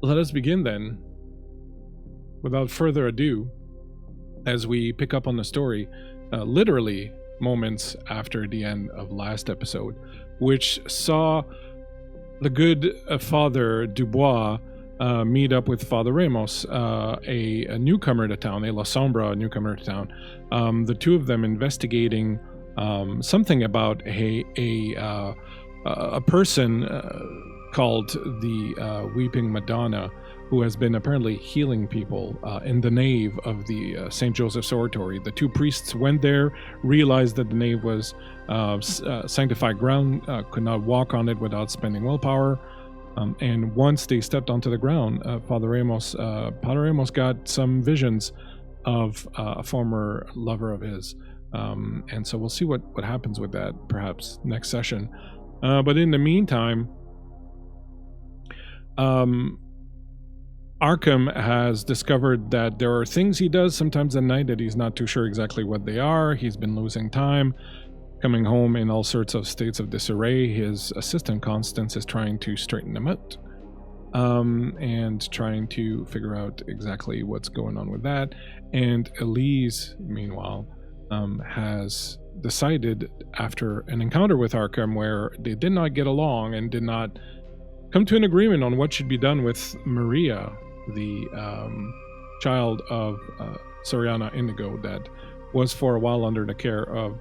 let us begin then, without further ado, as we pick up on the story, literally moments after the end of last episode, which saw the good Father Dubois meet up with Father Ramos, a newcomer to town, a La Sombra newcomer to town. The two of them investigating something about a person called the Weeping Madonna, who has been apparently healing people in the nave of the St. Joseph's Oratory. The two priests went there, realized that the nave was sanctified ground, could not walk on it without spending willpower. And once they stepped onto the ground, Father Ramos got some visions of a former lover of his. And so we'll see what happens with that, perhaps next session. But in the meantime, Arkham has discovered that there are things he does sometimes at night that he's not too sure exactly what they are. He's been losing time, coming home in all sorts of states of disarray. His assistant Constance is trying to straighten him out, and trying to figure out exactly what's going on with that. And Elise, meanwhile, has decided, after an encounter with Arkham where they did not get along and did not come to an agreement on what should be done with Maria, the child of Soriana Indigo, that was for a while under the care of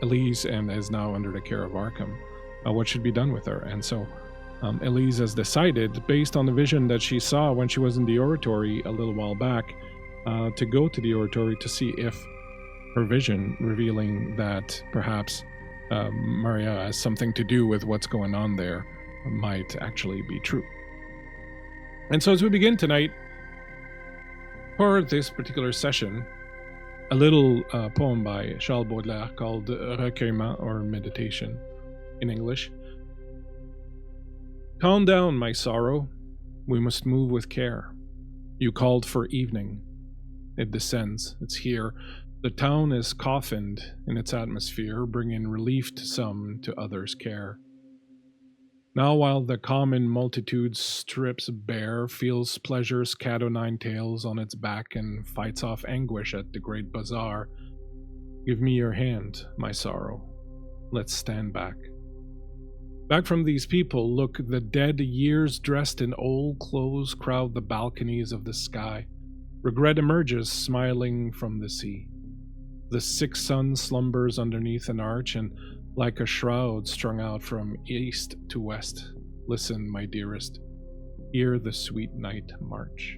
Elise and is now under the care of Arkham, what should be done with her. And so Elise has decided, based on the vision that she saw when she was in the Oratory a little while back, to go to the Oratory to see if her vision revealing that perhaps Maria has something to do with what's going on there might actually be true. And so as we begin tonight, for this particular session, a little poem by Charles Baudelaire called Recueillement, or Meditation in English. Calm down, my sorrow. We must move with care. You called for evening. It descends. It's here. The town is coffined in its atmosphere, bringing relief to some, to others' care. Now while the common multitude strips bare, feels pleasure's cat o' nine tails on its back, and fights off anguish at the great bazaar, give me your hand, my sorrow. Let's stand back. Back from these people, look, the dead years dressed in old clothes crowd the balconies of the sky. Regret emerges, smiling from the sea. The sick sun slumbers underneath an arch, and like a shroud strung out from east to west. Listen, my dearest, hear the sweet night march.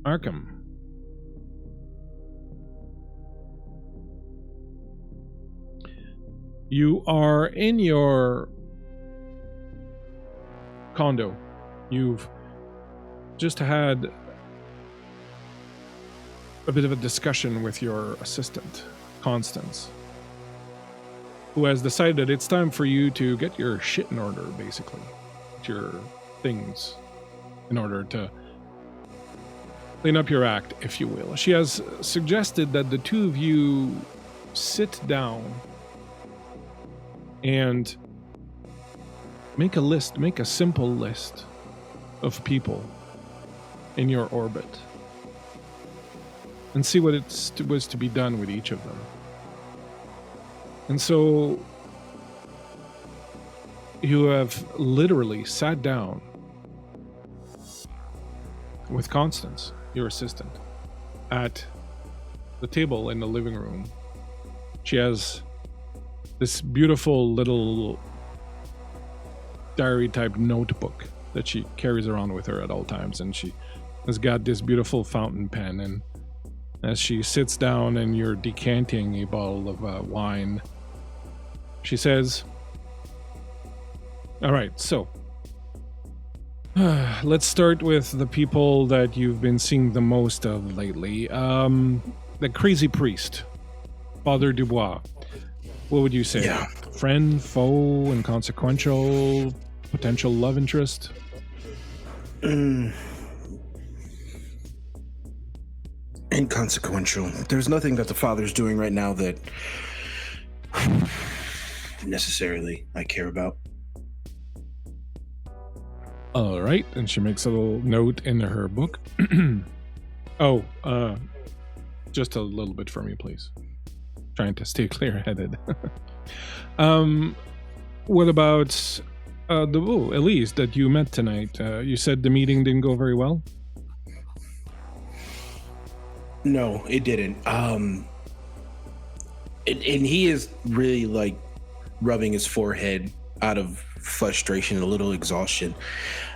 Arkham. You are in your condo. You've just had a bit of a discussion with your assistant, Constance, who has decided it's time for you to get your shit in order, basically. Get your things in order to clean up your act, if you will. She has suggested that the two of you sit down and make a simple list of people in your orbit and see what was to be done with each of them. And so you have literally sat down with Constance, your assistant, at the table in the living room. She has this beautiful little diary type notebook that she carries around with her at all times, and she has got this beautiful fountain pen, and as she sits down and you're decanting a bottle of wine, she says, all right, so let's start with the people that you've been seeing the most of lately. The crazy priest, Father Dubois. What would you say? Yeah. Friend, foe, inconsequential, potential love interest? inconsequential. There's nothing that the Father's doing right now that necessarily I care about. All right, and she makes a little note in her book. Just a little bit for me, please. Trying to stay clear-headed. What about Elise that you met tonight? You said the meeting didn't go very well? No, it didn't. And he is really like rubbing his forehead out of frustration, a little exhaustion.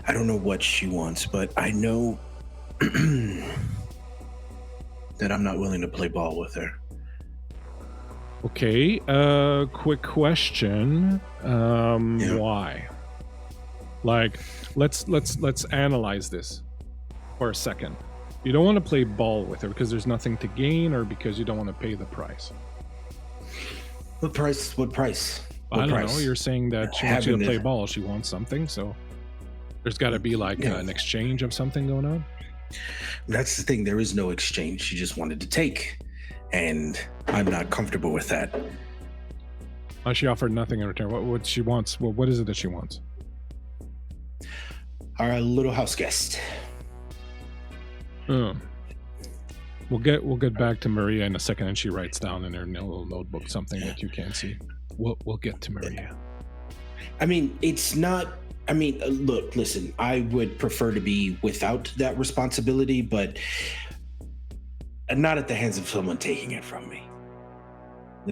I don't know what she wants, but I know that I'm not willing to play ball with her. Okay, quick question. Why? Like, let's analyze this for a second. You don't want to play ball with her because there's nothing to gain, or because you don't want to pay the price? What price? I don't know. You're saying that she wants you to play ball. She wants something, so there's got to be like an exchange of something going on. That's the thing. There is no exchange. She just wanted to take, and I'm not comfortable with that. She offered nothing in return. What she wants? What is it that she wants? Our little house guest. We'll get back to Maria in a second, and she writes down in her little notebook something that you can't see. We'll get to Maria. I mean, it's not. I mean, look, listen. I would prefer to be without that responsibility, but not at the hands of someone taking it from me.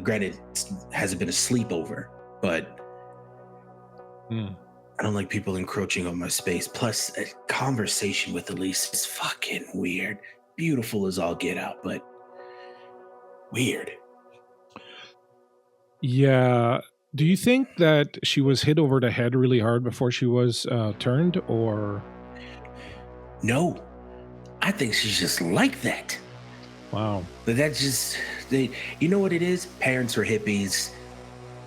Granted, it hasn't been a sleepover, but I don't like people encroaching on my space. Plus, a conversation with Elise is fucking weird. Beautiful as all get out, but weird. Yeah. Do you think that she was hit over the head really hard before she was turned, or? No. I think she's just like that. Wow. But that's just, you know what it is? Parents are hippies,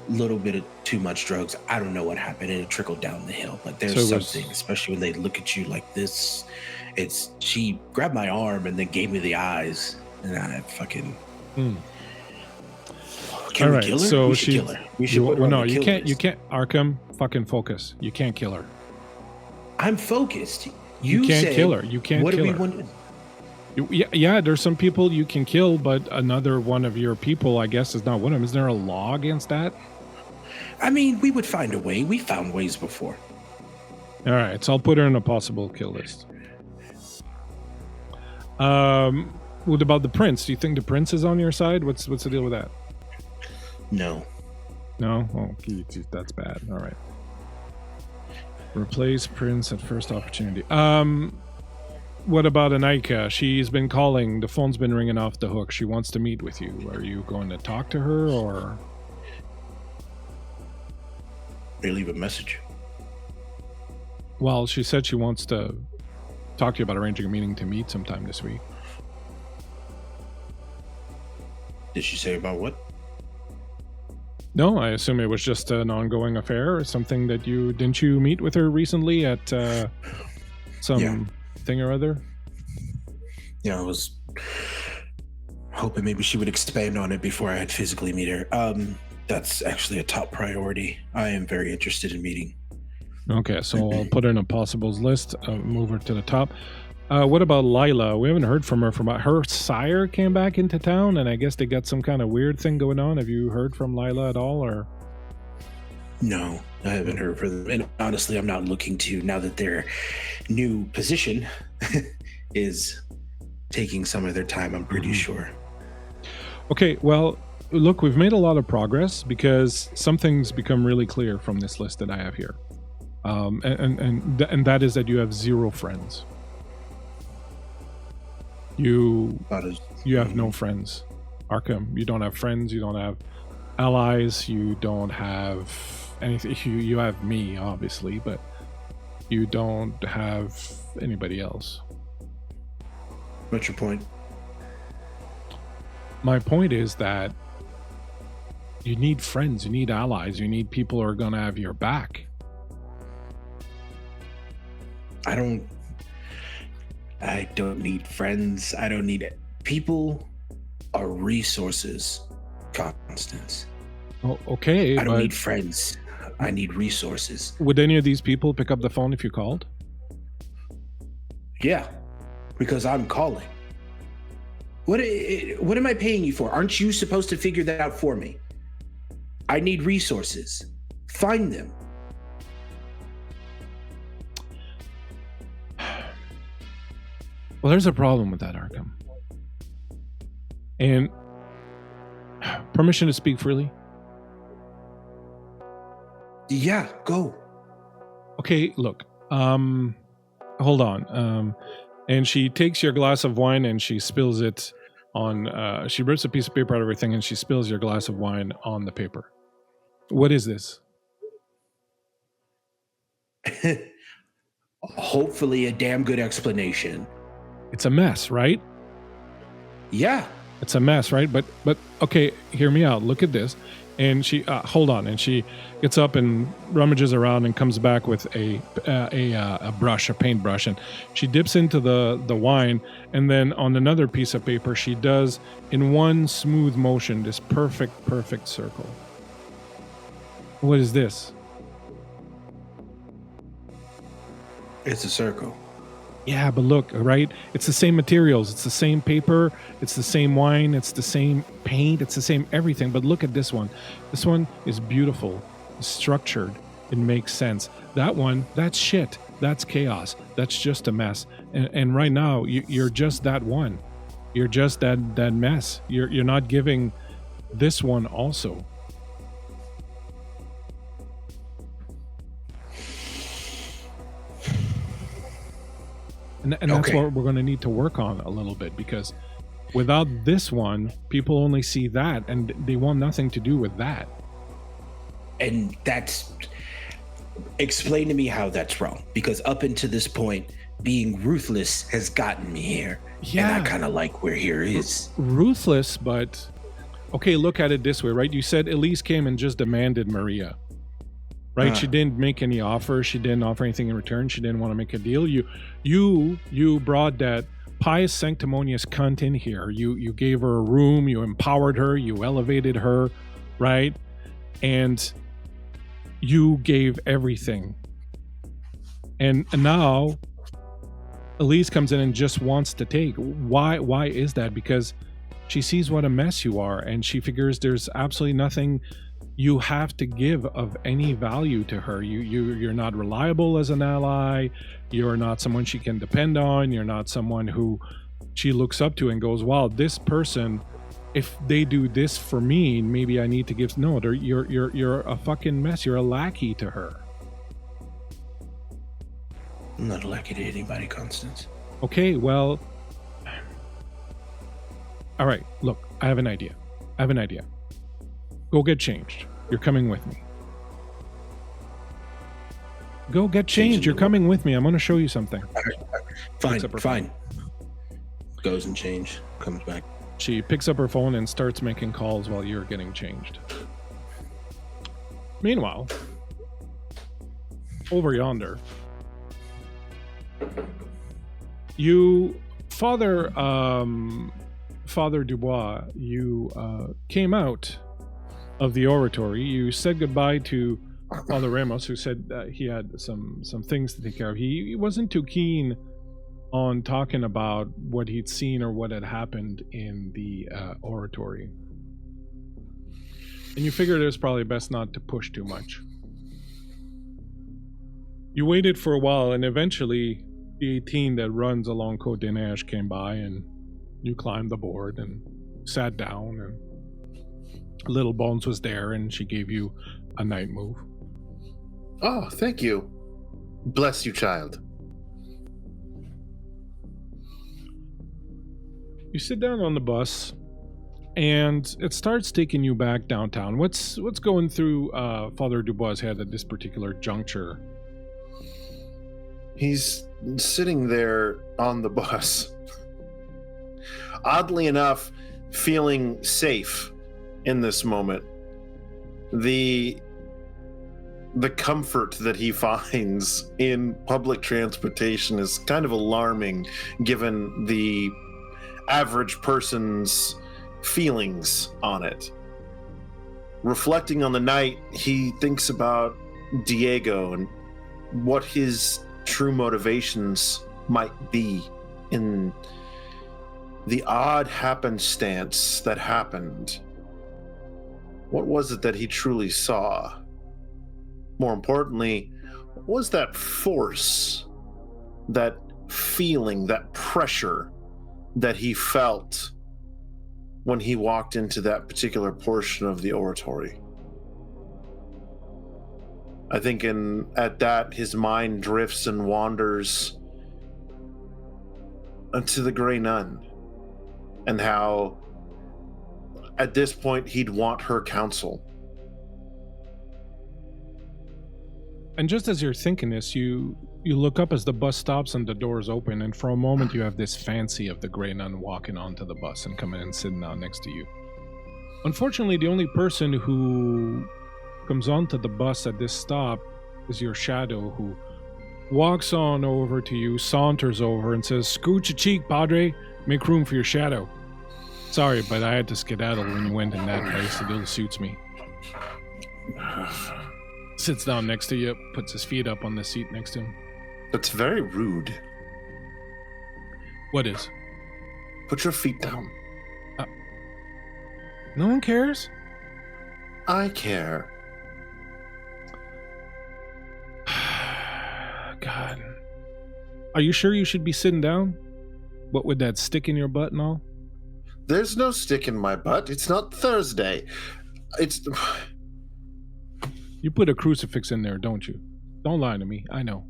a little bit of too much drugs. I don't know what happened. It trickled down the hill. But there's something, especially when they look at you like this. She grabbed my arm and then gave me the eyes. And I fucking... Can we kill her? So we should kill her. We should put her on the kill list. You can't. Arkham, fucking focus. You can't kill her. I'm focused. You can't kill her. You can't kill her. Yeah, there's some people you can kill, but another one of your people, I guess, is not one of them. Is there a law against that? I mean, we would find a way. We found ways before. All right, so I'll put her in a possible kill list. What about the prince? Do you think the prince is on your side? What's the deal with that? No. No? Oh, that's bad. All right. Replace prince at first opportunity. What about Anika? She's been calling. The phone's been ringing off the hook. She wants to meet with you. Are you going to talk to her, or? They leave a message. Well, she said she wants to talk to you about arranging a meeting to meet sometime this week. Did she say about what? No, I assume it was just an ongoing affair or something that didn't you meet with her recently at some thing or other? Yeah, I was hoping maybe she would expand on it before I had physically meet her. That's actually a top priority. I am very interested in meeting. Okay, so I'll put her in a possibles list, move her to the top. What about Lila? We haven't heard from her. Her sire came back into town, and I guess they got some kind of weird thing going on. Have you heard from Lila at all, or? No, I haven't heard from them. And honestly, I'm not looking to, now that their new position is taking some of their time, I'm pretty sure. Okay, well, look, we've made a lot of progress because something's become really clear from this list that I have here. And that is that you have 0 friends. You have no friends. Arkham, you don't have friends, you don't have allies, you don't have anything. You have me, obviously, but you don't have anybody else. What's your point? My point is that you need friends, you need allies, you need people who are going to have your back. I don't need friends. I don't need People are resources, Constance. Oh, okay. I don't need friends. I need resources. Would any of these people pick up the phone if you called? Yeah, because I'm calling. What am I paying you for? Aren't you supposed to figure that out for me? I need resources. Find them. Well, there's a problem with that, Arkham. And permission to speak freely? Yeah, go. Okay, look. Hold on. And she takes your glass of wine and she spills it on, she rips a piece of paper out of her thing and she spills your glass of wine on the paper. What is this? Hopefully a damn good explanation. It's a mess, right? Yeah. It's a mess, right? But okay, hear me out. Look at this. And she hold on, and she gets up and rummages around and comes back with a brush, a paintbrush, and she dips into the wine, and then on another piece of paper she does in one smooth motion this perfect circle. What is this? It's a circle. Yeah, but look, right? It's the same materials. It's the same paper. It's the same wine. It's the same paint. It's the same everything. But look at this one. This one is beautiful, structured. It makes sense. That one, that's shit. That's chaos. That's just a mess. And right now, you're just that one. You're just that mess. You're not giving this one also. And that's Okay. what we're going to need to work on a little bit, because without this one, people only see that and they want nothing to do with that. And that's... Explain to me how that's wrong. Because up until this point, being ruthless has gotten me here. Yeah. And I kind of like where here is. Ruthless, but... Okay, look at it this way, right? You said Elise came and just demanded Maria. Right? She didn't make any offers. She didn't offer anything in return. She didn't want to make a deal. You brought that pious, sanctimonious cunt in here. You gave her a room. You empowered her. You elevated her, right? And you gave everything. And now Elise comes in and just wants to take. Why is that? Because she sees what a mess you are, and she figures there's absolutely nothing you have to give of any value to her. You're not reliable as an ally. You're not someone she can depend on. You're not someone who she looks up to and goes, wow, this person, if they do this for me, maybe I need to give. No, you're a fucking mess. You're a lackey to her. I'm not a lackey to anybody, Constance. Okay, well, all right, look, I have an idea. Go get changed. You're coming with me. Go get changed. You're coming with me. I'm going to show you something. Fine. Goes and change. Comes back. She picks up her phone and starts making calls while you're getting changed. Meanwhile, over yonder, Father Dubois, you came out of the Oratory. You said goodbye to Father Ramos, who said he had some things to take care of. He wasn't too keen on talking about what he'd seen or what had happened in the Oratory. And you figured it was probably best not to push too much. You waited for a while, and eventually the 18 that runs along Côte des Neiges came by, and you climbed the board and sat down, and Little Bones was there, and she gave you a night move. Oh, thank you. Bless you, child. You sit down on the bus, and it starts taking you back downtown. What's going through Father Dubois' head at this particular juncture? He's sitting there on the bus. Oddly enough, feeling safe in this moment. The comfort that he finds in public transportation is kind of alarming, given the average person's feelings on it. Reflecting on the night, he thinks about Diego and what his true motivations might be in the odd happenstance that happened. What was it that he truly saw? More importantly, what was that force, that feeling, that pressure that he felt when he walked into that particular portion of the oratory? I think at that, his mind drifts and wanders to the Grey Nun, and how at this point he'd want her counsel. And just as you're thinking this, you look up as the bus stops and the doors open, and for a moment you have this fancy of the Grey Nun walking onto the bus and coming and sitting down next to you. Unfortunately, the only person who comes onto the bus at this stop is your shadow, who walks on over to you, saunters over, and says, "Scooch a cheek, Padre. Make room for your shadow. Sorry, but I had to skedaddle when you went in that place. It ill suits me." Sits down next to you, puts his feet up on the seat next to him. That's very rude. What is? Put your feet down. No one cares? I care. God. Are you sure you should be sitting down? What with that stick in your butt and all? There's no stick in my butt. It's not Thursday. It's... You put a crucifix in there, don't you? Don't lie to me. I know.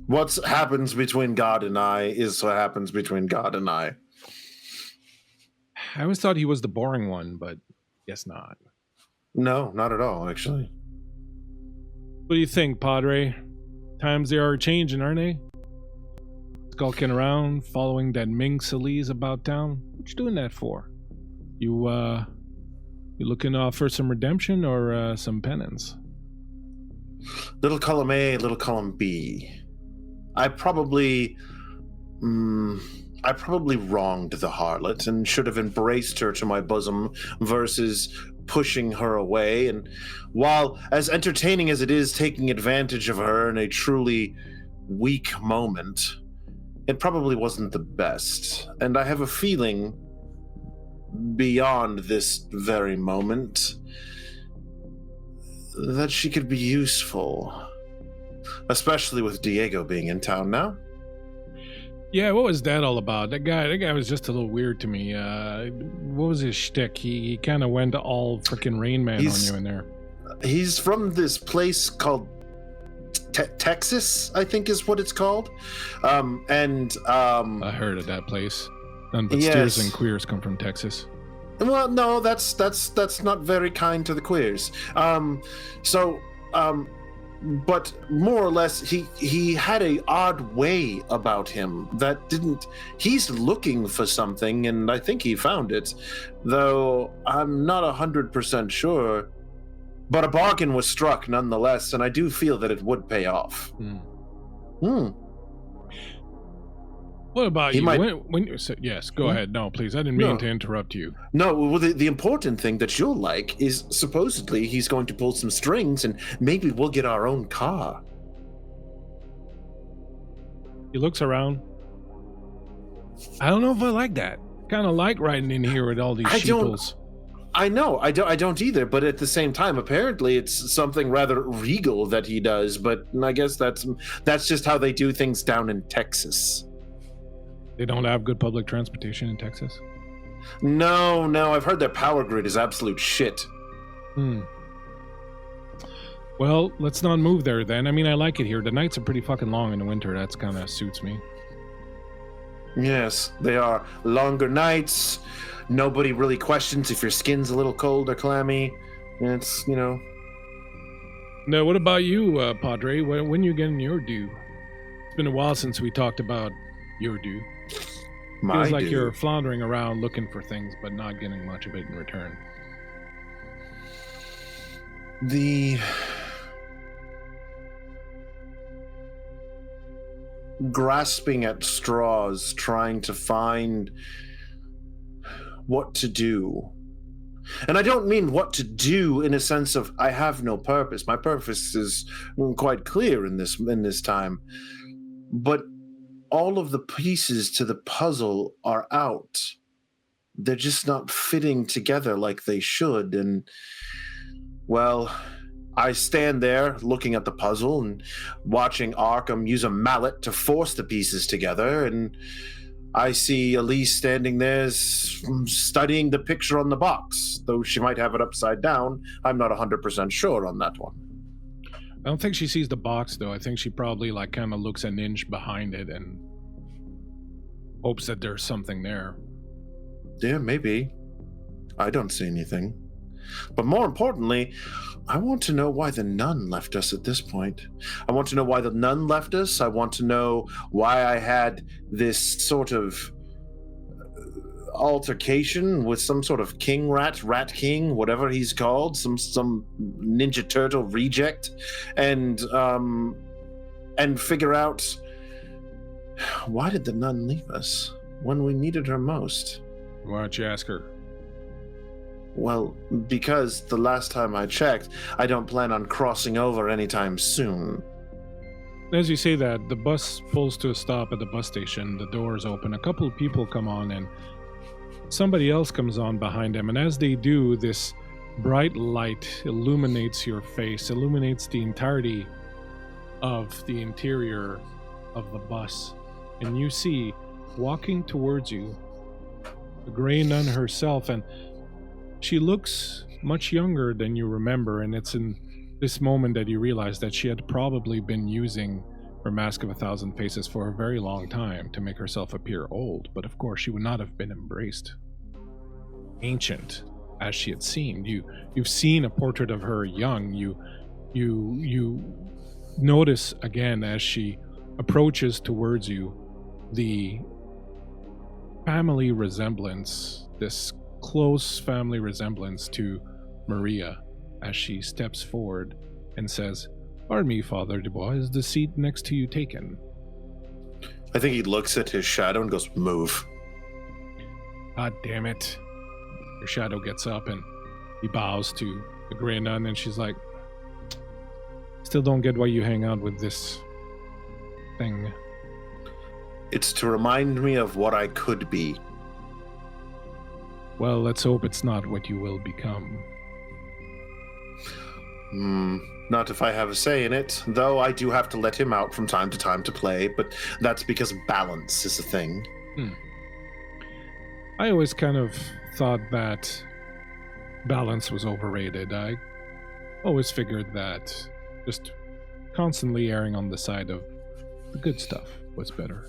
What happens between God and I is what happens between God and I. I always thought he was the boring one, but guess not. No, not at all, actually. What do you think, Padre? Times they are changing, aren't they? Skulking around, following that minx Elise about town. What you doing that for? You looking for some redemption or some penance? Little column A, little column B. I probably wronged the harlot and should have embraced her to my bosom versus pushing her away. And while as entertaining as it is taking advantage of her in a truly weak moment, it probably wasn't the best. And I have a feeling beyond this very moment that she could be useful, especially with Diego being in town now. Yeah, what was that all about? That guy was just a little weird to me. What was his shtick? He kind of went all freaking Rain Man on you in there. He's from this place called Texas, I think is what it's called. I heard of that place. None but steers and queers come from Texas. Well, no, that's not very kind to the queers. But more or less, he had a odd way about him that didn't. He's looking for something, and I think he found it, though I'm not 100% sure. But a bargain was struck nonetheless, and I do feel that it would pay off. What about you? When you said yes, go ahead. No, please. I didn't mean to interrupt you. No, well, the important thing that you'll like is supposedly he's going to pull some strings and maybe we'll get our own car. He looks around. I don't know if I like that. Kind of like riding in here with all these sheeples. I know, I don't either, but at the same time, apparently it's something rather regal that he does, but I guess that's just how they do things down in Texas. They don't have good public transportation in Texas? No, I've heard their power grid is absolute shit. Well, let's not move there then. I mean, I like it here. The nights are pretty fucking long in the winter. That's kind of suits me. Yes, they are longer nights. Nobody really questions if your skin's a little cold or clammy. It's, Now, what about you, Padre? When you getting your due? It's been a while since we talked about your due. Feels like you're floundering around looking for things, but not getting much of it in return. The grasping at straws, trying to find what to do. And I don't mean what to do in a sense of I have no purpose. My purpose is quite clear in this time. But all of the pieces to the puzzle are out. They're just not fitting together like they should. And, well, I stand there looking at the puzzle and watching Arkham use a mallet to force the pieces together, and I see Elise standing there studying the picture on the box, though she might have it upside down. I'm not 100% sure on that one. I don't think she sees the box, though. I think she probably kind of looks an inch behind it and hopes that there's something there. Yeah, maybe. I don't see anything. But more importantly, I want to know why the nun left us at this point. I want to know why the nun left us. I want to know why I had this sort of altercation with some sort of rat king, whatever he's called, some Ninja Turtle reject, and figure out why did the nun leave us when we needed her most. Why don't you ask her? Well, because the last time I checked, I don't plan on crossing over anytime soon. As you say that, the bus pulls to a stop at the bus station. The doors open. A couple of people come on, and somebody else comes on behind them. And as they do, this bright light illuminates your face, illuminates the entirety of the interior of the bus. And you see, walking towards you, the Grey Nun herself, and she looks much younger than you remember, and it's in this moment that you realize that she had probably been using her Mask of 1,000 Faces for a very long time to make herself appear old, but of course she would not have been embraced ancient as she had seemed. You've seen a portrait of her young. You notice again as she approaches towards you the family resemblance, this close family resemblance to Maria, as she steps forward and says, "Pardon me, Father Dubois, is the seat next to you taken?" I think he looks at his shadow and goes, "Move." God damn it. Your shadow gets up and he bows to the Grey Nun, and she's like, "Still don't get why you hang out with this thing." It's to remind me of what I could be. Well, let's hope it's not what you will become. Not if I have a say in it, though I do have to let him out from time to time to play, but that's because balance is a thing. I always kind of thought that balance was overrated. I always figured that just constantly erring on the side of the good stuff was better.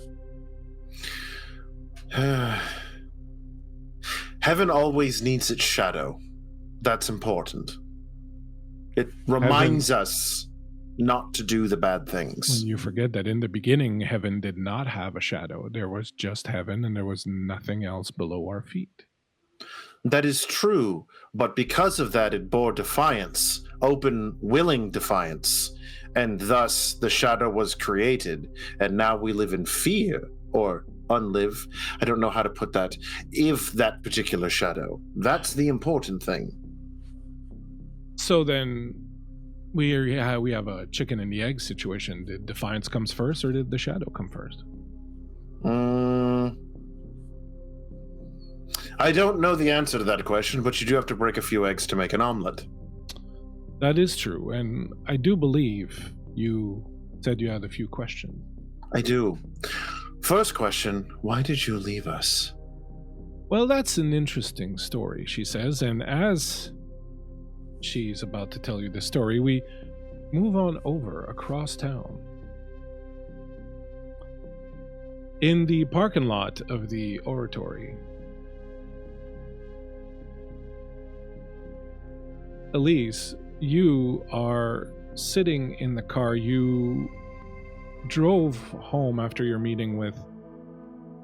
Heaven always needs its shadow. That's important. It reminds us not to do the bad things. When you forget that in the beginning, heaven did not have a shadow. There was just heaven, and there was nothing else below our feet. That is true, but because of that, it bore defiance, open, willing defiance, and thus the shadow was created, and now we live in fear, or unlive, I don't know how to put that, if that particular shadow. That's the important thing. So then, we have a chicken and the egg situation. Did defiance comes first, or did the shadow come first? I don't know the answer to that question, but you do have to break a few eggs to make an omelet. That is true, and I do believe you said you had a few questions. I do. First question, why did you leave us? Well, that's an interesting story, she says, and as she's about to tell you the story, we move on over across town. In the parking lot of the Oratory, Elise, you are sitting in the car. You drove home after your meeting with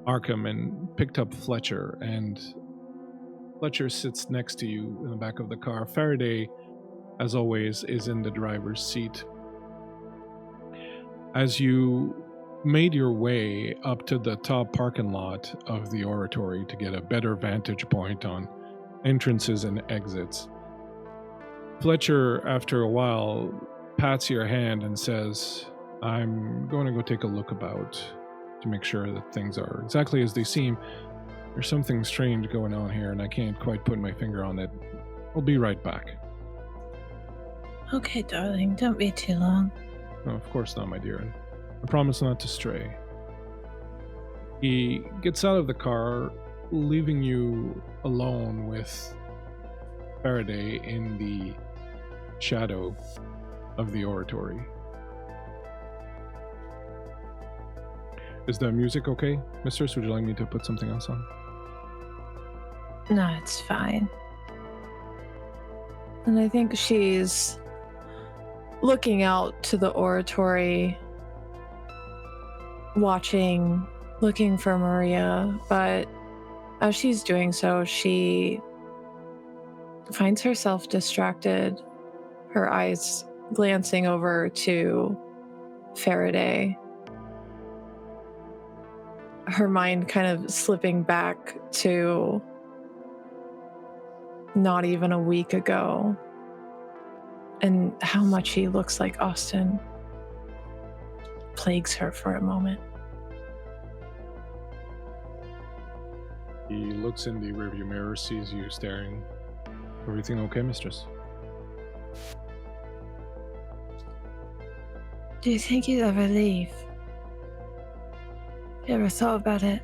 Arkham and picked up Fletcher, and Fletcher sits next to you in the back of the car. Faraday, as always, is in the driver's seat. As you made your way up to the top parking lot of the Oratory to get a better vantage point on entrances and exits. Fletcher, after a while, pats your hand and says, I'm going to go take a look about to make sure that things are exactly as they seem. There's something strange going on here, and I can't quite put my finger on it. I'll be right back. Okay, darling, don't be too long. No, of course not, my dear, and I promise not to stray. He gets out of the car, leaving you alone with Faraday in the shadow of the Oratory. Is the music okay, mistress? Would you like me to put something else on? No, it's fine. And I think she's looking out to the Oratory, watching, looking for Maria, but as she's doing so, she finds herself distracted, her eyes glancing over to Faraday, her mind kind of slipping back to not even a week ago and how much he looks like Austin plagues her for a moment. He looks in the rearview mirror, sees you staring. Everything okay, mistress? Do you think you'd ever leave? You ever thought about it?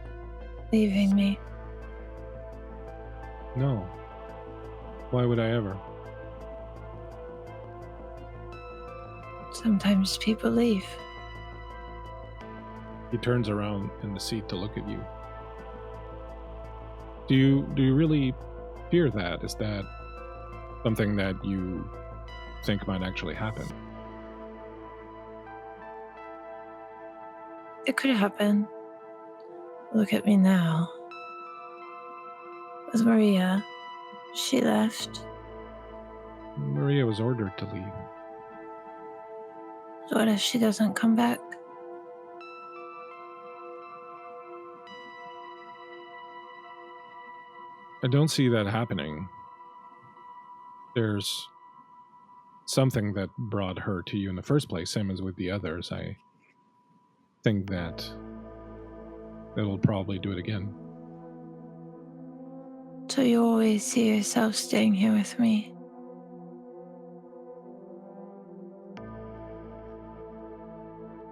Leaving me? No. Why would I ever? Sometimes people leave. He turns around in the seat to look at you. Do you really fear that? Is that something that you think might actually happen? It could happen. Look at me now. With Maria, she left. Maria was ordered to leave. What if she doesn't come back? I don't see that happening. There's something that brought her to you in the first place, same as with the others. I think that it'll probably do it again. So you always see yourself staying here with me?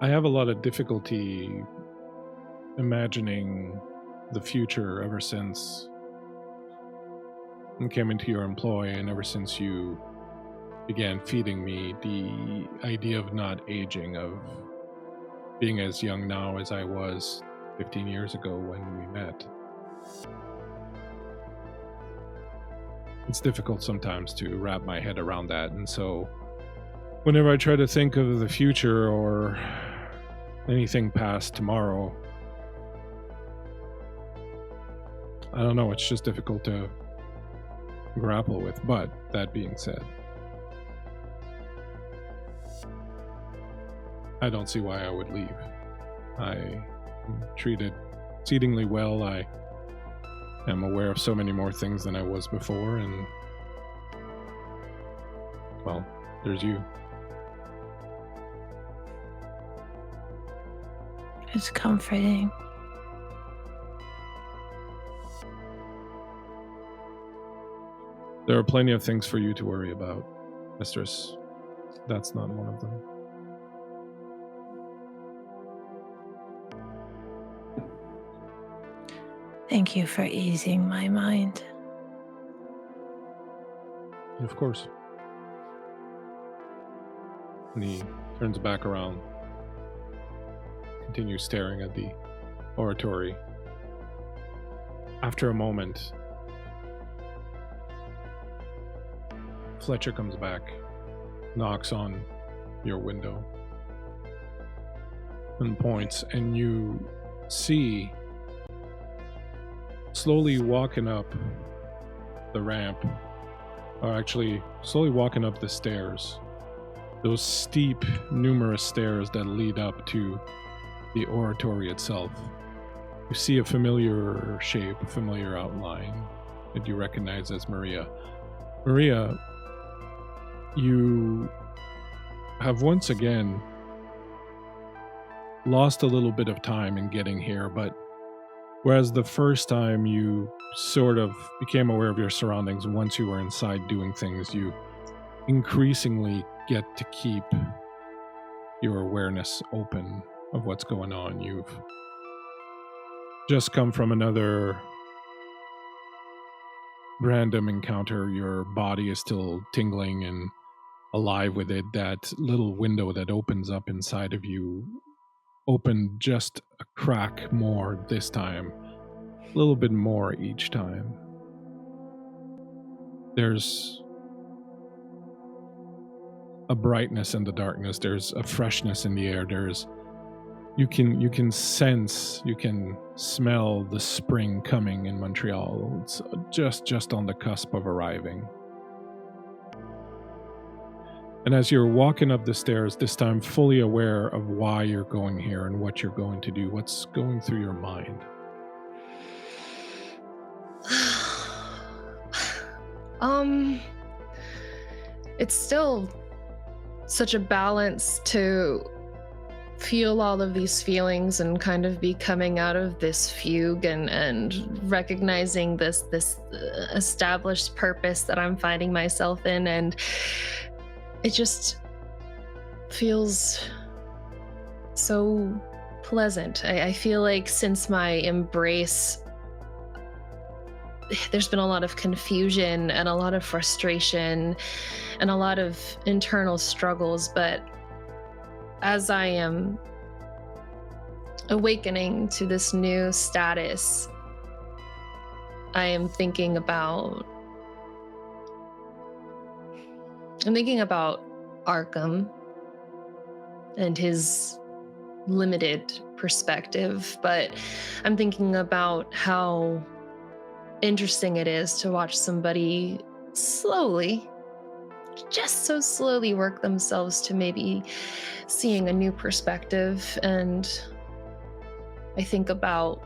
I have a lot of difficulty imagining the future ever since I came into your employ, and ever since you began feeding me. The idea of not aging, of being as young now as I was 15 years ago when we met. It's difficult sometimes to wrap my head around that, and so whenever I try to think of the future or anything past tomorrow, I don't know, it's just difficult to grapple with. But that being said, I don't see why I would leave. I am treated exceedingly well. I am aware of so many more things than I was before, and well, there's you. It's comforting. There are plenty of things for you to worry about, mistress. That's not one of them. Thank you for easing my mind. Of course. And he turns back around, continues staring at the oratory. After a moment, Fletcher comes back, knocks on your window, and points, and you see slowly walking up the ramp, or actually slowly walking up the stairs, those steep, numerous stairs that lead up to the oratory itself, you see a familiar shape, a familiar outline that you recognize as Maria. Maria, you have once again lost a little bit of time in getting here, but whereas the first time you sort of became aware of your surroundings once you were inside doing things, you increasingly get to keep your awareness open of what's going on. You've just come from another random encounter. Your body is still tingling and alive with it. That little window that opens up inside of you opened just a crack more this time, a little bit more each time. There's a brightness in the darkness. There's a freshness in the air. You can sense, you can smell the spring coming in Montreal. It's just on the cusp of arriving. And as you're walking up the stairs, this time fully aware of why you're going here and what you're going to do, what's going through your mind? It's still such a balance to feel all of these feelings and kind of be coming out of this fugue and recognizing this established purpose that I'm finding myself in, and it just feels so pleasant. I feel like since my embrace, there's been a lot of confusion and a lot of frustration and a lot of internal struggles, but as I am awakening to this new status, I am thinking about Arkham and his limited perspective, but I'm thinking about how interesting it is to watch somebody slowly, just so slowly, work themselves to maybe seeing a new perspective. And I think about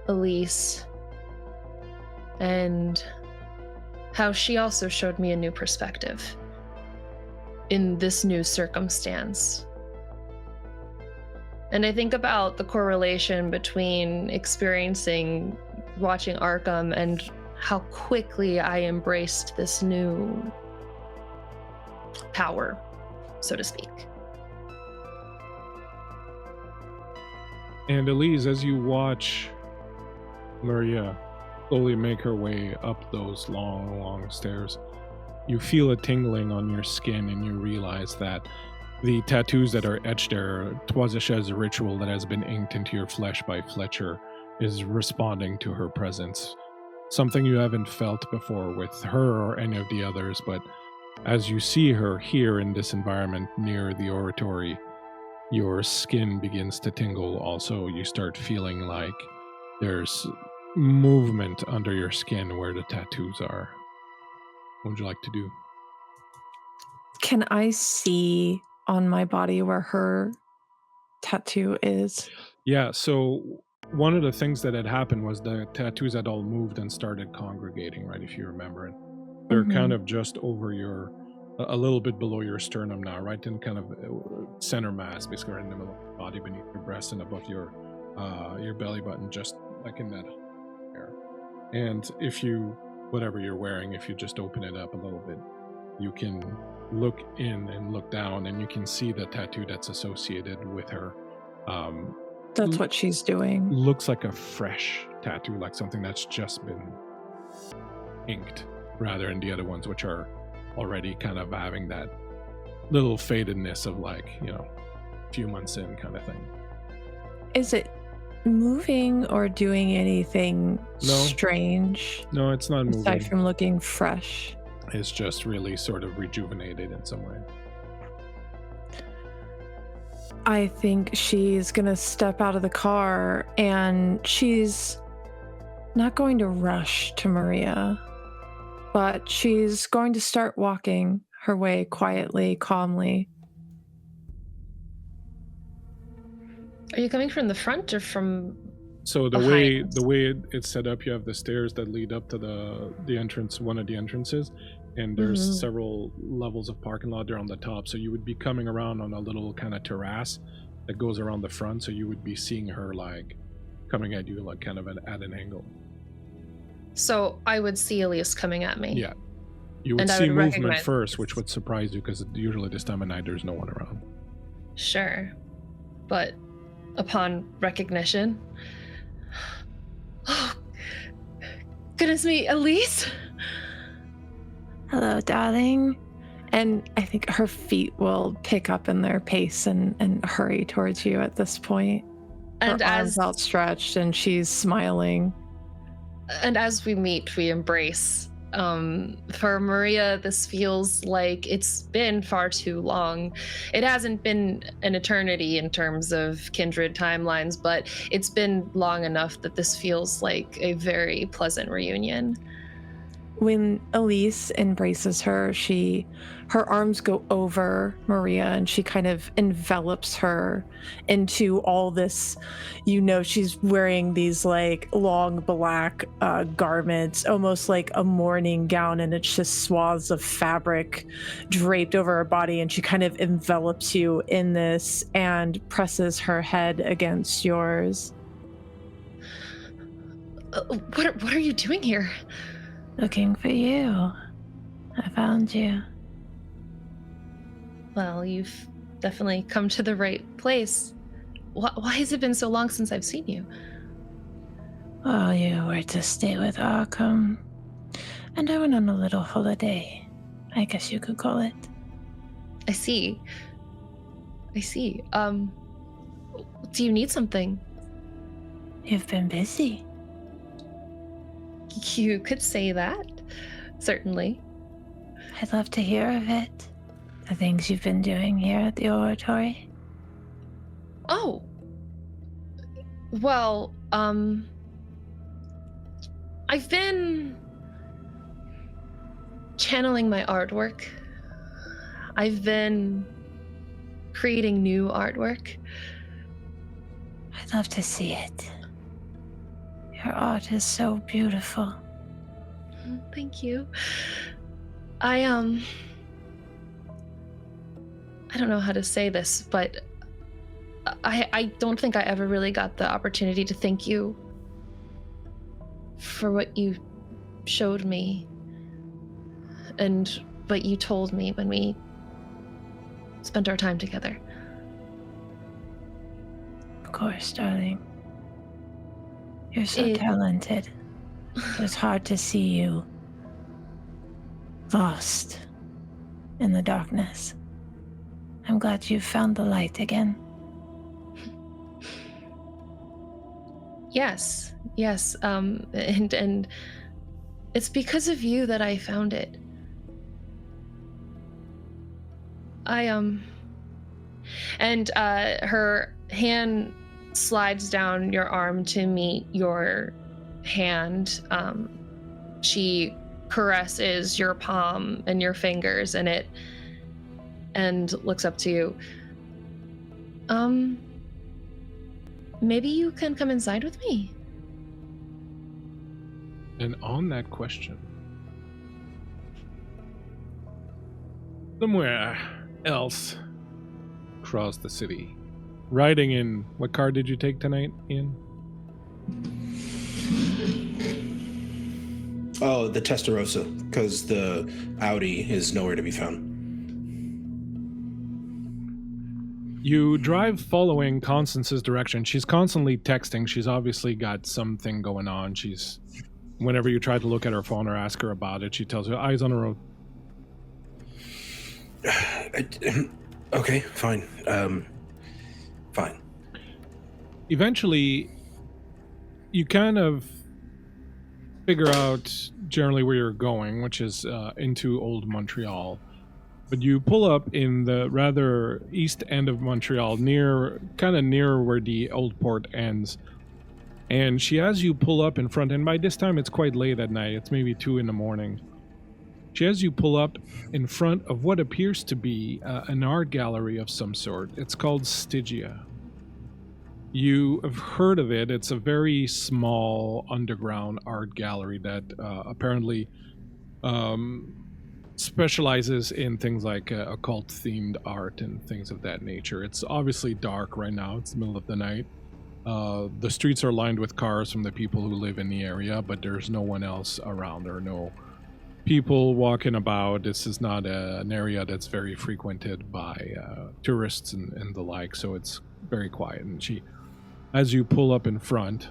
Elise and how she also showed me a new perspective in this new circumstance. And I think about the correlation between watching Arkham and how quickly I embraced this new power, so to speak. And Elise, as you watch Maria slowly make her way up those long stairs, you feel a tingling on your skin, and you realize that the tattoos that are etched there, Toisichet's ritual that has been inked into your flesh by Fletcher, is responding to her presence. Something you haven't felt before with her or any of the others, but as you see her here in this environment near the oratory, your skin begins to tingle also. You start feeling like there's movement under your skin where the tattoos are. What would you like to do? Can I see on my body where her tattoo is? Yeah, so one of the things that had happened was the tattoos had all moved and started congregating, right, if you remember it. They're kind of just over a little bit below your sternum now, right in kind of center mass, basically right in the middle of your body, beneath your breast and above your belly button, just like in that area. And if you, whatever you're wearing, if you just open it up a little bit, you can look in and look down, and you can see the tattoo that's associated with her. That's what she's doing. Looks like a fresh tattoo, like something that's just been inked, rather than the other ones, which are already kind of having that little fadedness of, like, a few months in kind of thing. Is it moving or doing anything strange? No, it's not moving. Aside from looking fresh. It's just really sort of rejuvenated in some way. I think she's going to step out of the car, and she's not going to rush to Maria, but she's going to start walking her way quietly, calmly. Are you coming from the front or from So behind? the way it's set up, you have the stairs that lead up to the entrance, one of the entrances, and there's Mhm. several levels of parking lot there on the top. So you would be coming around on a little kind of terrace that goes around the front. So you would be seeing her like coming at you like kind of at an angle. So I would see Elise coming at me. Yeah, you would And I see would movement recognize first, Elise. which would surprise you because usually this time of night there's no one around. Sure. But upon recognition. Oh, goodness me, Elise? Hello, darling. And I think her feet will pick up in their pace and hurry towards you at this point. And her as arms outstretched, and she's smiling. And as we meet, we embrace. For Maria, this feels like it's been far too long. It hasn't been an eternity in terms of kindred timelines, but it's been long enough that this feels like a very pleasant reunion. When Elise embraces her, her arms go over Maria and she kind of envelops her into all this. She's wearing these like long black garments, almost like a morning gown, and it's just swaths of fabric draped over her body, and she kind of envelops you in this and presses her head against yours. What are you doing here? Looking for you. I found you. Well, you've definitely come to the right place. Why has it been so long since I've seen you? Well, you were to stay with Arkham, and I went on a little holiday, I guess you could call it. I see. Do you need something? You've been busy. You could say that, certainly. I'd love to hear of it. The things you've been doing here at the Oratory. Oh. Well, I've been channeling my artwork. I've been creating new artwork. I'd love to see it. Your art is so beautiful. Thank you. I don't know how to say this, but I don't think I ever really got the opportunity to thank you for what you showed me and what you told me when we spent our time together. Of course, darling. You're so talented. It's hard to see you lost in the darkness. I'm glad you found the light again. Yes. And it's because of you that I found it. And her hand slides down your arm to meet your hand. She caresses your palm and your fingers in it and looks up to you. Maybe you can come inside with me? And on that question, somewhere else across the city, riding in, what car did you take tonight, Ian? Oh, the Testarossa, because the Audi is nowhere to be found. You drive following Constance's direction. She's constantly texting. She's obviously got something going on. Whenever you try to look at her phone or ask her about it, she tells you, eyes on the road. Okay, fine. Fine. Eventually, you kind of figure out generally where you're going, which is into Old Montreal. But you pull up in the rather east end of Montreal, kind of near where the old port ends. And she has you pull up in front, and by this time it's quite late at night. It's maybe 2 a.m. She has you pull up in front of what appears to be an art gallery of some sort. It's called Stygia. You have heard of it. It's a very small underground art gallery that apparently specializes in things like occult themed art and things of that nature. It's obviously dark right now. It's the middle of the night. The streets are lined with cars from the people who live in the area, but there's no one else around. There are no people walking about. This is not an area that's very frequented by tourists and the like, so it's very quiet. And as you pull up in front,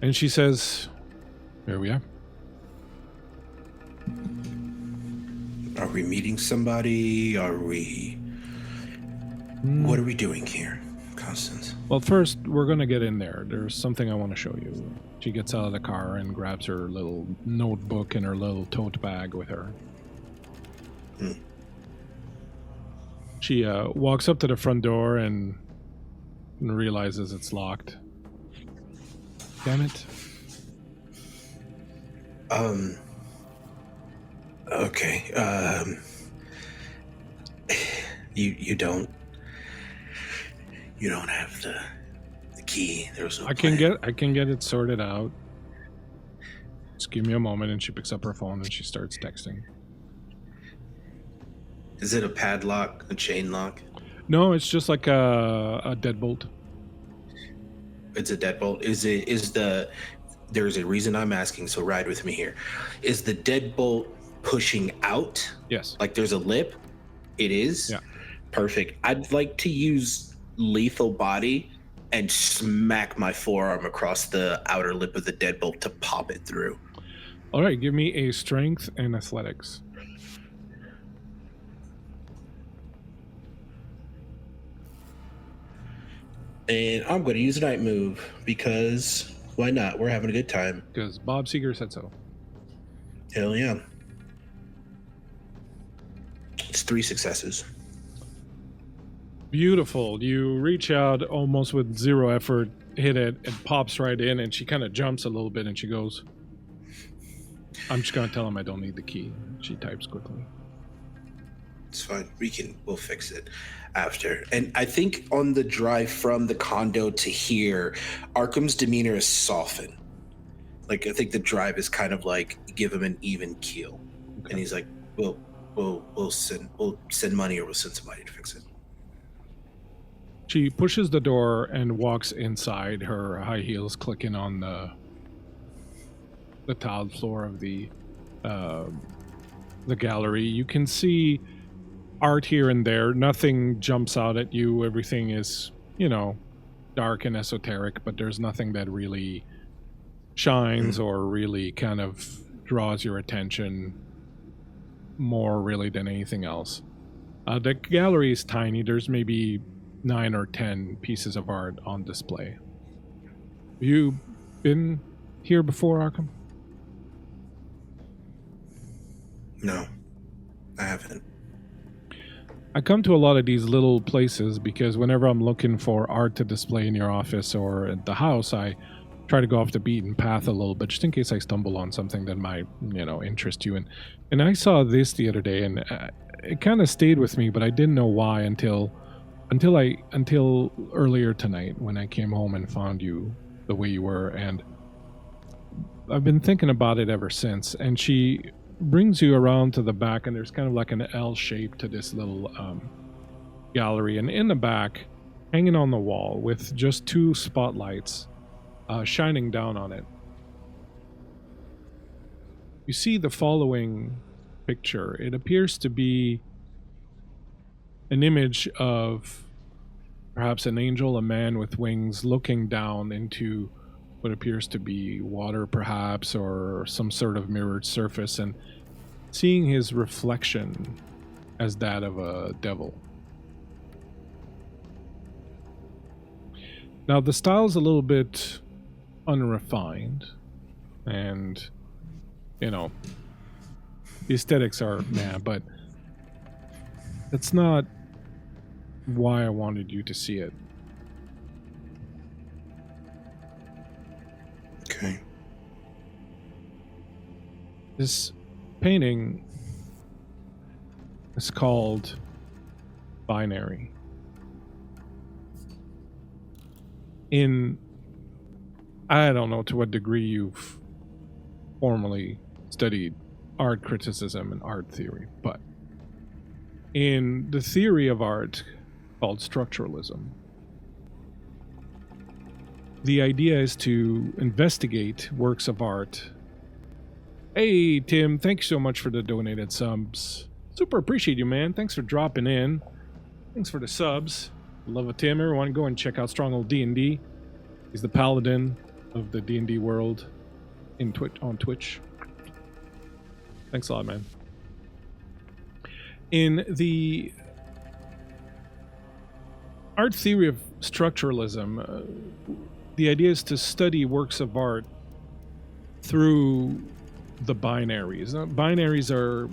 and she says, "Here we are." Are we meeting somebody? What are we doing here, Constance? Well, first, we're going to get in there. There's something I want to show you. She gets out of the car and grabs her little notebook and her little tote bag with her. She walks up to the front door and realizes it's locked. Damn it. Okay. You don't have the key. There was no I can get it sorted out. Just give me a moment. And she picks up her phone and she starts texting. Is it a padlock, a chain lock? No, it's just like a deadbolt. It's a deadbolt. There's a reason I'm asking, so ride with me here. Is the deadbolt pushing out? Yes. Like there's a lip? It is? Yeah. Perfect. I'd like to use lethal body and smack my forearm across the outer lip of the deadbolt to pop it through. All right, give me a strength and athletics. And I'm going to use a night move because why not? We're having a good time. Because Bob Seeger said so. Hell yeah. It's 3 successes. Beautiful. You reach out almost with zero effort, hit it, it pops right in, and she kind of jumps a little bit and she goes, I'm just going to tell him I don't need the key. She types quickly. It's fine. We'll fix it after. And I think on the drive from the condo to here, Arkham's demeanor is softened. Like, I think the drive is kind of like, give him an even keel. Okay. And he's like, we'll send money or we'll send somebody to fix it. She pushes the door and walks inside, her high heels clicking on the tiled floor of the gallery. You can see art here and there. Nothing jumps out at you. Everything is, dark and esoteric, but there's nothing that really shines or really kind of draws your attention more really than anything else. The gallery is tiny. There's maybe 9 or 10 pieces of art on display. Have you been here before, Arkham? No, I haven't. I come to a lot of these little places because whenever I'm looking for art to display in your office or at the house, I try to go off the beaten path a little bit just in case I stumble on something that might, interest you. And I saw this the other day, and it kind of stayed with me, but I didn't know why until earlier tonight when I came home and found you the way you were, and I've been thinking about it ever since. And she brings you around to the back, and there's kind of like an L shape to this little gallery, and in the back, hanging on the wall with just 2 spotlights shining down on it, you see the following picture. It appears to be an image of perhaps an angel, a man with wings, looking down into what appears to be water perhaps, or some sort of mirrored surface, and seeing his reflection as that of a devil. Now the style's a little bit unrefined, and the aesthetics are but that's not why I wanted you to see it. Okay. This painting is called Binary. I don't know to what degree you've formally studied art criticism and art theory, but in the theory of art called structuralism, the idea is to investigate works of art. Hey, Tim, thanks so much for the donated subs. Super appreciate you, man. Thanks for dropping in. Thanks for the subs. Love of Tim. Everyone, go and check out Strong Old D&D. He's the paladin of the D&D world on Twitch. Thanks a lot, man. In the art theory of structuralism, the idea is to study works of art through the binaries. Binaries are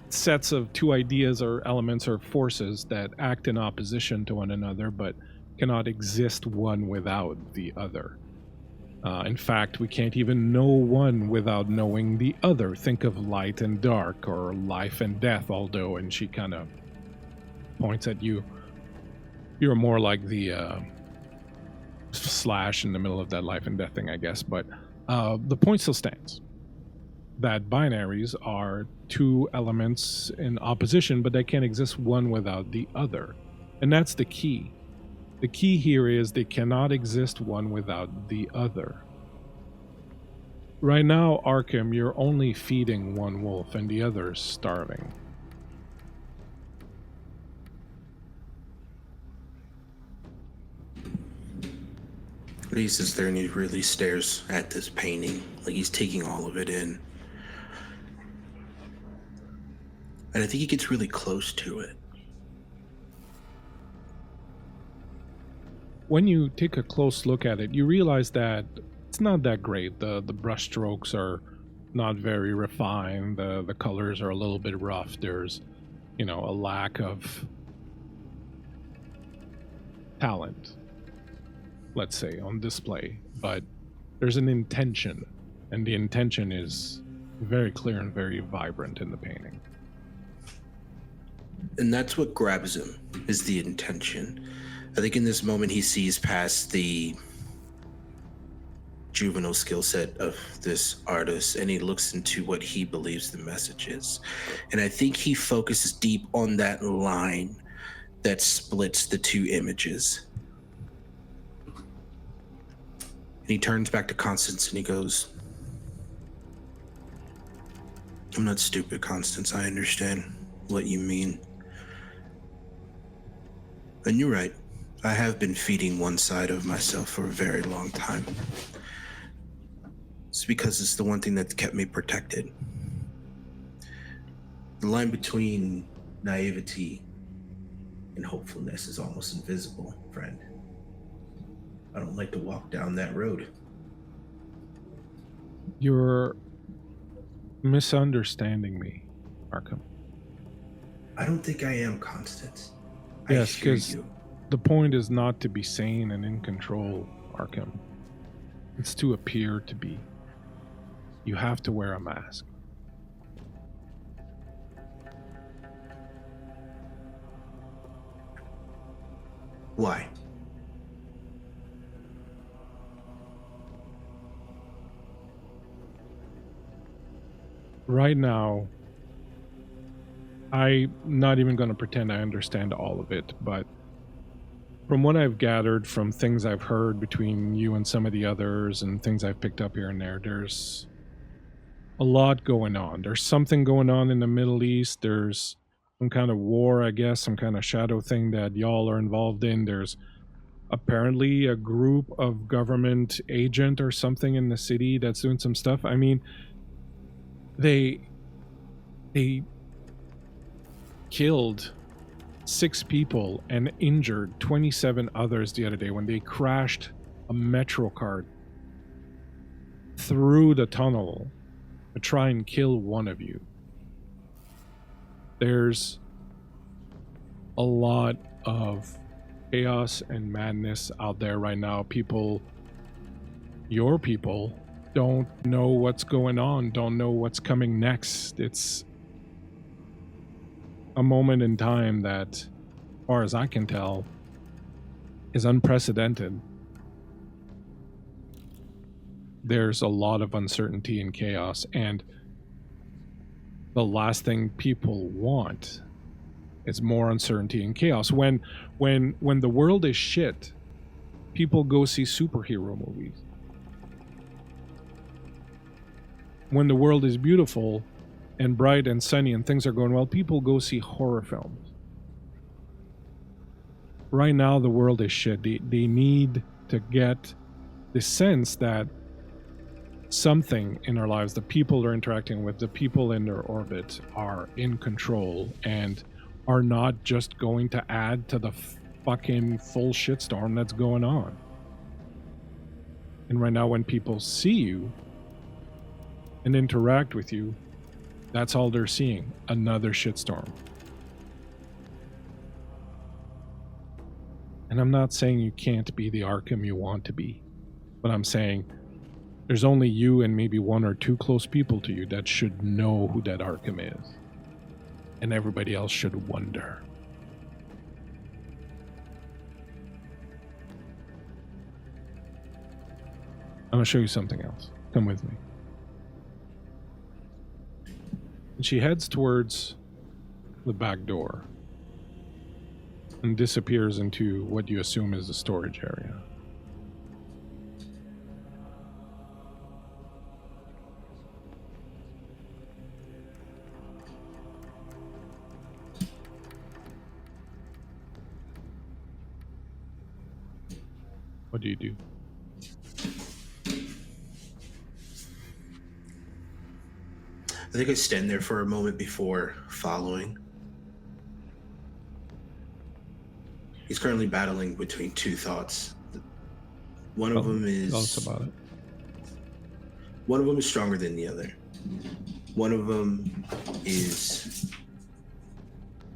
sets of two ideas or elements or forces that act in opposition to one another but cannot exist one without the other. In fact, we can't even know one without knowing the other. Think of light and dark, or life and death, although, and she kind of points at you. You're more like the slash in the middle of that life and death thing, I guess. But the point still stands. That binaries are two elements in opposition, but they can't exist one without the other. And that's the key. The key here is they cannot exist one without the other. Right now, Arkham, you're only feeding one wolf and the other's starving. Elise is there and he really stares at this painting, like he's taking all of it in. And I think he gets really close to it. When you take a close look at it, you realize that it's not that great. The brush strokes are not very refined. The colors are a little bit rough. There's, a lack of talent, let's say, on display. But there's an intention, and the intention is very clear and very vibrant in the painting. And that's what grabs him, is the intention. I think in this moment he sees past the juvenile skill set of this artist and he looks into what he believes the message is. And I think he focuses deep on that line that splits the two images. And he turns back to Constance and he goes, I'm not stupid, Constance. I understand what you mean. And you're right. I have been feeding one side of myself for a very long time. It's because it's the one thing that's kept me protected. The line between naivety and hopefulness is almost invisible, friend. I don't like to walk down that road. You're misunderstanding me, Arkham. I don't think I am, Constance. Yes, because the point is not to be sane and in control, Arkham. It's to appear to be. You have to wear a mask. Why? Right now, I'm not even going to pretend I understand all of it, but from what I've gathered from things I've heard between you and some of the others and things I've picked up here and there, there's a lot going on. There's something going on in the Middle East. There's some kind of war, I guess, some kind of shadow thing that y'all are involved in. There's apparently a group of government agent or something in the city that's doing some stuff. I mean, they killed 6 people and injured 27 others the other day when they crashed a metro cart through the tunnel to try and kill one of you. There's a lot of chaos and madness out there right now. People, your people, don't know what's going on, don't know what's coming next. It's a moment in time that, as far as I can tell, is unprecedented. there's a lot of uncertainty and chaos, and the last thing people want is more uncertainty and chaos. When the world is shit, people go see superhero movies. When the world is beautiful and bright and sunny and things are going well, people go see horror films. Right now, the world is shit. They need to get the sense that something in our lives, the people they're interacting with, the people in their orbit, are in control and are not just going to add to the fucking full shitstorm that's going on. And right now, when people see you and interact with you, that's all they're seeing, another shitstorm. And I'm not saying you can't be the Arkham you want to be, but I'm saying there's only you and maybe one or two close people to you that should know who that Arkham is. And everybody else should wonder. I'm going to show you something else. Come with me. And she heads towards the back door and disappears into what you assume is the storage area. What do you do? I think I stand there for a moment before following. He's currently battling between two thoughts. One of them is... Tell us about it. One of them is stronger than the other. One of them is...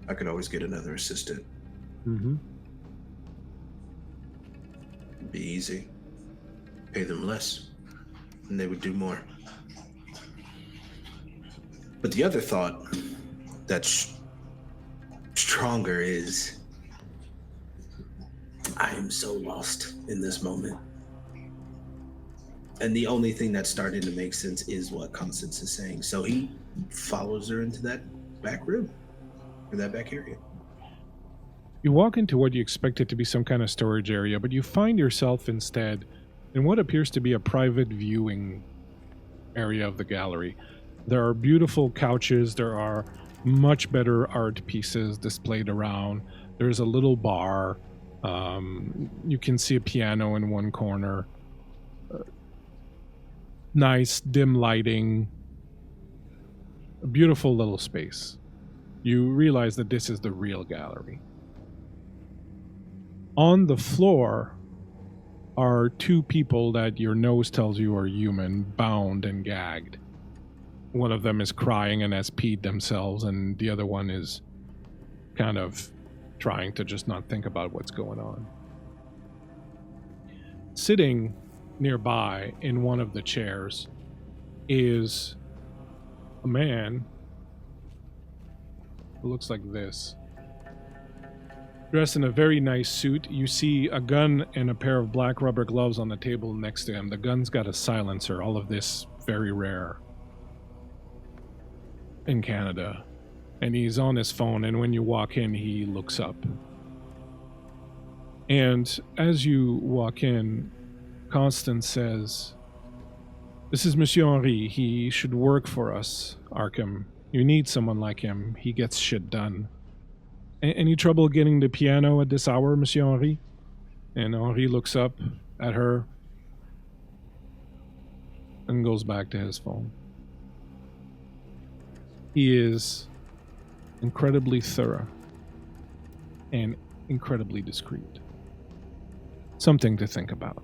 I could always get another assistant. Mm-hmm. It'd be easy. Pay them less, and they would do more. But the other thought that's stronger is, I am so lost in this moment. And the only thing that's starting to make sense is what Constance is saying. So he follows her into that back room, or that back area. You walk into what you expected to be some kind of storage area, but you find yourself instead in what appears to be a private viewing area of the gallery. There are beautiful couches, there are much better art pieces displayed around. There's a little bar. You can see a piano in one corner. Nice dim lighting. A beautiful little space. You realize that this is the real gallery. On the floor are two people that your nose tells you are human, bound and gagged. One of them is crying and has peed themselves, and the other one is kind of trying to just not think about what's going on. Sitting nearby in one of the chairs is a man who looks like this. Dressed in a very nice suit. You see a gun and a pair of black rubber gloves on the table next to him. The gun's got a silencer. All of this very rare in Canada. And he's on his phone, and when you walk in, he looks up. And as you walk in, Constance says, "This is Monsieur Henri. He should work for us, Arkham. You need someone like him. He gets shit done. Any trouble getting the piano at this hour, Monsieur Henri?" And Henri looks up at her and goes back to his phone. He is incredibly thorough and incredibly discreet. Something to think about.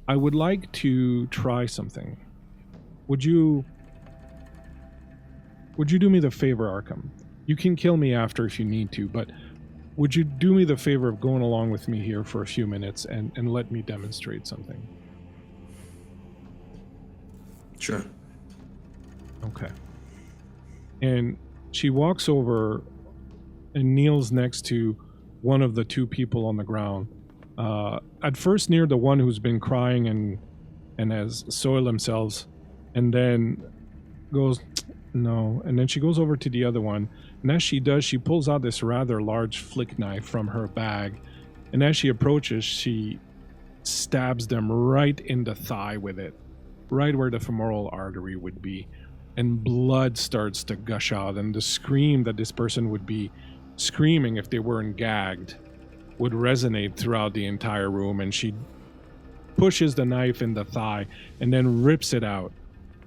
I would like to try something. Would you do me the favor, Arkham? You can kill me after if you need to, but would you do me the favor of going along with me here for a few minutes and let me demonstrate something? Sure. Okay. And she walks over and kneels next to one of the two people on the ground. At first near the one who's been crying and has soiled themselves, and then goes, no. And then she goes over to the other one, and as she does, she pulls out this rather large flick knife from her bag, and as she approaches, she stabs them right in the thigh with it, right where the femoral artery would be, and blood starts to gush out, and the scream that this person would be screaming if they weren't gagged would resonate throughout the entire room. And she pushes the knife in the thigh and then rips it out,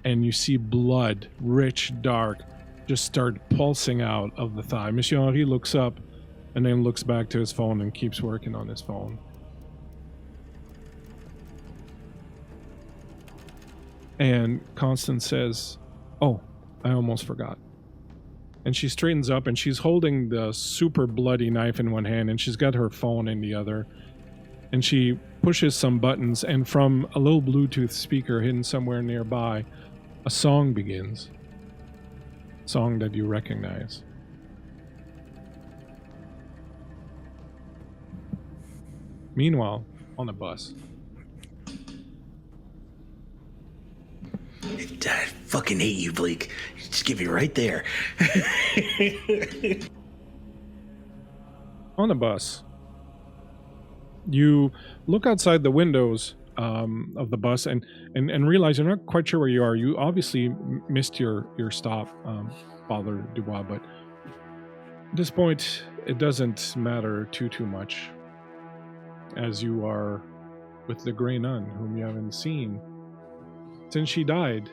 and you see blood, rich, dark, just start pulsing out of the thigh. Monsieur Henri looks up and then looks back to his phone and keeps working on his phone. And Constance says, oh, I almost forgot. And she straightens up, and she's holding the super bloody knife in one hand, and she's got her phone in the other. And she pushes some buttons, and from a little Bluetooth speaker hidden somewhere nearby, a song begins. A song that you recognize. Meanwhile, on the bus. I fucking hate you, Bleak. Just give me right there. On the bus, you look outside the windows of the bus and realize you're not quite sure where you are. You obviously missed your stop, Father Dubois, but at this point, it doesn't matter too much, as you are with the Grey Nun, whom you haven't seen since she died,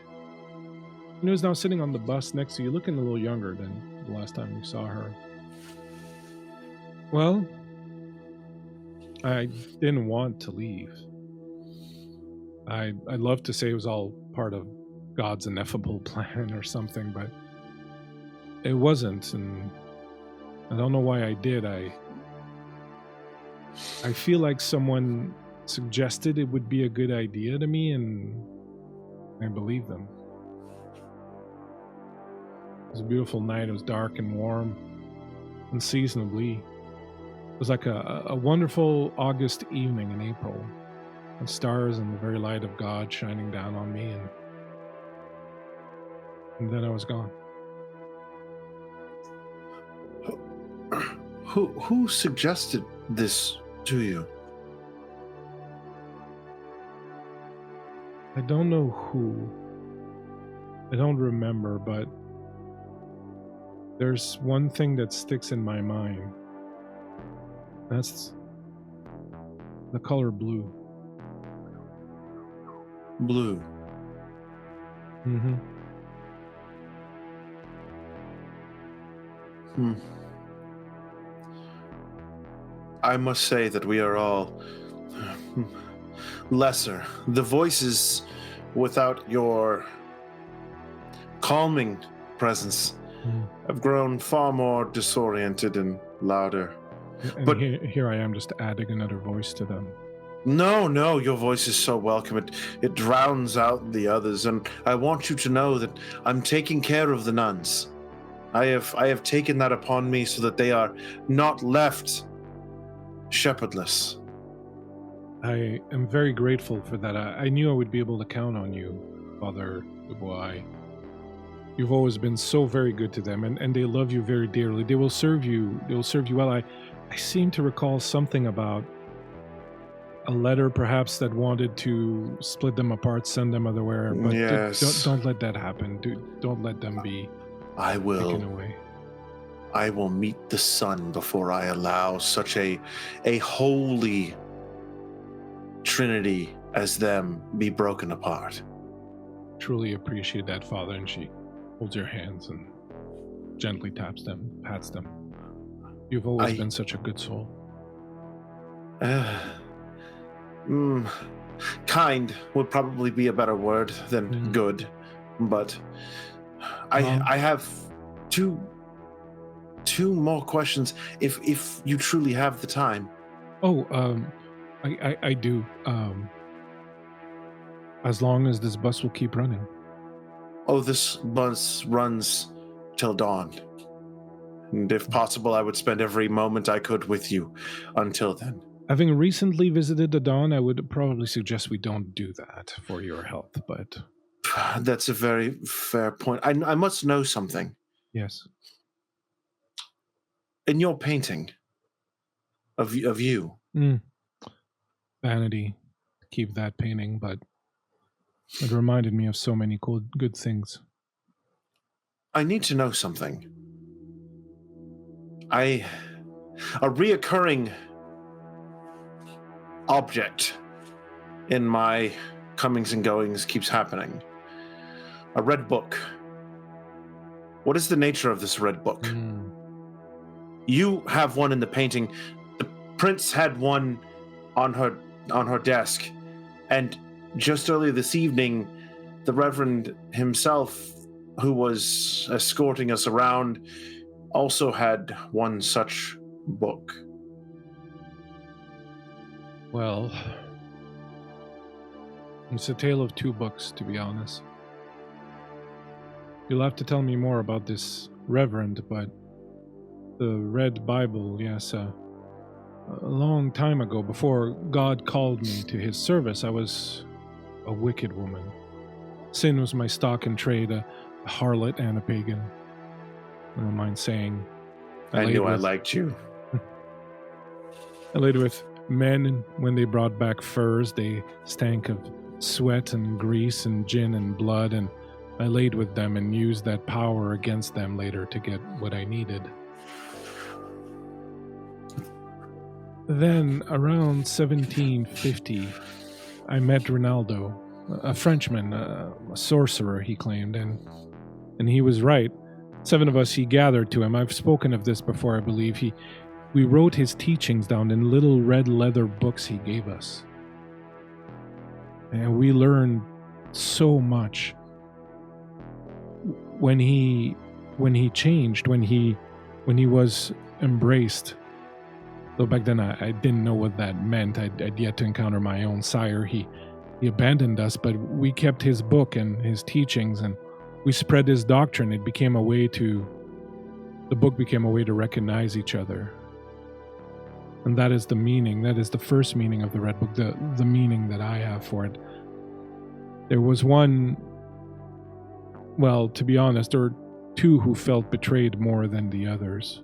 and who's now sitting on the bus next to you, looking a little younger than the last time you saw her. Well, I didn't want to leave. I'd love to say it was all part of God's ineffable plan or something, but it wasn't, and I don't know why I did. I feel like someone suggested it would be a good idea to me, and I believe them. It was a beautiful night. It was dark and warm, unseasonably. It was like a wonderful August evening in April, and stars and the very light of God shining down on me, and then I was gone. Who suggested this to you? I don't know who. I don't remember, but there's one thing that sticks in my mind. That's the color blue. Blue. Mm-hmm. I must say that we are all lesser. The voices without your calming presence have grown far more disoriented and louder. And but here I am, just adding another voice to them. No, your voice is so welcome. It drowns out the others, and I want you to know that I'm taking care of the nuns. I have taken that upon me so that they are not left shepherdless. I am very grateful for that. I knew I would be able to count on you, Father Dubois. You've always been so very good to them, and they love you very dearly. They will serve you. They will serve you well. I seem to recall something about a letter, perhaps, that wanted to split them apart, send them otherwhere. But yes. don't let that happen. Don't let them be taken away. I will meet the sun before I allow such a holy trinity as them be broken apart. Truly appreciate that, Father. And she holds your hands and gently pats them. You've always been such a good soul. Kind would probably be a better word than good, but I have two more questions if you truly have the time. I do. As long as this bus will keep running. Oh, this bus runs till dawn. And if possible, I would spend every moment I could with you until then. Having recently visited the Dawn, I would probably suggest we don't do that for your health, but... That's a very fair point. I must know something. Yes. In your painting of you... Vanity. Keep that painting, but it reminded me of so many good things. I need to know something. A reoccurring object in my comings and goings keeps happening. A red book. What is the nature of this red book? You have one in the painting. The prince had one on her desk. And just earlier this evening, the Reverend himself, who was escorting us around, also had one such book. Well, it's a tale of two books, to be honest. You'll have to tell me more about this Reverend, but the Red Bible, yes, a long time ago, before God called me to his service, I was a wicked woman. Sin was my stock in trade, a harlot and a pagan. I don't mind saying. I knew I liked you. I laid with men, and when they brought back furs, they stank of sweat and grease and gin and blood, and I laid with them and used that power against them later to get what I needed. Then, around 1750, I met Ronaldo, a Frenchman, a sorcerer, he claimed, and he was right. 7 of us he gathered to him. I've spoken of this before, I believe. We wrote his teachings down in little red leather books he gave us. And we learned so much. When he changed, when he was embraced, though back then I didn't know what that meant. I'd yet to encounter my own sire. He abandoned us, but we kept his book and his teachings, and we spread his doctrine. The book became a way to recognize each other. And that is the meaning. That is the first meaning of the Red Book, the meaning that I have for it. There was one, well, to be honest, there were 2 who felt betrayed more than the others.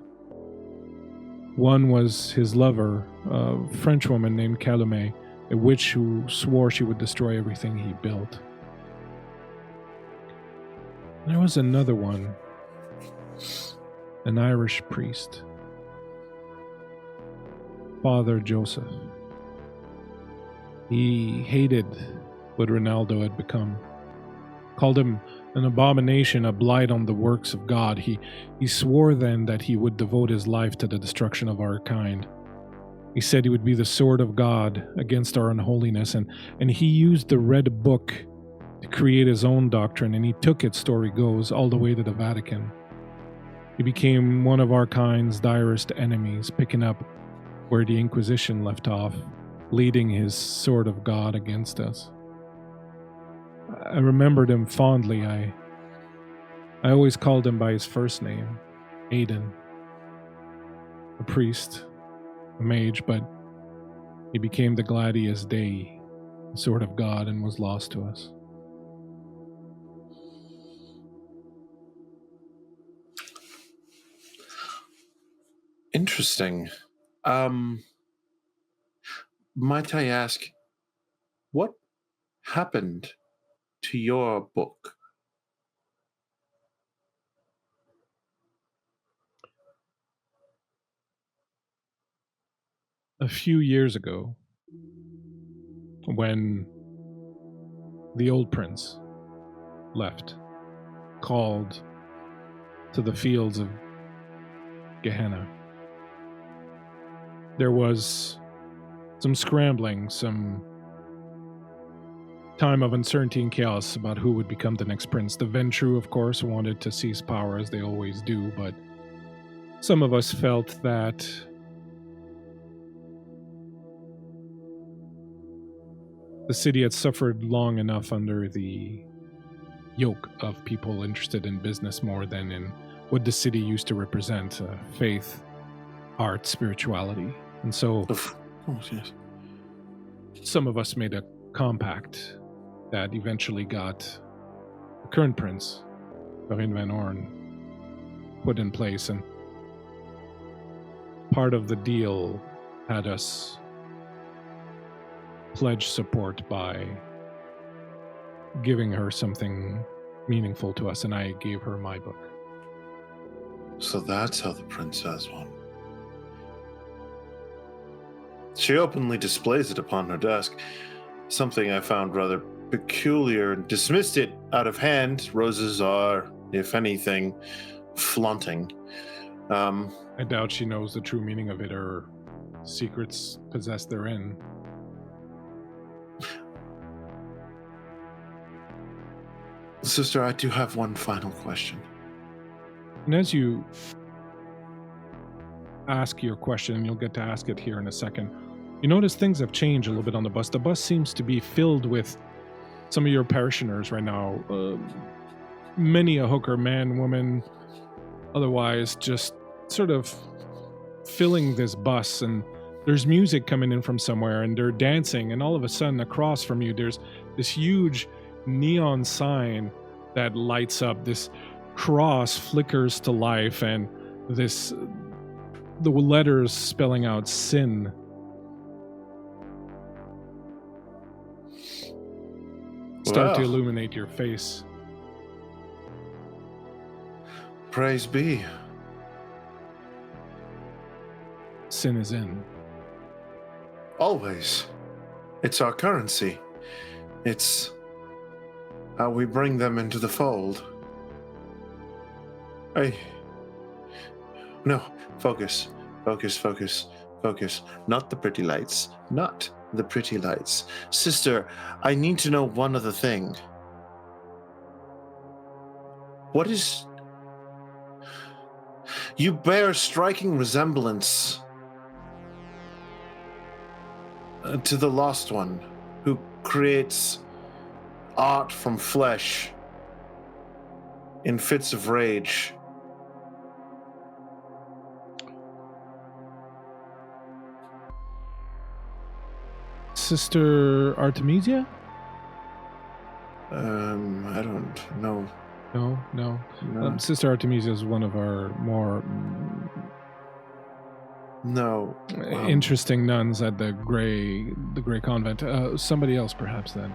One was his lover, a French woman named Calumet, a witch who swore she would destroy everything he built. There was another one, an Irish priest, Father Joseph. He hated what Ronaldo had become, called him an abomination, a blight on the works of God. He swore then that he would devote his life to the destruction of our kind. He said he would be the sword of God against our unholiness, and he used the Red Book to create his own doctrine, and he took it, story goes, all the way to the Vatican. He became one of our kind's direst enemies, picking up where the Inquisition left off, leading his sword of God against us. I remembered him fondly. I always called him by his first name, Aidan. A priest, a mage, but he became the Gladius Dei, the sword of God, and was lost to us. Interesting. Might I ask, what happened to your book? A few years ago, when the old prince left, called to the fields of Gehenna, there was some scrambling, some time of uncertainty and chaos about who would become the next prince. The Ventru, of course, wanted to seize power, as they always do, but some of us felt that the city had suffered long enough under the yoke of people interested in business more than in what the city used to represent, faith, art, spirituality. And so yes. some of us made a compact that eventually got the current prince, Corinne Van Orn, put in place. And part of the deal had us pledge support by giving her something meaningful to us, and I gave her my book. So that's how the prince has one. She openly displays it upon her desk, something I found rather peculiar and dismissed it out of hand. Roses are, if anything, flaunting. I doubt she knows the true meaning of it or secrets possessed therein. Sister, I do have one final question. And as you ask your question, and you'll get to ask it here in a second, you notice things have changed a little bit on the bus. The bus seems to be filled with some of your parishioners right now. Many a hooker, man, woman, otherwise just sort of filling this bus, and there's music coming in from somewhere, and they're dancing, and all of a sudden across from you there's this huge neon sign that lights up. This cross flickers to life, and the letters spelling out sin. Start to illuminate your face. Praise be. Sin is in. Always. It's our currency. It's how we bring them into the fold. No, focus. Not the pretty lights. Not the pretty lights. Sister, I need to know one other thing. What is... You bear a striking resemblance to the Lost One, who creates art from flesh in fits of rage. Sister Artemisia? I don't know. No. Sister Artemisia is one of our more interesting nuns at the Gray Convent. Somebody else, perhaps, then.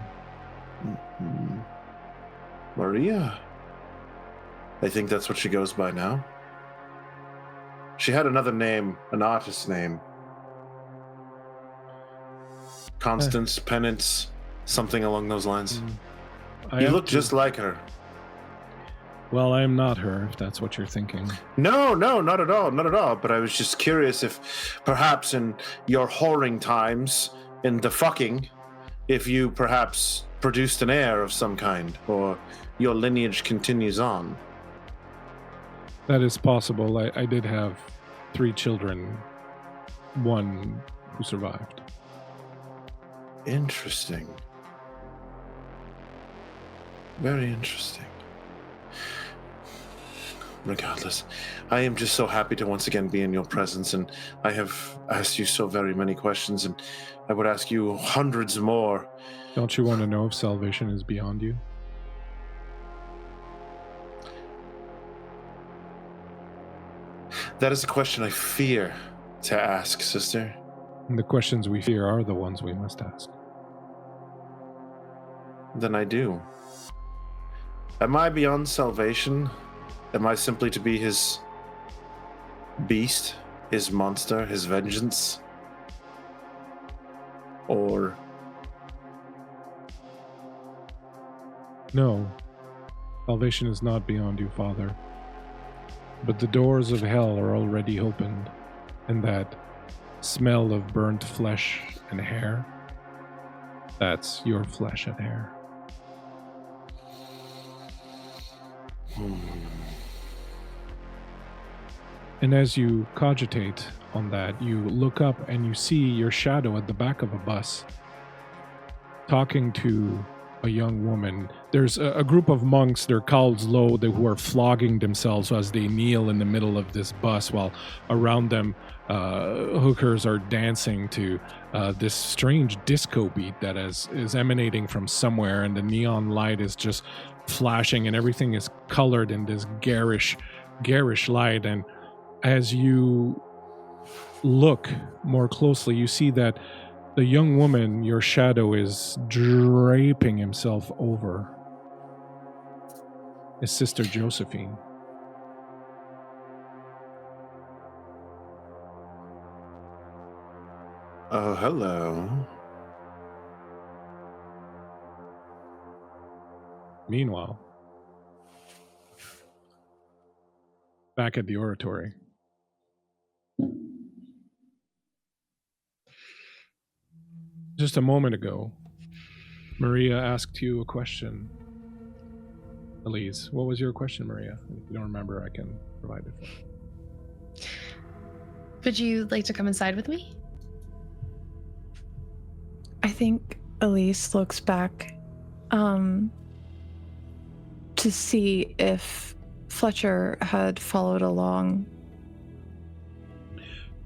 Maria. I think that's what she goes by now. She had another name, an artist name. Constance, Penance, something along those lines. You look just like her. Well, I am not her, if that's what you're thinking. No, not at all. But I was just curious if perhaps in your whoring times, in the fucking, if you perhaps produced an heir of some kind, or your lineage continues on. That is possible. I did have 3 children, one who survived. Interesting. Very interesting. Regardless, I am just so happy to once again be in your presence, and I have asked you so very many questions, and I would ask you hundreds more. Don't you want to know if salvation is beyond you? That is a question I fear to ask, sister. And the questions we fear are the ones we must ask. Then I do. Am I beyond salvation? Am I simply to be his beast, his monster, his vengeance? Or... No. Salvation is not beyond you, Father. But the doors of hell are already opened, and that smell of burnt flesh and hair, that's your flesh and hair. And as you cogitate on that, you look up and you see your shadow at the back of a bus, talking to a young woman. There's a group of monks, their cowls low, who are flogging themselves as they kneel in the middle of this bus, while around them hookers are dancing to this strange disco beat that is emanating from somewhere, and the neon light is just flashing, and everything is colored in this garish light. And as you look more closely, you see that the young woman, your shadow, is draping himself over his sister Josephine. Oh, hello. Meanwhile, back at the Oratory. Just a moment ago, Maria asked you a question. Elise, what was your question, Maria? If you don't remember, I can provide it for you. Would you like to come inside with me? I think Elise looks back to see if Fletcher had followed along.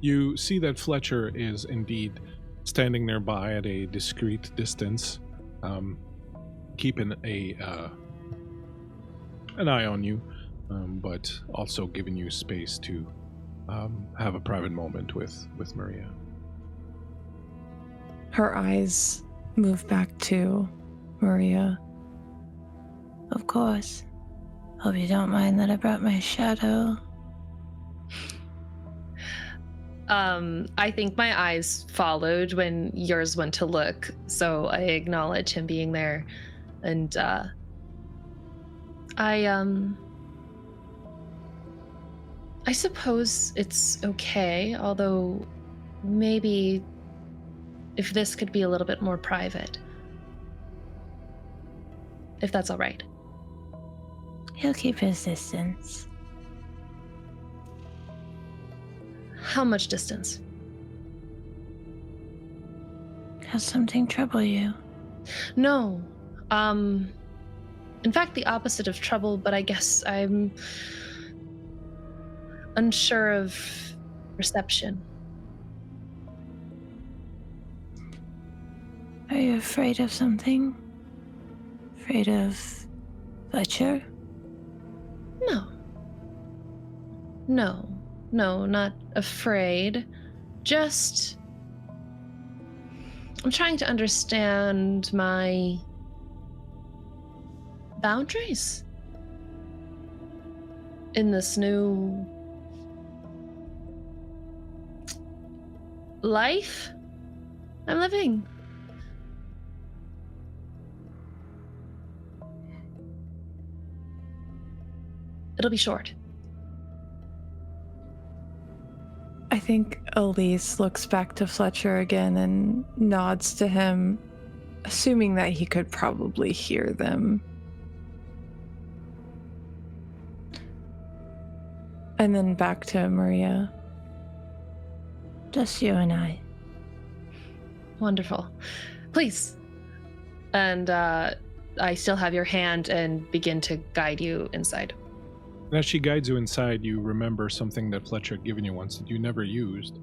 You see that Fletcher is indeed standing nearby at a discreet distance, keeping an eye on you, but also giving you space to have a private moment with Maria. Her eyes move back to Maria. Of course. Hope you don't mind that I brought my shadow. I think my eyes followed when yours went to look, so I acknowledge him being there. And I suppose it's okay, although maybe if this could be a little bit more private. If that's all right. He'll keep his distance. How much distance? Has something trouble you? No. In fact, the opposite of trouble, but I guess I'm unsure of reception. Are you afraid of something? Afraid of Fletcher? No, not afraid. Just, I'm trying to understand my boundaries in this new life I'm living. It'll be short. I think Elise looks back to Fletcher again and nods to him, assuming that he could probably hear them. And then back to Maria. Just you and I. Wonderful. Please. And I still have your hand and begin to guide you inside. And as she guides you inside, you remember something that Fletcher had given you once that you never used,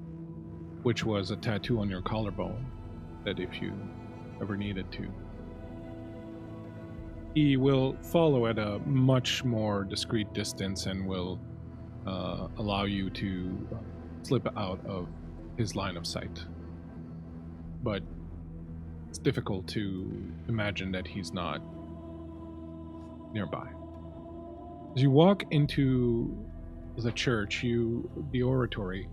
which was a tattoo on your collarbone that if you ever needed to. He will follow at a much more discreet distance and will allow you to slip out of his line of sight. But it's difficult to imagine that he's not nearby. As you walk into the church, the Oratory,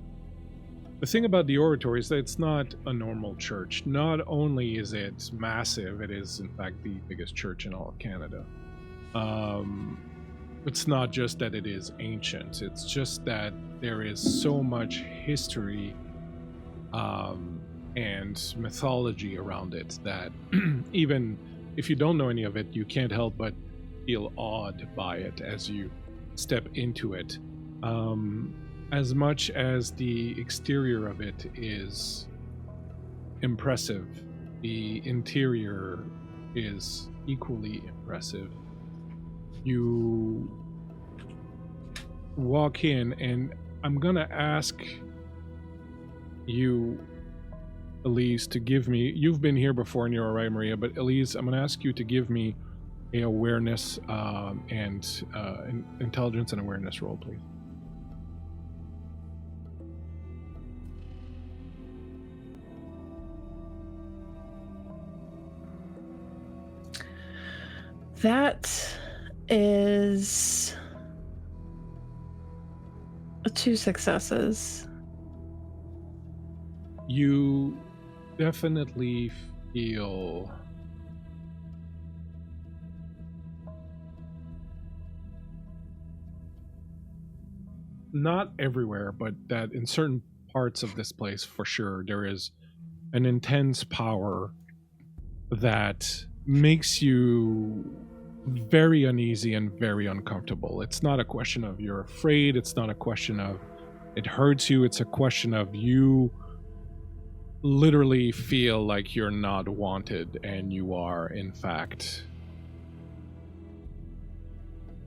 the thing about the Oratory is that it's not a normal church. Not only is it massive, it is in fact the biggest church in all of Canada. It's not just that it is ancient, it's just that there is so much history and mythology around it that even if you don't know any of it, you can't help but feel awed by it as you step into it. As much as the exterior of it is impressive, the interior is equally impressive. You walk in, and I'm gonna ask you, Elise, to give me, you've been here before and you're all right, Maria, but Elise, I'm gonna ask you to give me a awareness and intelligence and awareness roll, please. That is 2 successes. You definitely feel not everywhere, but that in certain parts of this place, for sure, there is an intense power that makes you very uneasy and very uncomfortable. It's not a question of you're afraid. It's not a question of it hurts you. It's a question of you literally feel like you're not wanted, and you are, in fact,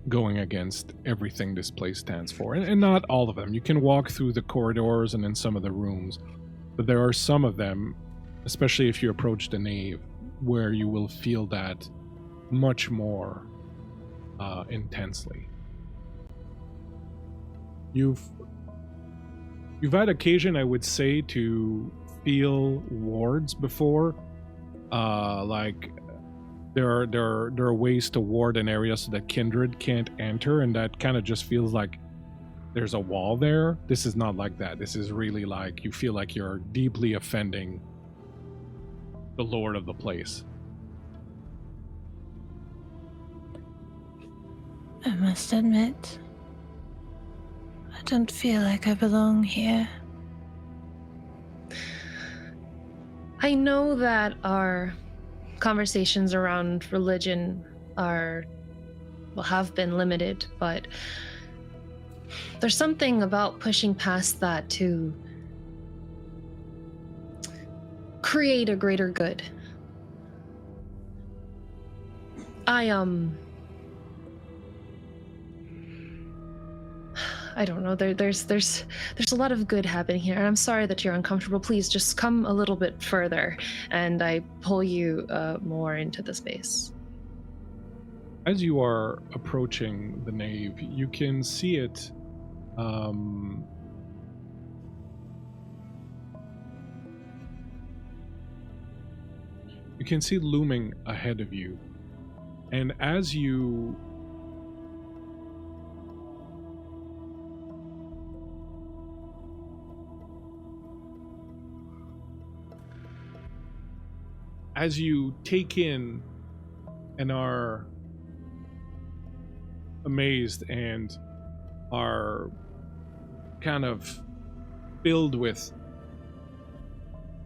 going against everything this place stands for. And not all of them. You can walk through the corridors and in some of the rooms, but there are some of them, especially if you approach the nave, where you will feel that much more intensely. You've had occasion, I would say, to feel wards before, like there are ways to ward an area so that kindred can't enter, and that kind of just feels like there's a wall there. This is not like that. This is really like you feel like you're deeply offending the lord of the place. I must admit, I don't feel like I belong here. I know that our conversations around religion have been limited, but there's something about pushing past that to create a greater good. I don't know. There's a lot of good happening here, and I'm sorry that you're uncomfortable. Please just come a little bit further, and I pull you more into the space. As you are approaching the nave, you can see it. You can see looming ahead of you, and as you take in and are amazed and are kind of filled with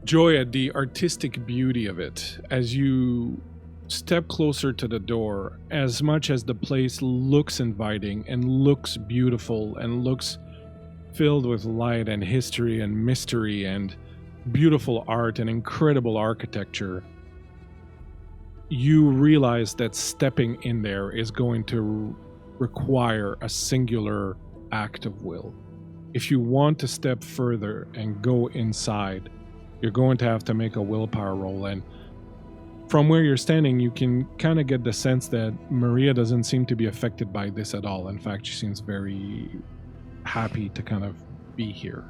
joy at the artistic beauty of it, as you step closer to the door, as much as the place looks inviting and looks beautiful and looks filled with light and history and mystery and beautiful art and incredible architecture, you realize that stepping in there is going to require a singular act of will. If you want to step further and go inside, you're going to have to make a willpower roll. And from where you're standing, you can kind of get the sense that Maria doesn't seem to be affected by this at all. In fact, she seems very happy to kind of be here.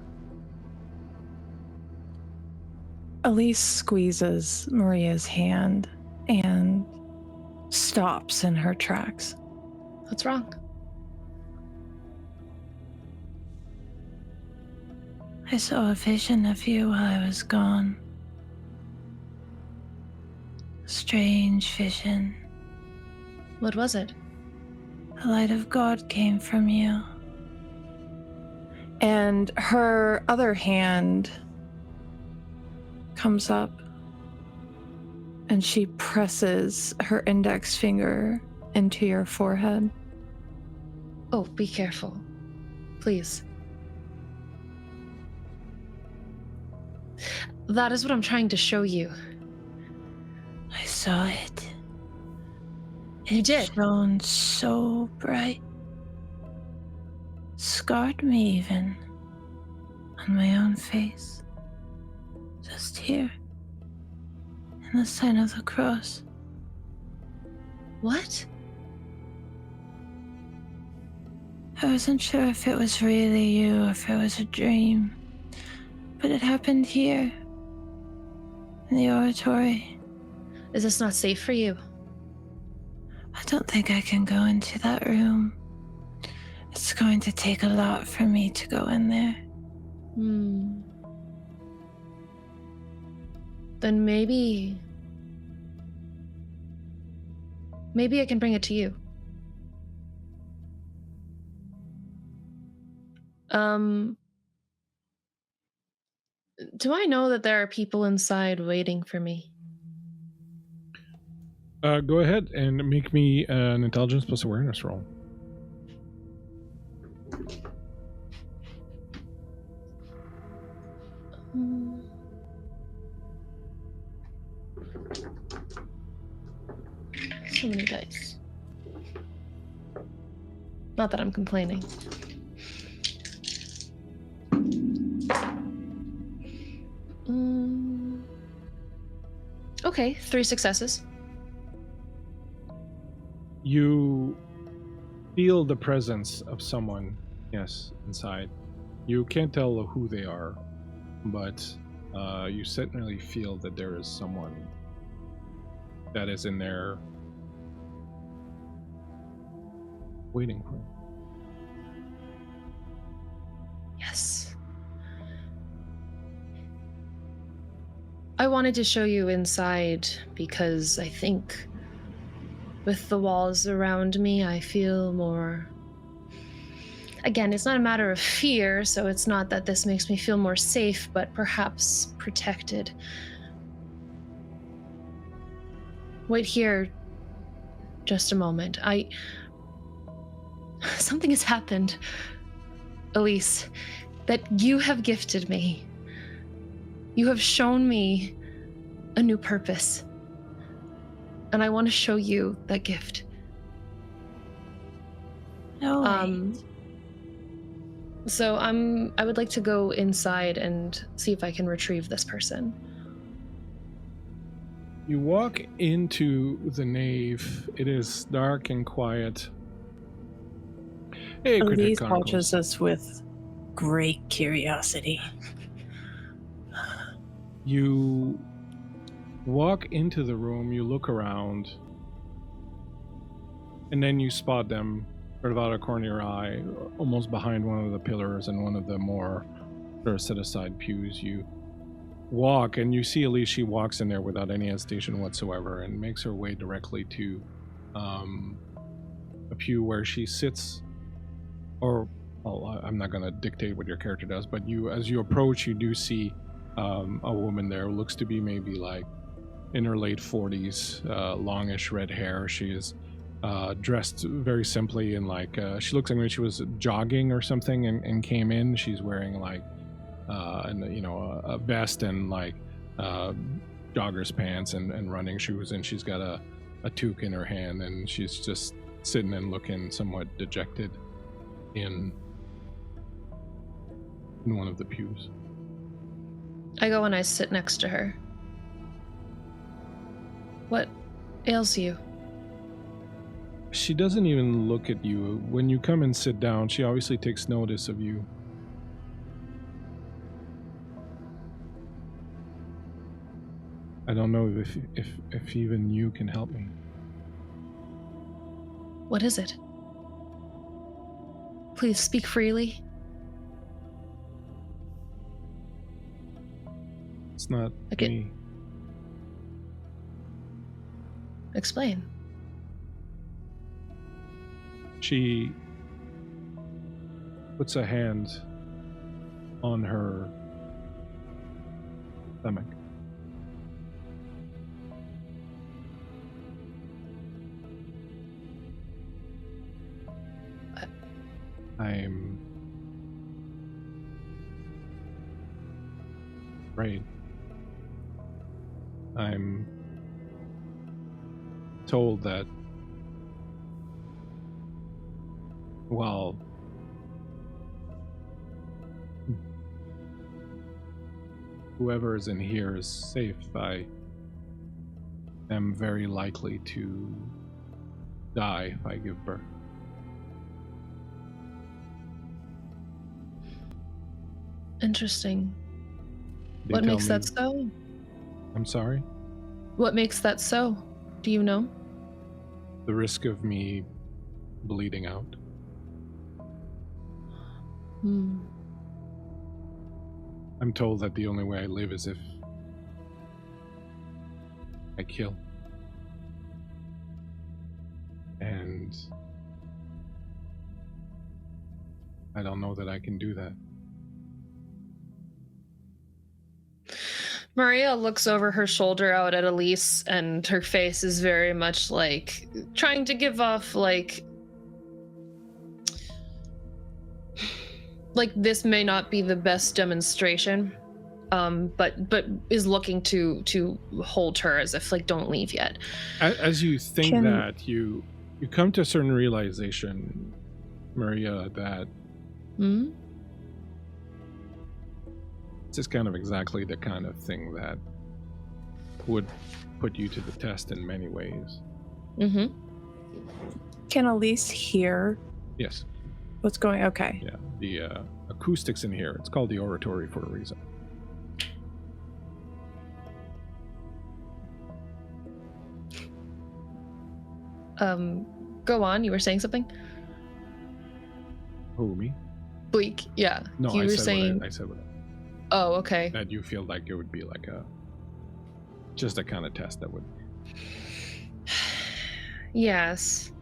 Elise squeezes Maria's hand and stops in her tracks. What's wrong? I saw a vision of you while I was gone. A strange vision. What was it? The light of God came from you. And her other hand comes up and she presses her index finger into your forehead. Oh, be careful. Please. That is what I'm trying to show you. I saw it. You did? Shone so bright. Scarred me even. On my own face. Just here. In the sign of the cross. What? I wasn't sure if it was really you or if it was a dream. But it happened here. In the oratory. Is this not safe for you? I don't think I can go into that room. It's going to take a lot for me to go in there. Then maybe I can bring it to you. Do I know that there are people inside waiting for me? Go ahead and make me an intelligence plus awareness roll. So many dice. Not that I'm complaining. Okay, 3 successes. You feel the presence of someone, yes, inside. You can't tell who they are, but you certainly feel that there is someone that is in there waiting for you. Yes. I wanted to show you inside because I think with the walls around me, I feel more... Again, it's not a matter of fear, so it's not that this makes me feel more safe, but perhaps protected. Wait here just a moment. Something has happened, Elise, that you have gifted me. You have shown me a new purpose. And I want to show you that gift. No. So I would like to go inside and see if I can retrieve this person. You walk into the nave. It is dark and quiet. Hey, Elise watches us with great curiosity. You walk into the room, you look around, and then you spot them sort of out of corner of your eye, almost behind one of the pillars and one of the more sort of set-aside pews. You walk, and you see Elise. She walks in there without any hesitation whatsoever and makes her way directly to a pew where she sits, or, well, I'm not going to dictate what your character does, but as you approach, you do see a woman there who looks to be maybe like in her late 40s, longish red hair. She is dressed very simply in like she looks like she was jogging or something and came in. She's wearing like a vest and like joggers pants and running shoes, and she's got a toque in her hand, and she's just sitting and looking somewhat dejected in one of the pews. I go and I sit next to her. What ails you? She doesn't even look at you. When you come and sit down, she obviously takes notice of you. I don't know if even you can help me. What is it? Please speak freely. It's not me. Explain. She puts a hand on her stomach. I'm afraid. I'm told that Well, whoever is in here is safe. I am very likely to die if I give birth. Interesting. They What tell makes me- that so? I'm sorry? What makes that so? Do you know? The risk of me bleeding out. I'm told that the only way I live is if I kill. And I don't know that I can do that. Maria looks over her shoulder out at Elise, and her face is very much like trying to give off like this may not be the best demonstration, but is looking to hold her as if like don't leave yet. As you think that, you come to a certain realization, Maria, that this is kind of exactly the kind of thing that would put you to the test in many ways. Mm-hmm. Can Elise hear Yes. what's going? Okay. Yeah. The acoustics in here, it's called the Oratory for a reason. Go on. You were saying something? Who, me? Bleak. Yeah. No, you I were said saying. what I said. Oh, okay. That you feel like it would be like just a kind of test that would. Yes.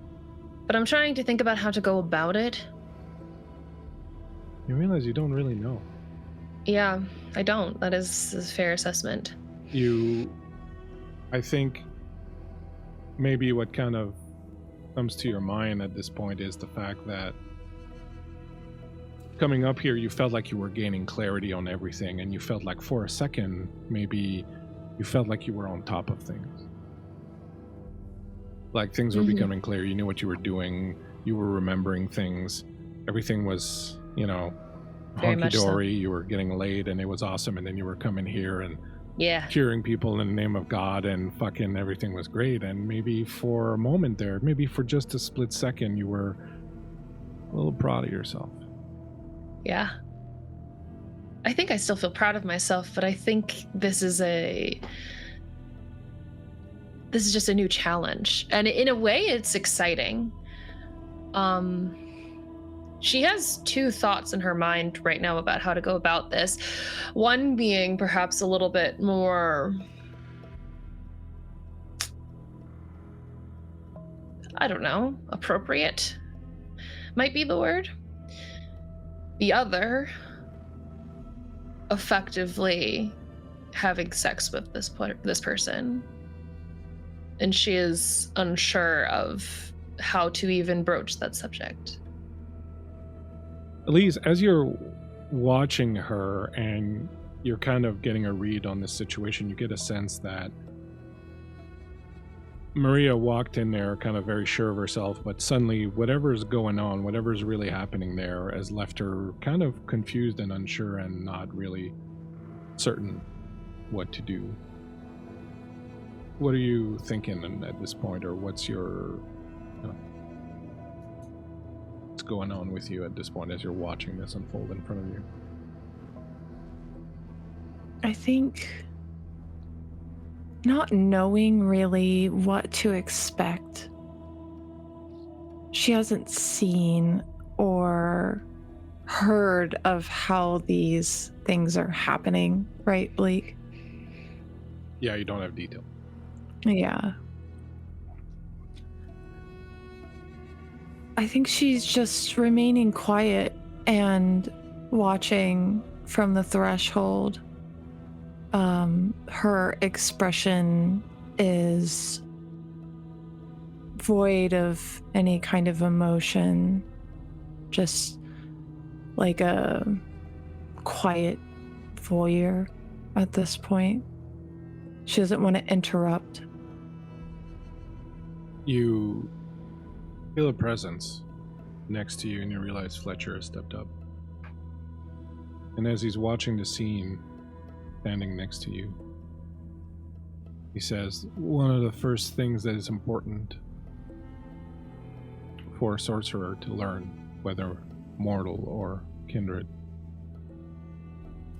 But I'm trying to think about how to go about it. You realize you don't really know. Yeah, I don't. That is a fair assessment. I think maybe what kind of comes to your mind at this point is the fact that coming up here, you felt like you were gaining clarity on everything, and you felt like for a second, maybe you felt like you were on top of things. Like things were becoming clear. You knew what you were doing. You were remembering things. Everything was, hunky-dory. You were getting laid, and it was awesome. And then you were coming here and curing people in the name of God, and fucking everything was great. And maybe for a moment there, maybe for just a split second, you were a little proud of yourself. Yeah. I think I still feel proud of myself, but I think this is just a new challenge. And in a way, it's exciting. She has two thoughts in her mind right now about how to go about this. One being perhaps a little bit more, I don't know, appropriate might be the word. The other, effectively having sex with this person. And she is unsure of how to even broach that subject. Elise, as you're watching her and you're kind of getting a read on this situation, you get a sense that Maria walked in there kind of very sure of herself, but suddenly whatever's going on, whatever's really happening there has left her kind of confused and unsure and not really certain what to do. What are you thinking at this point, or what's going on with you at this point as you're watching this unfold in front of you? I think not knowing really what to expect. She hasn't seen or heard of how these things are happening, right, Bleak? Yeah, you don't have detail. Yeah. I think she's just remaining quiet and watching from the threshold. Her expression is void of any kind of emotion, just like a quiet voyeur at this point. She doesn't want to interrupt. You feel a presence next to you, and you realize Fletcher has stepped up. And as he's watching the scene, standing next to you, he says, one of the first things that is important for a sorcerer to learn, whether mortal or kindred,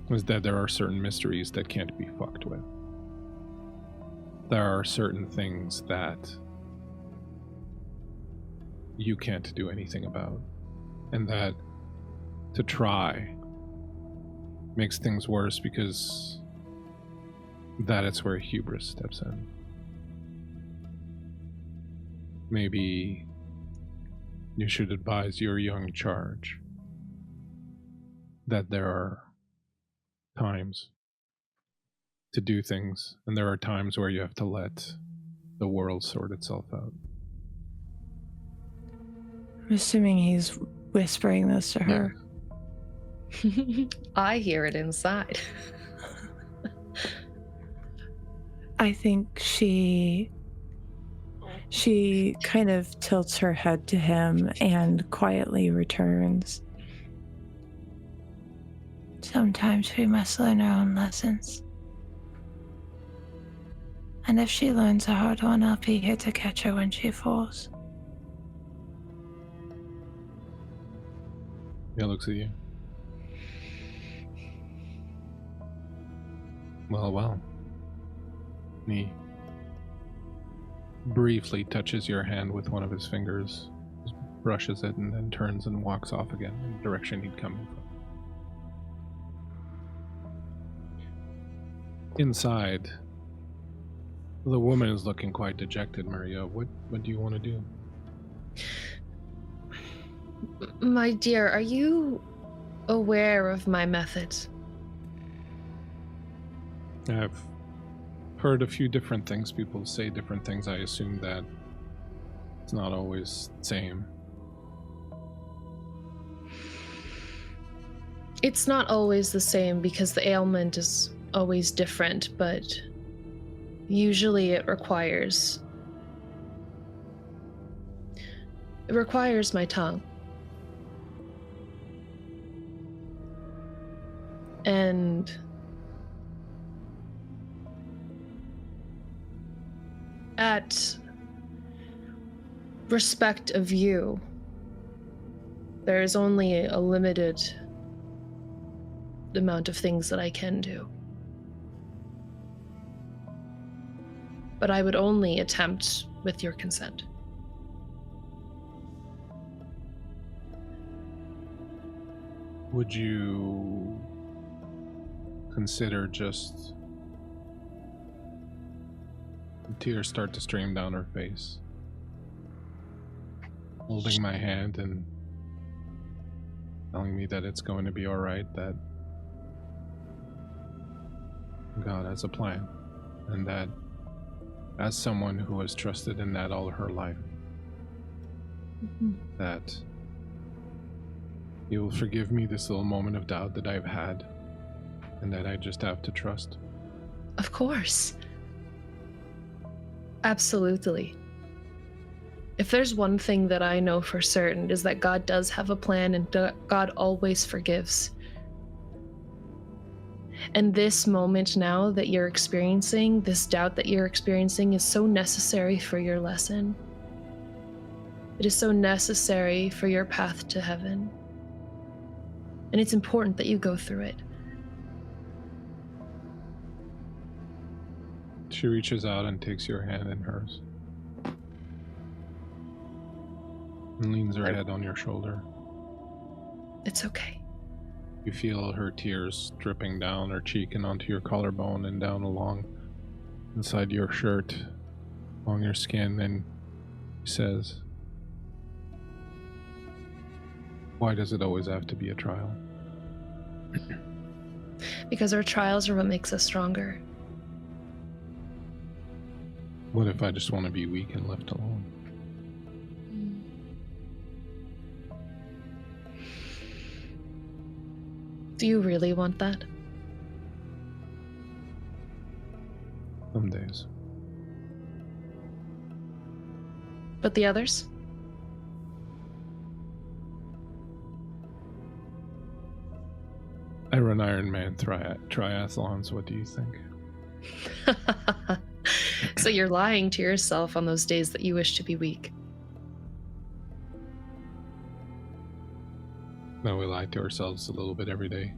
is that there are certain mysteries that can't be fucked with. There are certain things that you can't do anything about, and that to try makes things worse, because that is where hubris steps in. Maybe you should advise your young charge that there are times to do things, and there are times where you have to let the world sort itself out. I'm assuming he's whispering this to her. I hear it inside. I think she kind of tilts her head to him and quietly returns. Sometimes we must learn our own lessons. And if she learns a hard one, I'll be here to catch her when she falls. He looks at you. Well. He briefly touches your hand with one of his fingers, brushes it, and then turns and walks off again in the direction he'd come from. Inside, the woman is looking quite dejected. Maria, what do you want to do? My dear, are you aware of my methods? I've heard a few different things. People say different things. I assume that it's not always the same. It's not always the same because the ailment is always different, but usually it requires my tongue. And at respect of you, there is only a limited amount of things that I can do. But I would only attempt with your consent. Would you consider just... Tears start to stream down her face. Holding my hand and telling me that it's going to be alright, that God has a plan, and that as someone who has trusted in that all her life, that you will forgive me this little moment of doubt that I've had, and that I just have to trust. Of course. Absolutely. If there's one thing that I know for certain, is that God does have a plan, and God always forgives. And this moment now that you're experiencing, this doubt that you're experiencing, is so necessary for your lesson. It is so necessary for your path to heaven. And it's important that you go through it. She reaches out and takes your hand in hers. And leans her head on your shoulder. It's okay. You feel her tears dripping down her cheek and onto your collarbone and down along inside your shirt, along your skin, and he says, "Why does it always have to be a trial?" Because our trials are what makes us stronger. What if I just want to be weak and left alone? Do you really want that? Some days. But the others? I run Ironman triathlons. What do you think? So you're lying to yourself on those days that you wish to be weak. No, we lie to ourselves a little bit every day.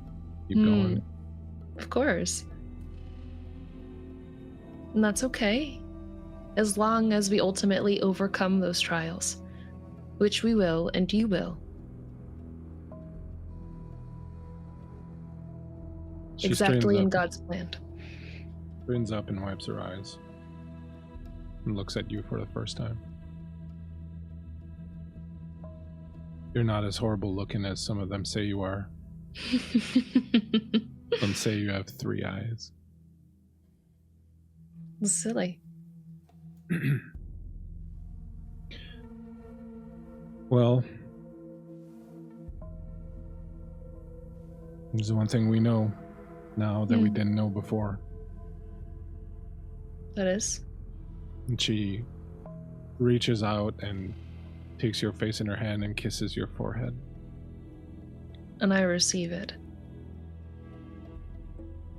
Keep going. Of course. And that's okay. As long as we ultimately overcome those trials, which we will, and you will. She exactly in up, God's plan. Straightens up and wipes her eyes. And looks at you for the first time. You're not as horrible looking as some of them say you are. Some say you have 3 eyes. Silly. Well, there's one thing we know now that we didn't know before. That is? And she reaches out and takes your face in her hand and kisses your forehead. And I receive it.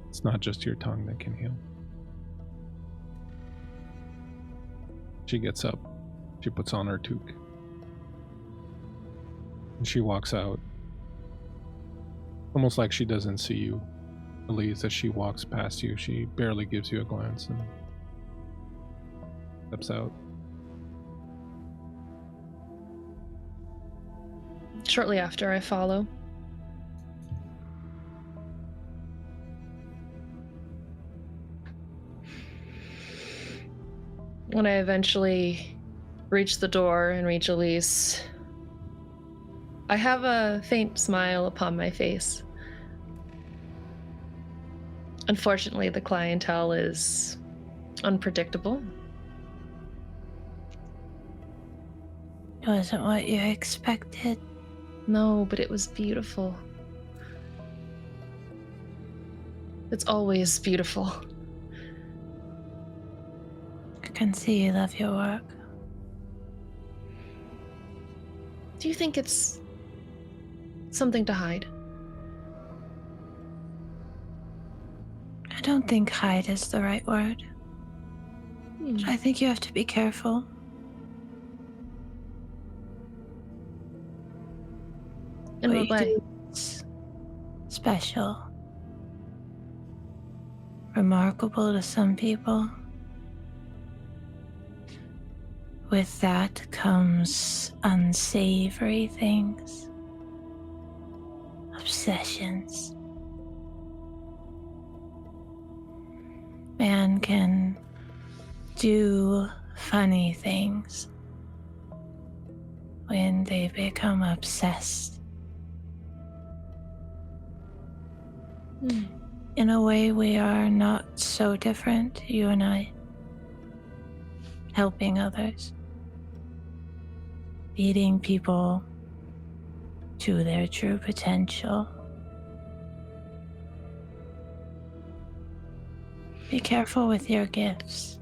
It's not just your tongue that can heal. She gets up. She puts on her toque. And she walks out. Almost like she doesn't see you. Elise, as she walks past you, she barely gives you a glance and steps out. Shortly after, I follow. When I eventually reach the door and reach Elise, I have a faint smile upon my face. Unfortunately, the clientele is unpredictable. It wasn't what you expected. No, but it was beautiful. It's always beautiful. I can see you love your work. Do you think it's something to hide? I don't think hide is the right word. I think you have to be careful. In what way? Is special. Remarkable to some people. With that comes unsavory things. Obsessions. Man can do funny things when they become obsessed. In a way, we are not so different, you and I. Helping others. Leading people to their true potential. Be careful with your gifts.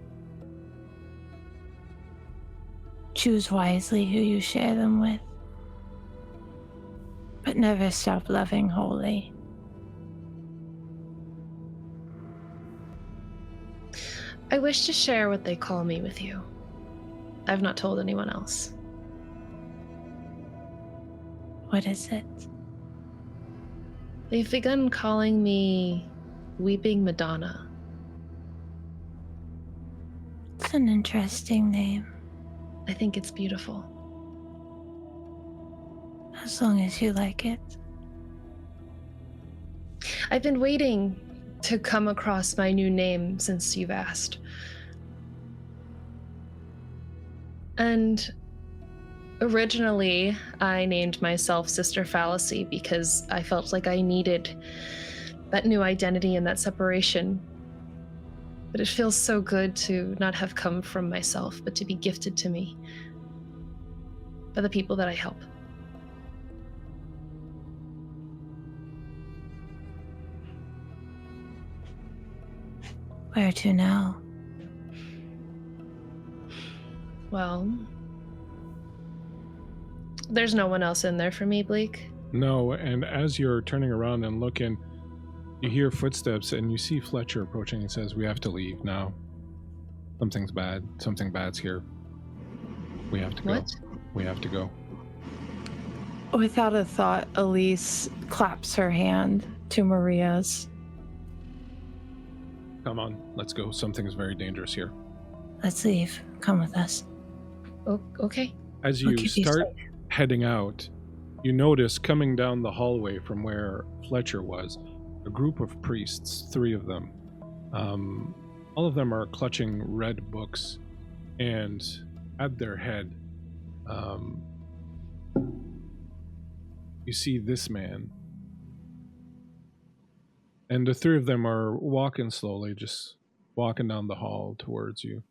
Choose wisely who you share them with. But never stop loving wholly. I wish to share what they call me with you. I've not told anyone else. What is it? They've begun calling me Weeping Madonna. It's an interesting name. I think it's beautiful. As long as you like it. I've been waiting to come across my new name since you've asked. And originally, I named myself Sister Fallacy because I felt like I needed that new identity and that separation. But it feels so good to not have come from myself, but to be gifted to me by the people that I help. Where to now? Well, there's no one else in there for me, Bleak. No, and as you're turning around and looking, You hear footsteps and you see Fletcher approaching and says, "We have to leave now. Something's bad. Something bad's here. We have to go. What? We have to go." Without a thought, Elise claps her hand to Maria's. "Come on, let's go. Something's very dangerous here." Let's leave. Come with us. Okay. As I'll you keep you start safe. heading out, you notice coming down the hallway from where Fletcher was, a group of priests, 3 of them. All of them are clutching red books, and at their head, you see this man. And the 3 of them are walking slowly, just walking down the hall towards you.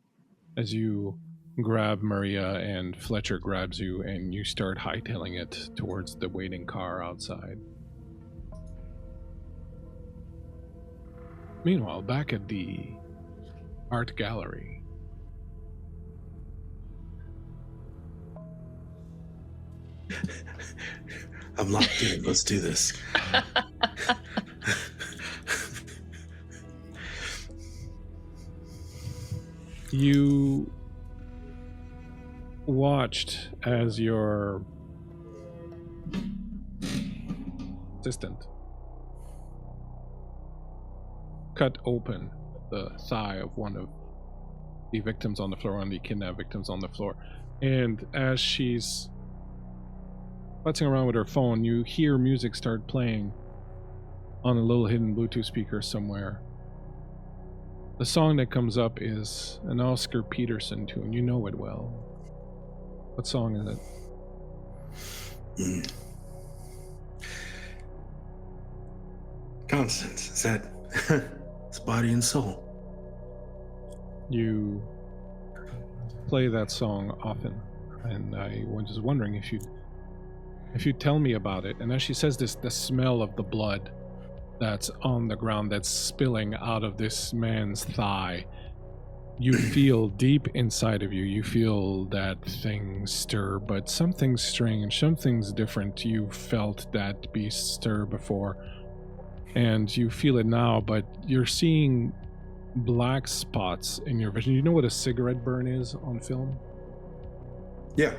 As you grab Maria and Fletcher grabs you and you start hightailing it towards the waiting car outside. Meanwhile, back at the art gallery. I'm locked in. Let's do this. You watched as your assistant cut open the thigh of one of the victims on the floor, one of the kidnapped victims on the floor. And as she's futzing around with her phone, you hear music start playing on a little hidden Bluetooth speaker somewhere. The song that comes up is an Oscar Peterson tune. You know it well. What song is it? Constance, is that it's Body and Soul? You play that song often, and I was just wondering if you'd tell me about it. And as she says this, the smell of the blood that's on the ground, that's spilling out of this man's thigh, you feel deep inside of you, you feel that thing stir, but something's strange, something's different. You felt that beast stir before, and you feel it now, but you're seeing black spots in your vision. You know what a cigarette burn is on film? Yeah.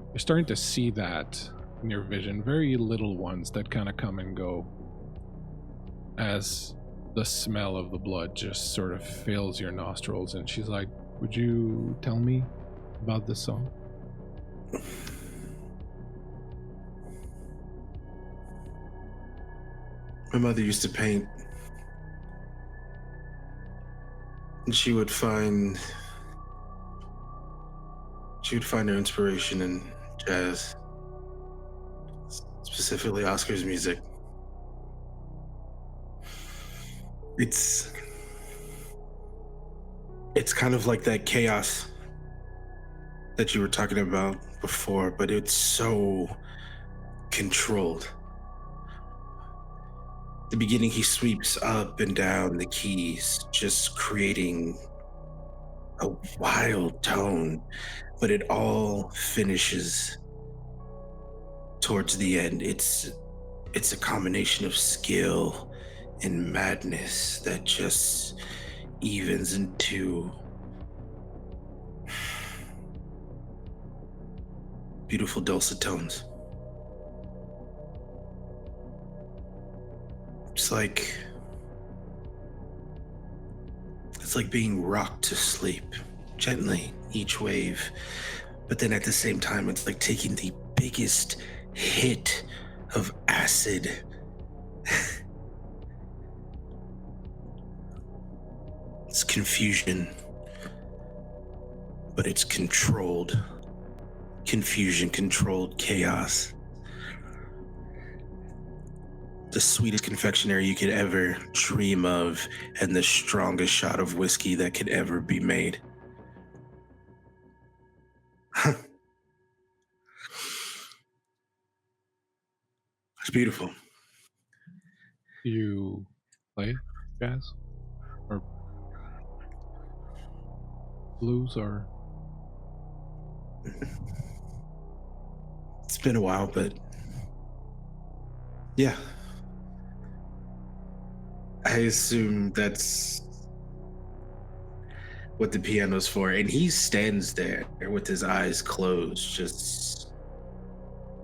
You're starting to see that in your vision, very little ones that kind of come and go as the smell of the blood just sort of fills your nostrils. And she's like, "Would you tell me about this song?" My mother used to paint, and she would find her inspiration in jazz, specifically Oscar's music. It's kind of like that chaos that you were talking about before, but it's so controlled. At the beginning, he sweeps up and down the keys, just creating a wild tone, but it all finishes towards the end. It's a combination of skill and madness that just evens into beautiful dulcet tones. It's like being rocked to sleep gently, each wave, but then at the same time it's like taking the biggest hit of acid. It's confusion, but it's controlled confusion, controlled chaos. The sweetest confectionery you could ever dream of, and the strongest shot of whiskey that could ever be made. It's beautiful. You play jazz or blues or? It's been a while, but yeah. I assume that's what the piano's for. And he stands there with his eyes closed, just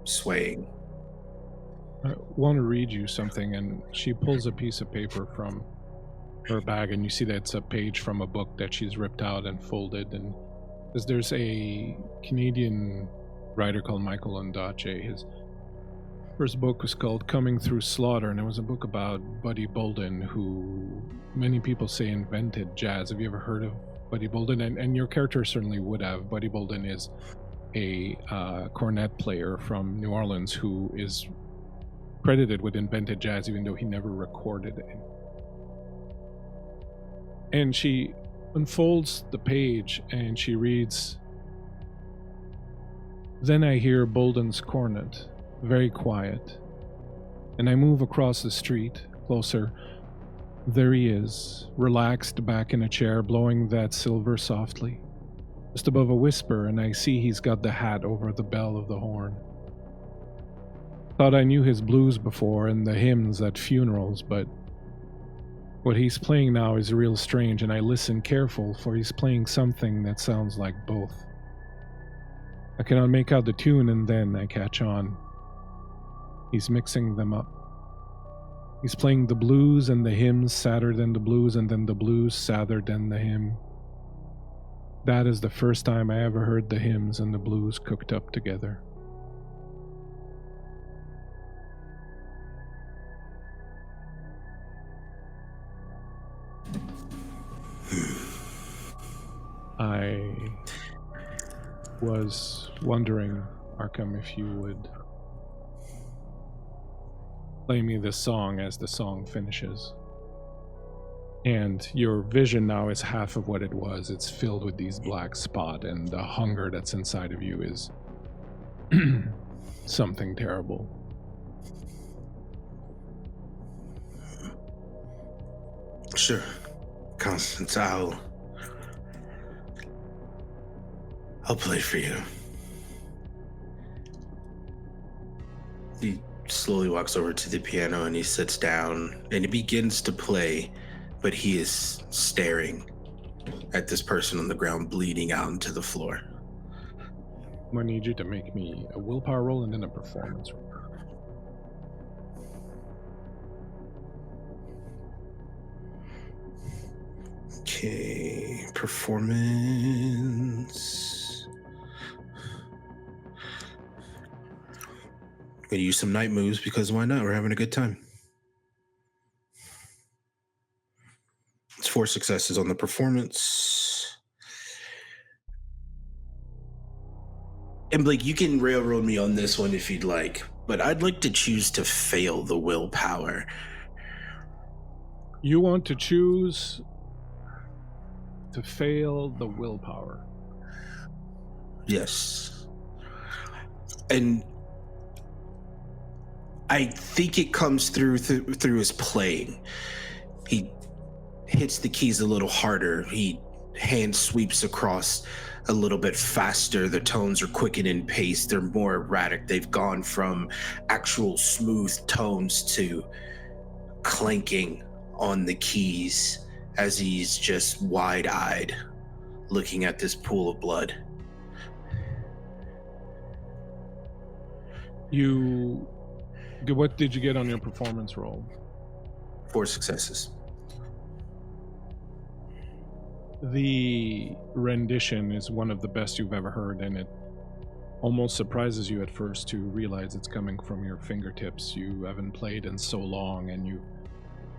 swaying. I want to read you something, and she pulls a piece of paper from her bag, and you see that it's a page from a book that she's ripped out and folded. And there's a Canadian writer called Michael Ondaatje. His first book was called Coming Through Slaughter, and it was a book about Buddy Bolden, who many people say invented jazz. Have you ever heard of Buddy Bolden? And your character certainly would have. Buddy Bolden is a cornet player from New Orleans who is credited with invented jazz, even though he never recorded it. And she unfolds the page and she reads, "Then I hear Bolden's cornet, very quiet, and I move across the street, closer. There he is, relaxed back in a chair, blowing that silver softly, just above a whisper, and I see he's got the hat over the bell of the horn. Thought I knew his blues before and the hymns at funerals, but what he's playing now is real strange, and I listen careful, for he's playing something that sounds like both. I cannot make out the tune, and then I catch on. He's mixing them up. He's playing the blues and the hymns sadder than the blues, and then the blues sadder than the hymn. That is the first time I ever heard the hymns and the blues cooked up together." I was wondering, Arkham, if you would play me this song as the song finishes. And your vision now is half of what it was. It's filled with these black spots, and the hunger that's inside of you is something terrible. Sure, Constance, I'll play for you. He slowly walks over to the piano and he sits down and he begins to play, but he is staring at this person on the ground bleeding out into the floor. I'm gonna need you to make me a willpower roll and then a performance roll. Okay, performance. Gonna use some night moves because why not? We're having a good time. It's 4 successes on the performance. And Blake, you can railroad me on this one if you'd like, but I'd like to choose to fail the willpower. You want to choose to fail the willpower? Yes. And I think it comes through his playing. He hits the keys a little harder. He hand sweeps across a little bit faster. The tones are quickened in pace. They're more erratic. They've gone from actual smooth tones to clanking on the keys as he's just wide-eyed looking at this pool of blood. What did you get on your performance roll? 4 successes. The rendition is one of the best you've ever heard, and it almost surprises you at first to realize it's coming from your fingertips. You haven't played in so long, and you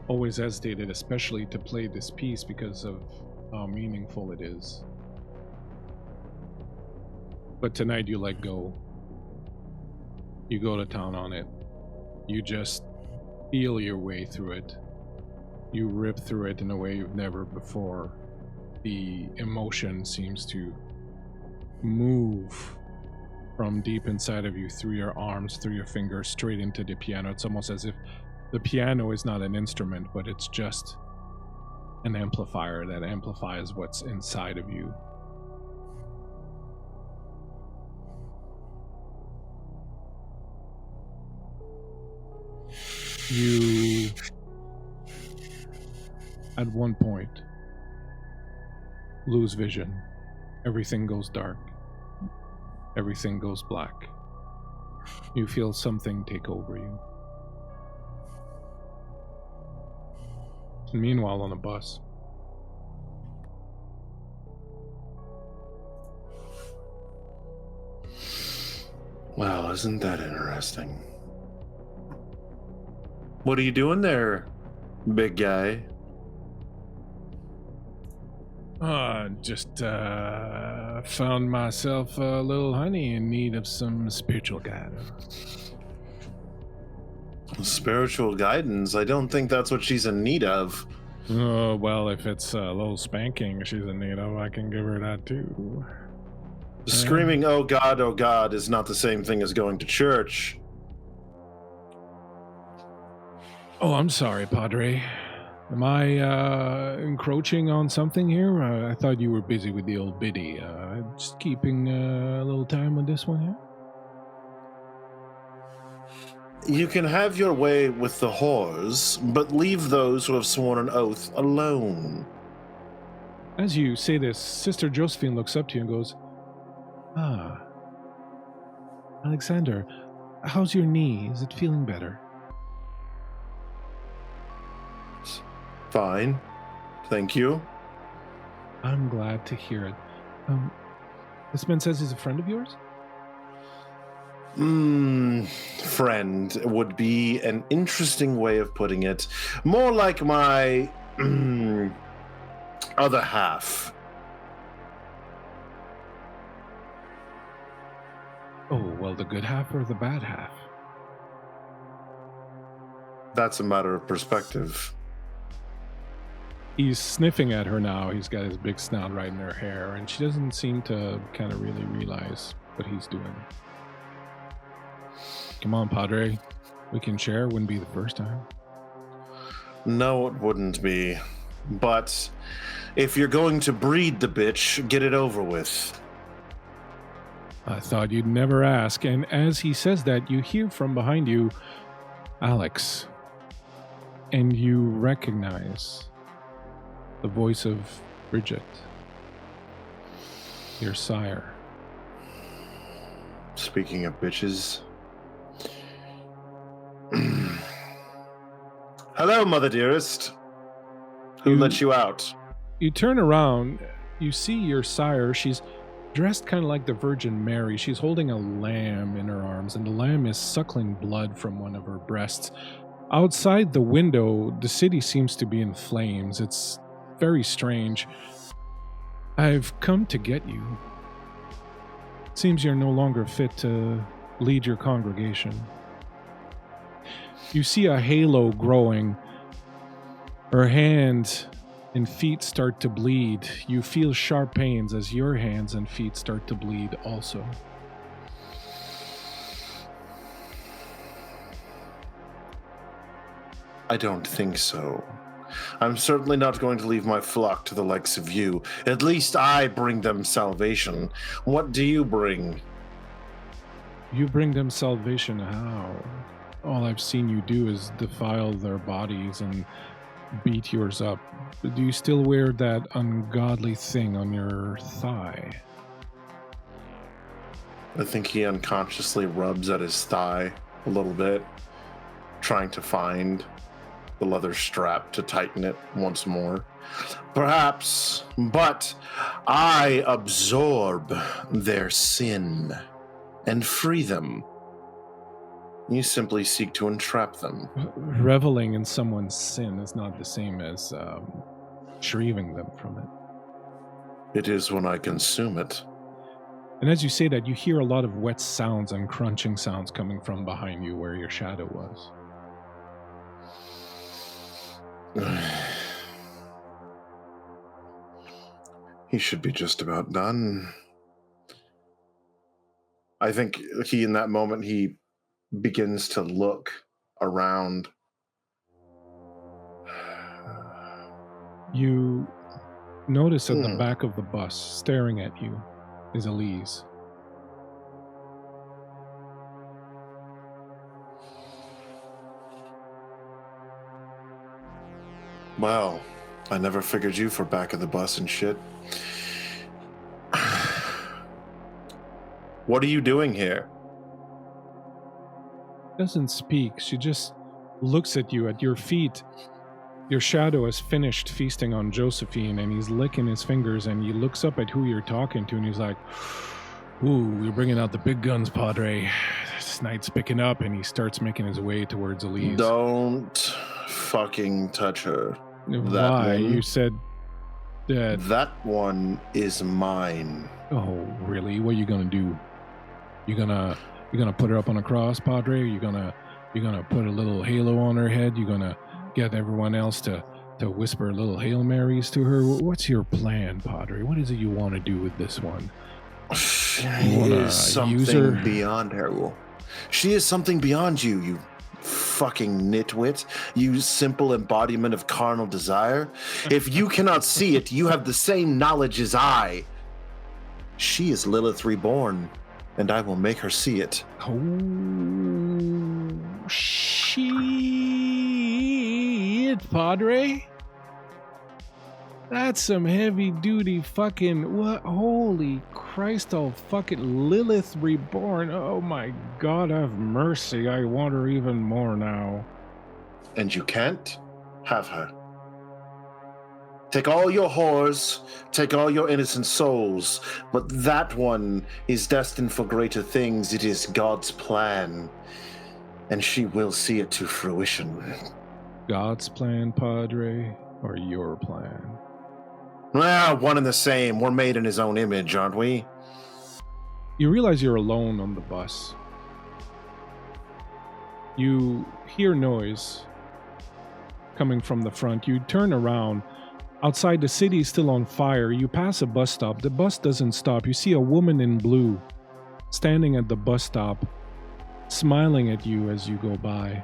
always hesitated, especially to play this piece because of how meaningful it is. But tonight you let go. You go to town on it. You just feel your way through it. You rip through it in a way you've never before. The emotion seems to move from deep inside of you, through your arms, through your fingers, straight into the piano. It's almost as if the piano is not an instrument, but it's just an amplifier that amplifies what's inside of you. You at one point, lose vision. Everything goes dark. Everything goes black. You feel something take over you. And meanwhile, on a bus. Well, isn't that interesting? What are you doing there, big guy? Just found myself a little honey in need of some spiritual guidance. Spiritual guidance? I don't think that's what she's in need of. Oh, well, if it's a little spanking she's in need of, I can give her that too. Screaming, oh God, is not the same thing as going to church. Oh, I'm sorry, Padre. Am I encroaching on something here? I thought you were busy with the old biddy. Just keeping a little time with this one here? You can have your way with the whores, but leave those who have sworn an oath alone. As you say this, Sister Josephine looks up to you and goes, Alexander, how's your knee? Is it feeling better? Fine. Thank you. I'm glad to hear it. This man says he's a friend of yours? Friend would be an interesting way of putting it. More like my other half. Oh, well, the good half or the bad half? That's a matter of perspective. He's sniffing at her now. He's got his big snout right in her hair, and she doesn't seem to kind of really realize what he's doing. Come on, Padre. We can share. Wouldn't be the first time. No, it wouldn't be. But if you're going to breed the bitch, get it over with. I thought you'd never ask. And as he says that, you hear from behind you, Alex. And you recognize the voice of Bridget, your sire. Speaking of bitches. Hello, mother dearest. Who let you out? You turn around, you see your sire. She's dressed kind of like the Virgin Mary. She's holding a lamb in her arms, and the lamb is suckling blood from one of her breasts. Outside the window, the city seems to be in flames. It's very strange. I've come to get you. Seems you're no longer fit to lead your congregation. You see a halo growing. Her hand and feet start to bleed. You feel sharp pains as your hands and feet start to bleed also. I don't think so. I'm certainly not going to leave my flock to the likes of you. At least I bring them salvation. What do you bring? You bring them salvation how? All I've seen you do is defile their bodies and beat yours up. Do you still wear that ungodly thing on your thigh? I think he unconsciously rubs at his thigh a little bit, trying to find the leather strap to tighten it once more. Perhaps, but I absorb their sin and free them. You simply seek to entrap them. Reveling in someone's sin is not the same as retrieving them from it. It is when I consume it. And as you say that, you hear a lot of wet sounds and crunching sounds coming from behind you where your shadow was. He should be just about done. I think in that moment, he begins to look around. You notice at the back of the bus, staring at you, is Elise. Well, I never figured you for back of the bus and shit. What are you doing here? Doesn't speak. She just looks at you, at your feet. Your shadow has finished feasting on Josephine, and he's licking his fingers, and he looks up at who you're talking to, and he's like, ooh, you're bringing out the big guns, Padre. This night's picking up, and he starts making his way towards Elise. Don't fucking touch her. Why? You said that... That one is mine. Oh, really? What are you gonna do? You gonna put her up on a cross, Padre? You gonna put a little halo on her head? You gonna get everyone else to whisper little Hail Marys to her? What's your plan, Padre? What is it you want to do with this one? She is something beyond her. She is something beyond you, you fucking nitwit. You simple embodiment of carnal desire. If you cannot see it, you have the same knowledge as I. She is Lilith reborn, and I will make her see it. Oh, shit, Padre. That's some heavy duty fucking what? Holy Christ! Oh, fucking Lilith reborn! Oh my God, have mercy! I want her even more now. And you can't have her. Take all your whores, take all your innocent souls, but that one is destined for greater things. It is God's plan, and she will see it to fruition. God's plan, Padre, or your plan? Well, one and the same. We're made in his own image, aren't we? You realize you're alone on the bus. You hear noise coming from the front. You turn around. Outside, the city is still on fire. You pass a bus stop. The bus doesn't stop. You see a woman in blue standing at the bus stop, smiling at you as you go by.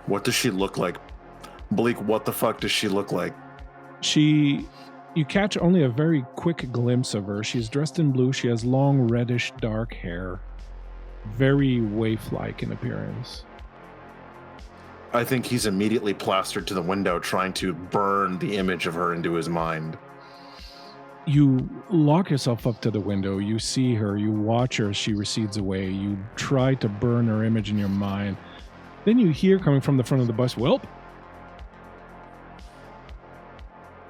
What does she look like? Bleak, what the fuck does she look like? You catch only a very quick glimpse of her. She's dressed in blue. She has long, reddish, dark hair. Very waif-like in appearance. I think he's immediately plastered to the window, trying to burn the image of her into his mind. You lock yourself up to the window. You see her. You watch her as she recedes away. You try to burn her image in your mind. Then you hear coming from the front of the bus, "Welp."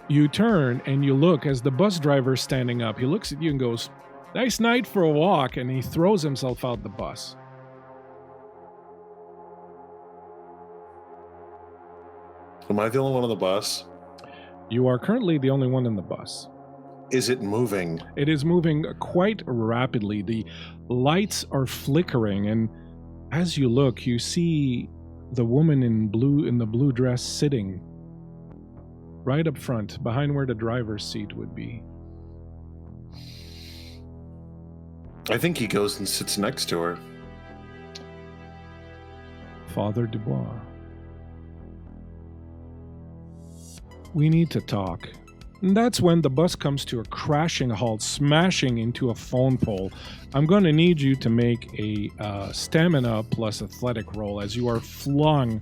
You turn and you look as the bus driver is standing up. He looks at you and goes, "Nice night for a walk," and he throws himself out the bus. Am I the only one on the bus? You are currently the only one in the bus. Is it moving? It is moving quite rapidly. The lights are flickering, and as you look, you see the woman in the blue dress sitting right up front, behind where the driver's seat would be. I think he goes and sits next to her. Father Dubois. We need to talk. And that's when the bus comes to a crashing halt, smashing into a phone pole. I'm going to need you to make a stamina plus athletic roll as you are flung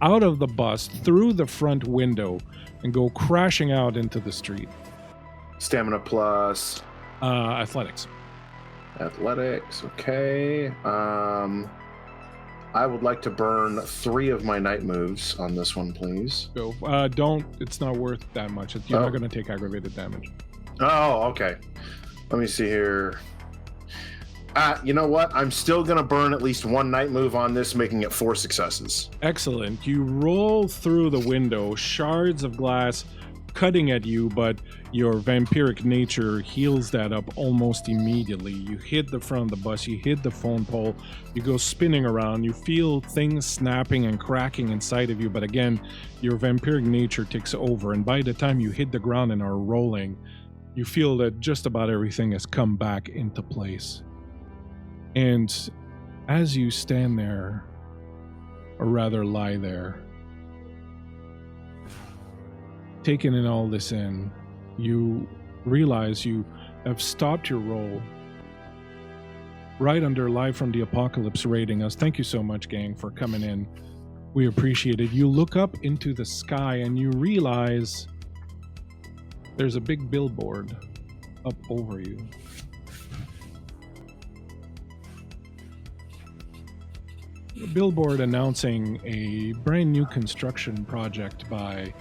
out of the bus through the front window and go crashing out into the street. Stamina plus... athletics. Athletics, okay. I would like to burn 3 of my night moves on this one, please. Go. Don't. It's not worth that much. You're not going to take aggravated damage. Oh, okay. Let me see here. You know what? I'm still going to burn at least 1 night move on this, making it 4 successes. Excellent. You roll through the window, shards of glass cutting at you, but your vampiric nature heals that up almost immediately. You hit the front of the bus, you hit the phone pole, you go spinning around, you feel things snapping and cracking inside of you, but again, your vampiric nature takes over, and by the time you hit the ground and are rolling, you feel that just about everything has come back into place. And as you stand there, or rather lie there, taking in all this in, you realize you have stopped your roll right under Live from the Apocalypse rating us. Thank you so much, gang, for coming in. We appreciate it. You look up into the sky and you realize there's a big billboard up over you. A billboard announcing a brand new construction project by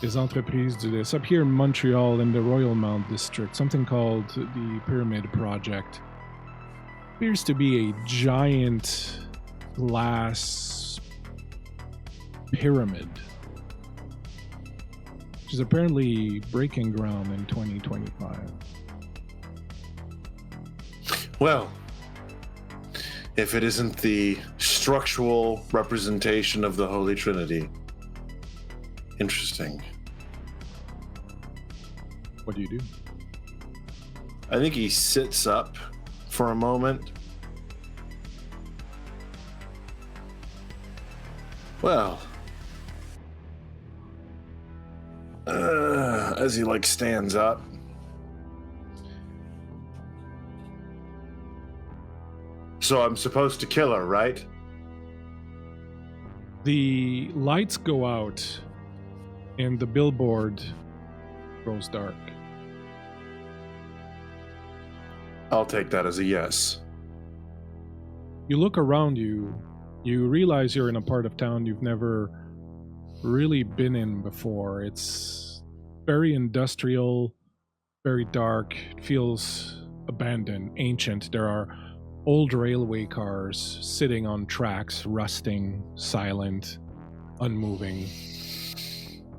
Les Entreprises du Lys up here in Montreal in the Royal Mount District, something called the Pyramid Project. Appears to be a giant glass pyramid, which is apparently breaking ground in 2025. Well, if it isn't the structural representation of the Holy Trinity. Interesting. What do you do? I think he sits up for a moment. Well, as he stands up. So I'm supposed to kill her, right? The lights go out and the billboard grows dark. I'll take that as a yes. You look around you, you realize you're in a part of town you've never really been in before. It's very industrial, very dark. It feels abandoned, ancient. There are old railway cars sitting on tracks, rusting, silent, unmoving.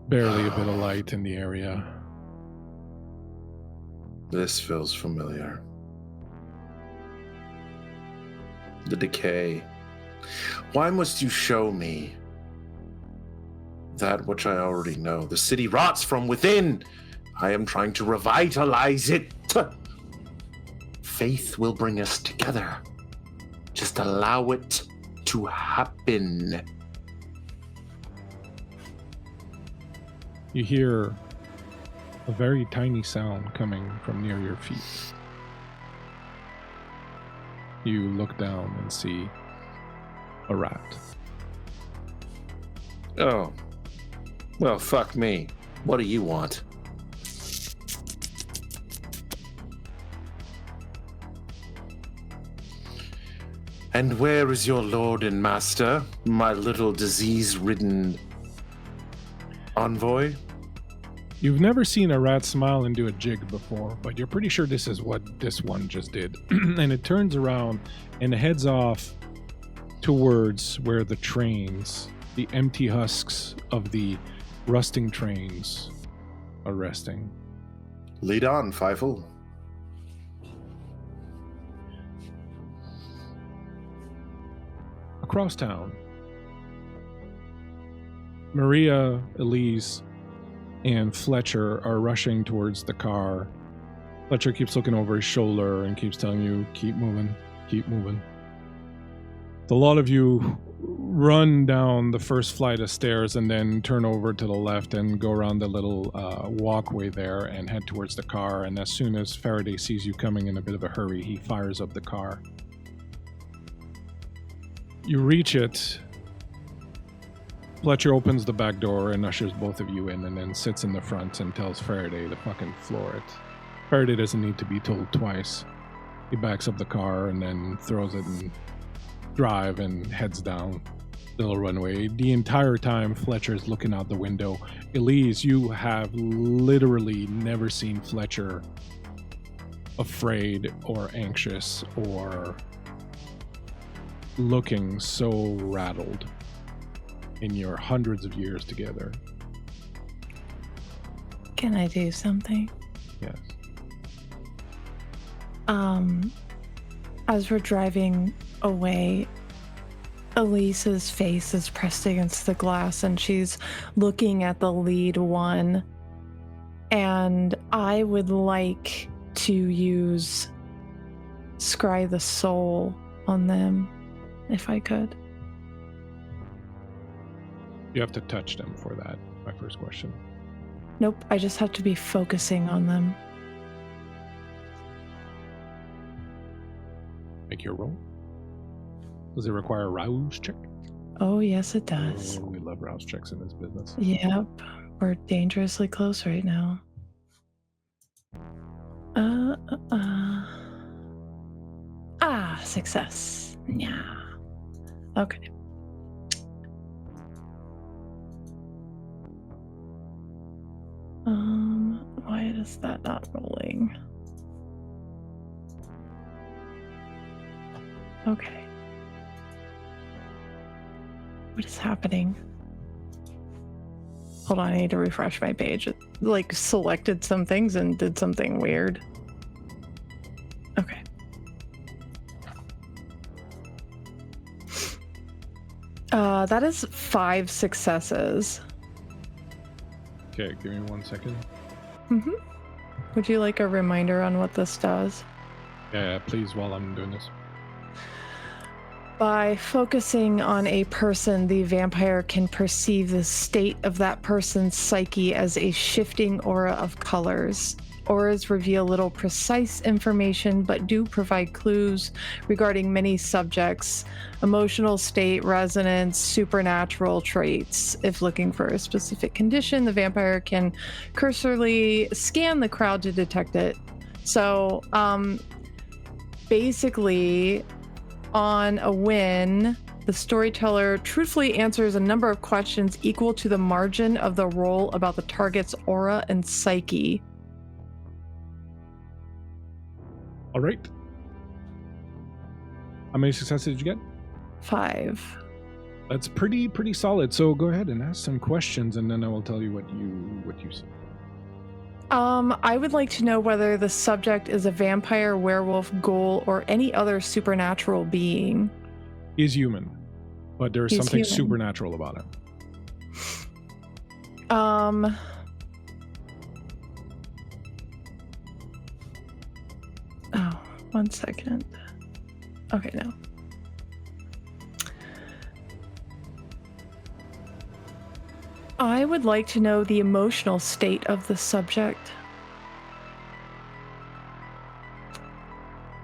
Barely a bit of light in the area. This feels familiar. The decay. Why must you show me that which I already know? The city rots from within. I am trying to revitalize it. Faith will bring us together. Just allow it to happen. You hear a very tiny sound coming from near your feet. You look down and see a rat. Oh. Well, fuck me. What do you want? And where is your lord and master, my little disease-ridden envoy? You've never seen a rat smile and do a jig before, but you're pretty sure this is what this one just did. And it turns around and heads off towards where the trains, the empty husks of the rusting trains, are resting. Lead on, Feifel. Across town, Maria, Elise, and Fletcher are rushing towards the car. Fletcher keeps looking over his shoulder and keeps telling you, keep moving, keep moving. A lot of you run down the first flight of stairs and then turn over to the left and go around the little walkway there and head towards the car. And as soon as Faraday sees you coming in a bit of a hurry, he fires up the car. You reach it. Fletcher opens the back door and ushers both of you in and then sits in the front and tells Faraday to fucking floor it. Faraday doesn't need to be told twice. He backs up the car and then throws it in drive and heads down the little runway. The entire time Fletcher's looking out the window. Elise, you have literally never seen Fletcher afraid or anxious or looking so rattled in your hundreds of years together. Can I do something? Yes. As we're driving away, Elise's face is pressed against the glass and she's looking at the lead one. And I would like to use Scry the Soul on them, if I could. You have to touch them for that, my first question. Nope, I just have to be focusing on them. Make your roll. Does it require a rouse check? Oh, yes, it does. Oh, we love rouse checks in this business. Yep. We're dangerously close right now. Success. Yeah. Okay. Why is that not rolling? Okay. What is happening? Hold on, I need to refresh my page. It, like, selected some things and did something weird. Okay. That is 5 successes. Okay, give me 1 second. Mm-hmm. Would you like a reminder on what this does? Yeah, please, while I'm doing this. By focusing on a person, the vampire can perceive the state of that person's psyche as a shifting aura of colors. Auras reveal little precise information, but do provide clues regarding many subjects, emotional state, resonance, supernatural traits. If looking for a specific condition, the vampire can cursorily scan the crowd to detect it. So, basically, on a win, the storyteller truthfully answers a number of questions equal to the margin of the roll about the target's aura and psyche. All right. How many successes did you get? 5. That's pretty solid. So go ahead and ask some questions, and then I will tell you what you see. I would like to know whether the subject is a vampire, werewolf, ghoul, or any other supernatural being. He's human, but there's something supernatural about him. Oh, 1 second. Okay, no. I would like to know the emotional state of the subject.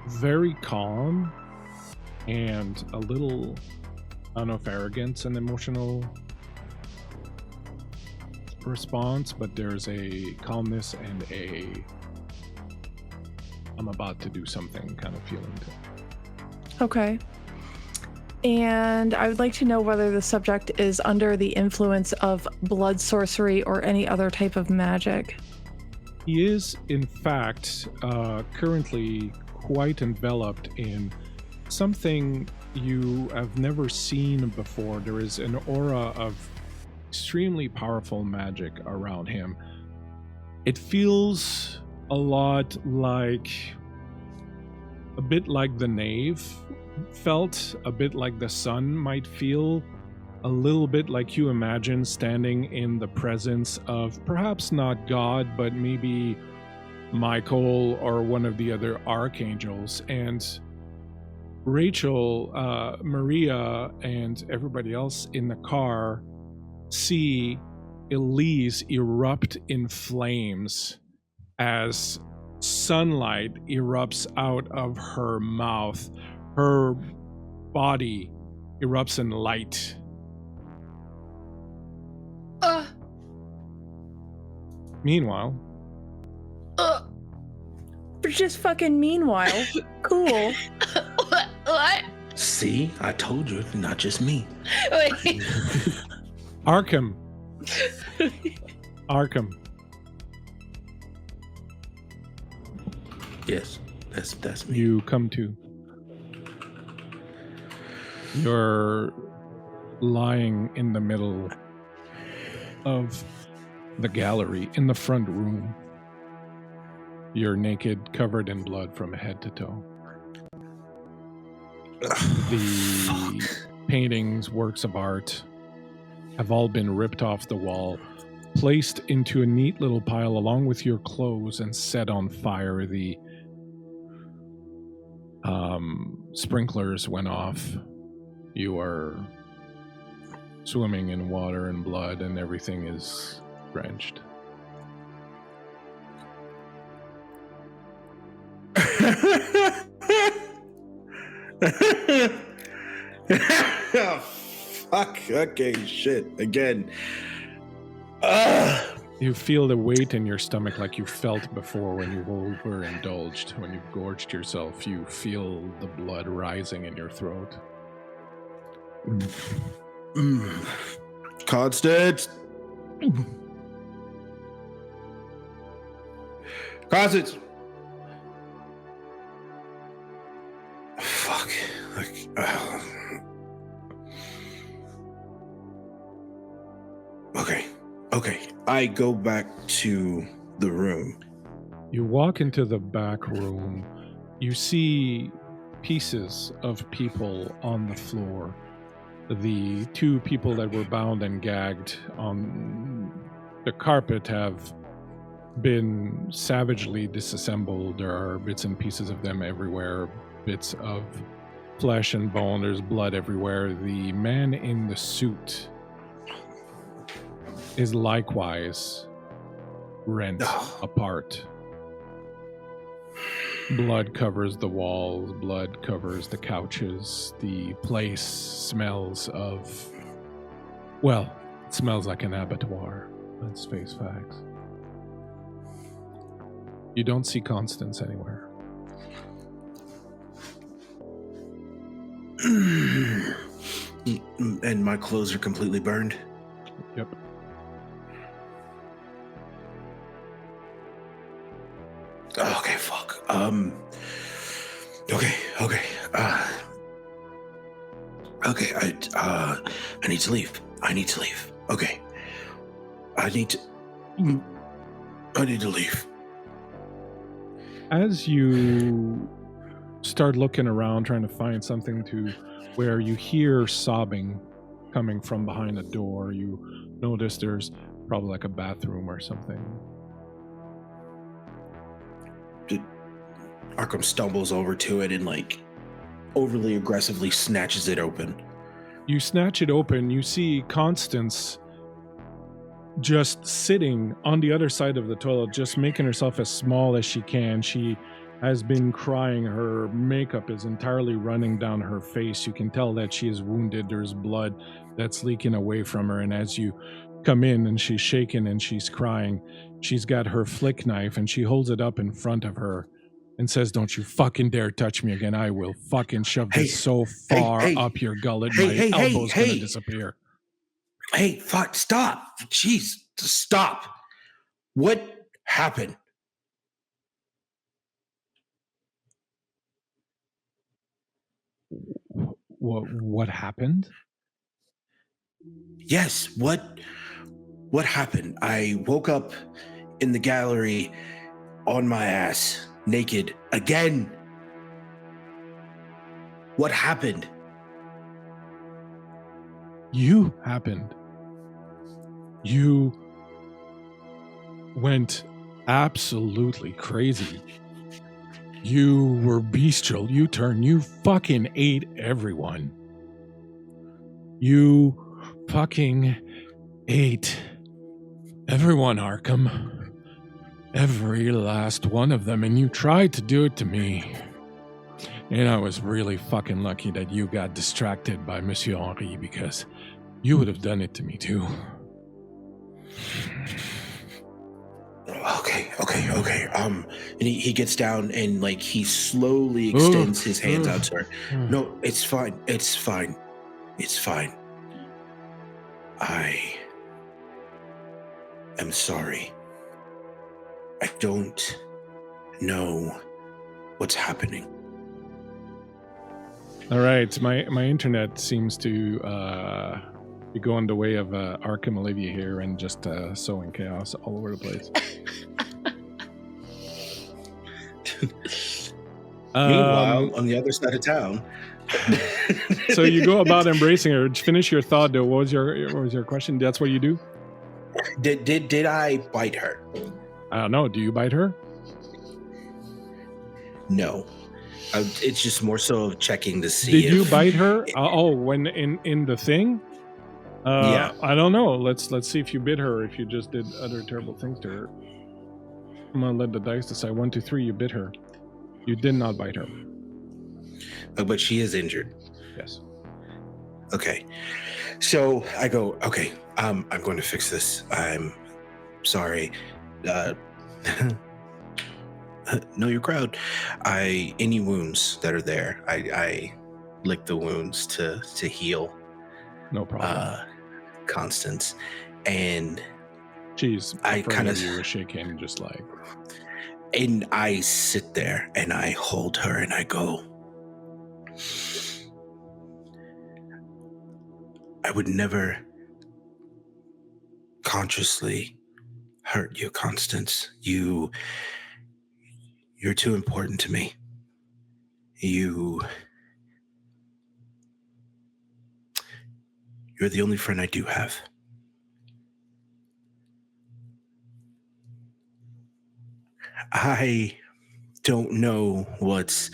Very calm and a little, I don't know if arrogance an emotional response, but there's a calmness and a I'm about to do something kind of feeling to it. Okay. And I would like to know whether the subject is under the influence of blood sorcery or any other type of magic. He is, in fact, currently quite enveloped in something you have never seen before. There is an aura of extremely powerful magic around him. It feels a lot like, a bit like the Knave felt, a bit like the sun might feel, a little bit like you imagine standing in the presence of perhaps not God, but maybe Michael or one of the other archangels. And Rachel, Maria, and everybody else in the car see Elise erupt in flames as sunlight erupts out of her mouth. Her body erupts in light. Meanwhile, Just fucking meanwhile. Cool. What? See, I told you, not just me. Wait. Arkham. Arkham. Yes, that's me. You come to. You're lying in the middle of the gallery in the front room. You're naked, covered in blood from head to toe. The paintings, works of art, have all been ripped off the wall, placed into a neat little pile along with your clothes, and set on fire. The sprinklers went off. You are swimming in water and blood, and everything is drenched. Fuck. Okay, shit. Again. You feel the weight in your stomach like you felt before when you overindulged. When you gorged yourself, you feel the blood rising in your throat. Constance. Constance. Fuck. Okay. I go back to the room. You walk into the back room. You see pieces of people on the floor. The two people that were bound and gagged on the carpet have been savagely disassembled. There are bits and pieces of them everywhere, bits of flesh and bone. There's blood everywhere. The man in the suit is likewise rent apart. Blood covers the walls, blood covers the couches. The place smells of, well, it smells like an abattoir. Let's face facts. You don't see Constance anywhere. And my clothes are completely burned? Yep. Okay, fuck. Okay, I need to leave. Okay. I need to leave. As you start looking around, trying to find something to where you hear sobbing coming from behind a door, you notice there's probably like a bathroom or something. Arkham stumbles over to it and like overly aggressively snatches it open. You snatch it open, you see Constance just sitting on the other side of the toilet, just making herself as small as she can. She has been crying. Her makeup is entirely running down her face. You can tell that she is wounded. There's blood that's leaking away from her. And as you come in and she's shaking and she's crying, she's got her flick knife and she holds it up in front of her and says, "Don't you fucking dare touch me again. I will fucking shove this so far up your gullet, my elbow's gonna disappear." Hey, fuck, stop. Jeez, stop. What happened? What happened? Yes, what happened? I woke up in the gallery on my ass, naked again. What happened? You happened. You went absolutely crazy. You were bestial. You fucking ate everyone. You fucking ate everyone, Arkham. Every last one of them, and you tried to do it to me. And I was really fucking lucky that you got distracted by Monsieur Henri, because you would have done it to me too. Okay. And he gets down and like he slowly extends his hands out to her. No, it's fine. I am sorry. I don't know what's happening. All right, my internet seems to be going the way of Arkham Olivia here and just sowing chaos all over the place. Meanwhile, on the other side of town. So you go about embracing her. Finish your thought, though. What was your question? That's what you do? Did I bite her? I don't know. Do you bite her? No. It's just more so of checking to see. Did you bite her? When in the thing? Yeah. I don't know. Let's see if you bit her or if you just did other terrible things to her. I'm gonna let the dice decide. 1, 2, 3. You bit her. You did not bite her. But she is injured. Yes. Okay. So I go, okay, I'm going to fix this. I'm sorry. Know your crowd. Any wounds that are there, I lick the wounds to heal. No problem. Constance. And she's I afraid kind of you, shaking, just like. And I sit there and I hold her and I go, I would never consciously hurt you, Constance. You're too important to me. You're the only friend I do have. I don't know what's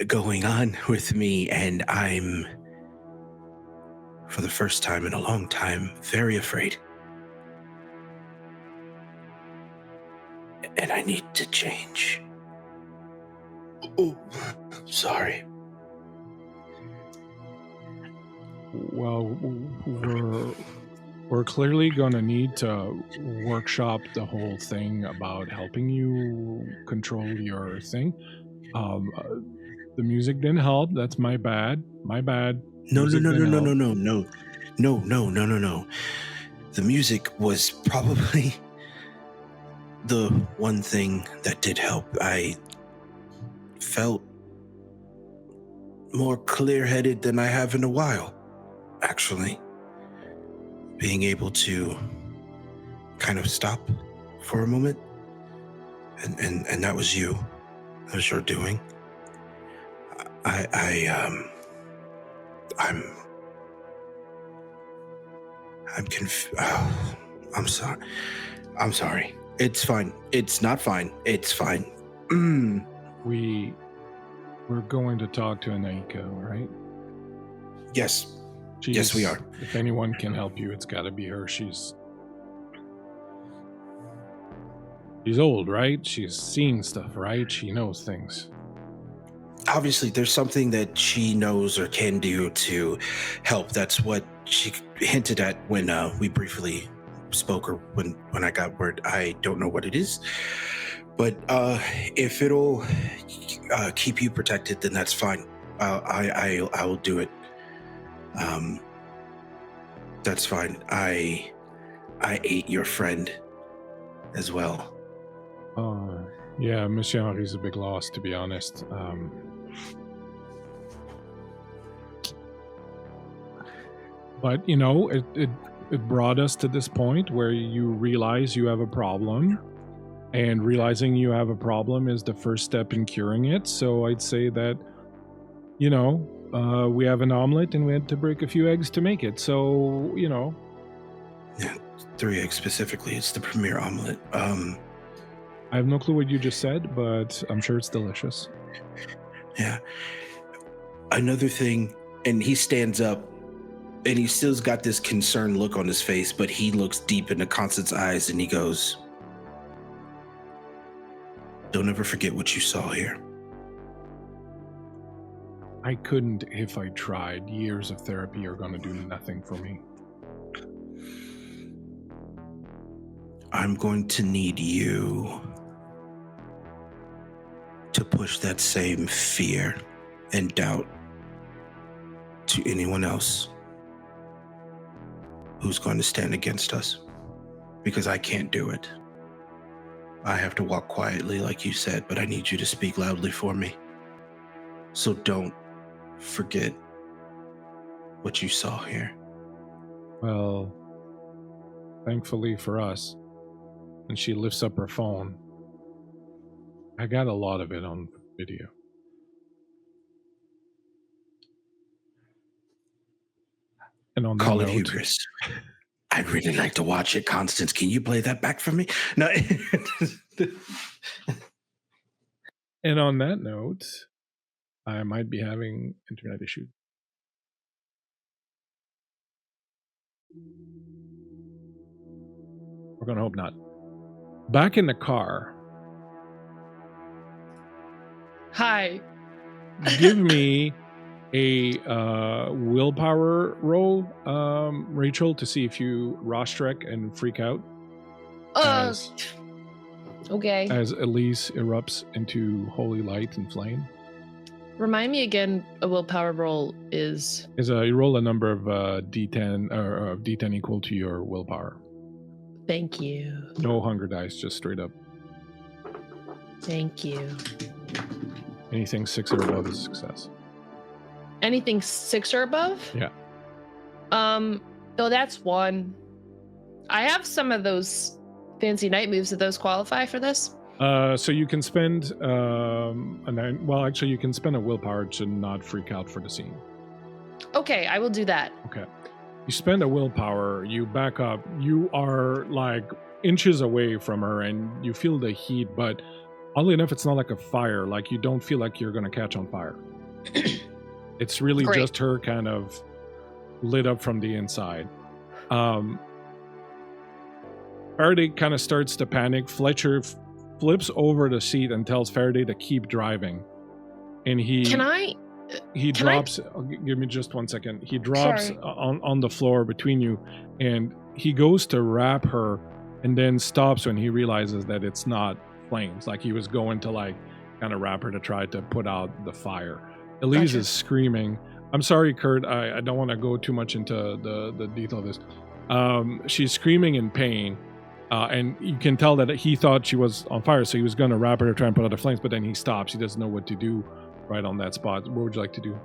going on with me, and I'm, for the first time in a long time, very afraid. And I need to change. Oh, sorry. Well, we're clearly gonna need to workshop the whole thing about helping you control your thing. The music didn't help. That's my bad. My bad. No. The music was probably the one thing that did help. I felt more clear-headed than I have in a while, actually. Being able to kind of stop for a moment. And that was you. That was your doing. I'm confused. Oh, I'm sorry. I'm sorry. It's fine. It's not fine. It's fine. We're going to talk to Anaiko, right? Yes. Yes, we are. If anyone can help you, it's got to be her. She's old, right? She's seeing stuff, right? She knows things. Obviously, there's something that she knows or can do to help. That's what she hinted at when we briefly spoke, or when I got word. I don't know what it is, but if it'll keep you protected, then that's fine. I will do it. That's fine. I ate your friend as well. Yeah, Monsieur Henri's a big loss, to be honest. But, you know, it brought us to this point where you realize you have a problem, and realizing you have a problem is the first step in curing it. So I'd say that, you know, we have an omelet and we had to break a few eggs to make it. So, you know. Yeah, 3 eggs specifically. It's the premier omelet. I have no clue what you just said, but I'm sure it's delicious. Yeah. Another thing, and he stands up, and he still's got this concerned look on his face, but he looks deep into Constance's eyes and he goes, don't ever forget what you saw here. I couldn't if I tried. Years of therapy are going to do nothing for me. I'm going to need you to push that same fear and doubt to anyone else who's going to stand against us, because I can't do it. I have to walk quietly, like you said, but I need you to speak loudly for me. So don't forget what you saw here. Well, thankfully for us, and she lifts up her phone. I got a lot of it on video. And on Call that it note, hubris. I'd really like to watch it, Constance. Can you play that back for me? No. And on that note, I might be having internet issues. We're going to hope not. Back in the car. Hi. Give me a willpower roll, Rachel, to see if you Rostrek and freak out. Okay. As Elise erupts into holy light and flame. Remind me again, a willpower roll is You roll a number of D10 or D10 equal to your willpower. Thank you. No hunger dice, just straight up. Thank you. Anything 6 or above is a success. Anything 6 or above? Yeah. So that's 1. I have some of those fancy night moves. Do those qualify for this? So you can spend you can spend a willpower to not freak out for the scene. Okay, I will do that. Okay. You spend a willpower, you back up, you are like inches away from her and you feel the heat, but oddly enough, it's not like a fire. Like you don't feel like you're going to catch on fire. It's really Great. just her kind of lit up from the inside. Faraday kind of starts to panic. Fletcher flips over the seat and tells Faraday to keep driving. And he drops. Give me just 1 second. He drops on the floor between you, and he goes to wrap her, and then stops when he realizes that it's not flames. Like he was going to like kind of wrap her to try to put out the fire. Elise is screaming. I'm sorry, Kurt. I don't want to go too much into the detail of this. She's screaming in pain. And you can tell that he thought she was on fire, so he was going to wrap her to try and put out the flames, but then he stops. He doesn't know what to do right on that spot. What would you like to do?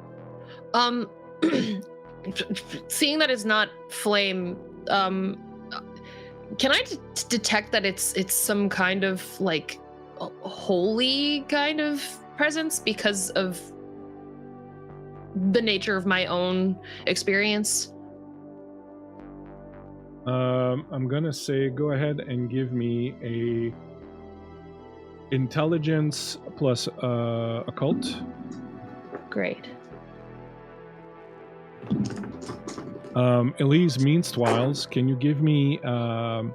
Seeing that it's not flame, can I detect that it's some kind of like holy kind of presence because of the nature of my own experience? I'm gonna say go ahead and give me a intelligence plus occult. Great. Elise Meanstwiles, can you give me you're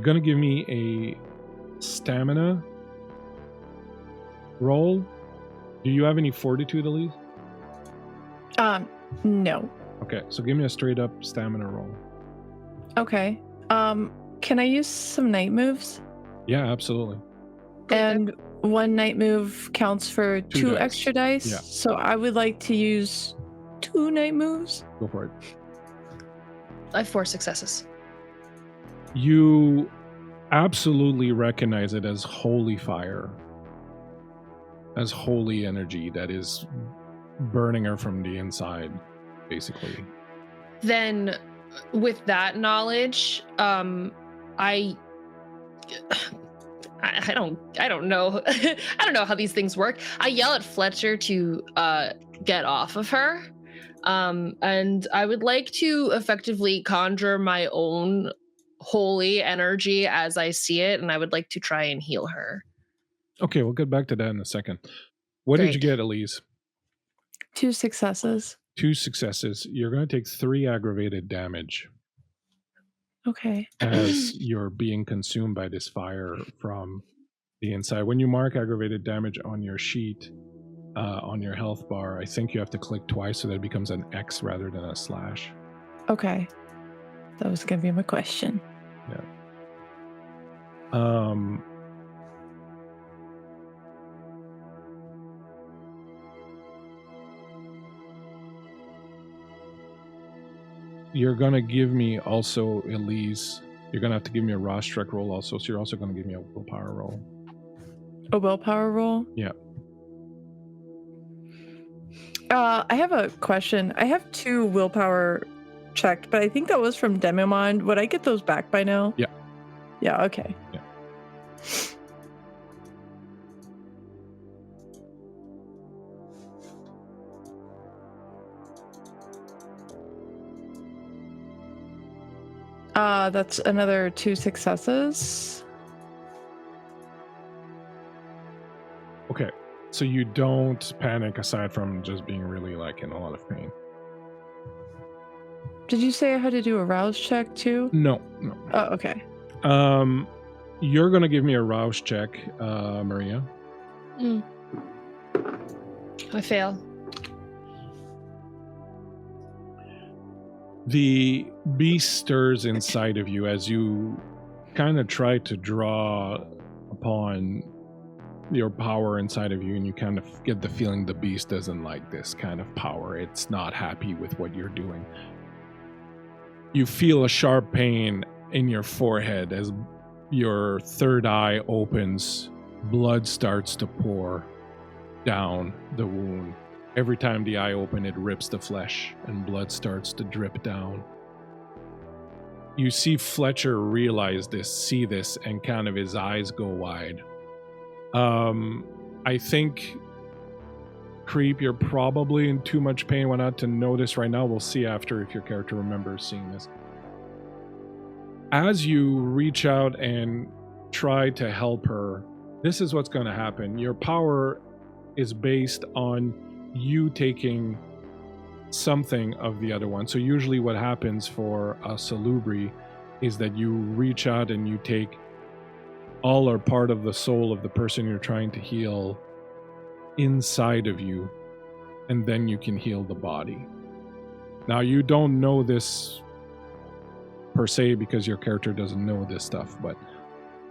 gonna give me a stamina roll. Do you have any fortitude, Elise? No. Okay, so give me a straight up stamina roll. Okay. Can I use some night moves? Yeah, absolutely. And one night move counts for two dice. extra dice. Yeah. So I would like to use 2 night moves. Go for it. I have 4 successes. You absolutely recognize it as holy fire, as holy energy that is burning her from the inside, basically. Then, with that knowledge, I don't know. I don't know how these things work. I yell at Fletcher to get off of her. And I would like to effectively conjure my own holy energy as I see it, and I would like to try and heal her. Okay, we'll get back to that in a second. What did you get, Elise? 2 successes. 2 successes. You're going to take 3 aggravated damage. Okay. As you're being consumed by this fire from the inside. When you mark aggravated damage on your sheet, on your health bar, I think you have to click twice so that it becomes an X rather than a slash. Okay. That was going to be my question. Yeah. You're going to give me also, Elise, you're going to have to give me a Rostrek roll also, so you're also going to give me a willpower roll. A willpower roll? Yeah. I have a question. I have 2 willpower checked, but I think that was from Demimond. Would I get those back by now? Yeah. Yeah, okay. Yeah. That's another 2 successes. Okay. So you don't panic aside from just being really like in a lot of pain. Did you say I had to do a rouse check too? No. Oh, okay. You're gonna give me a rouse check, Maria. I fail. The beast stirs inside of you as you kind of try to draw upon your power inside of you, and you kind of get the feeling the beast doesn't like this kind of power. It's not happy with what you're doing. You feel a sharp pain in your forehead as your third eye opens. Blood starts to pour down the wound. Every time the eye opens, it rips the flesh and blood starts to drip down. You see Fletcher realize this, see this, and kind of his eyes go wide. I think, Creep, you're probably in too much pain why not to notice right now. We'll see after if your character remembers seeing this. As you reach out and try to help her, this is what's going to happen. Your power is based on you taking something of the other one. So usually what happens for a salubri is that you reach out and you take all or part of the soul of the person you're trying to heal inside of you, and then you can heal the body. Now, you don't know this per se because your character doesn't know this stuff, but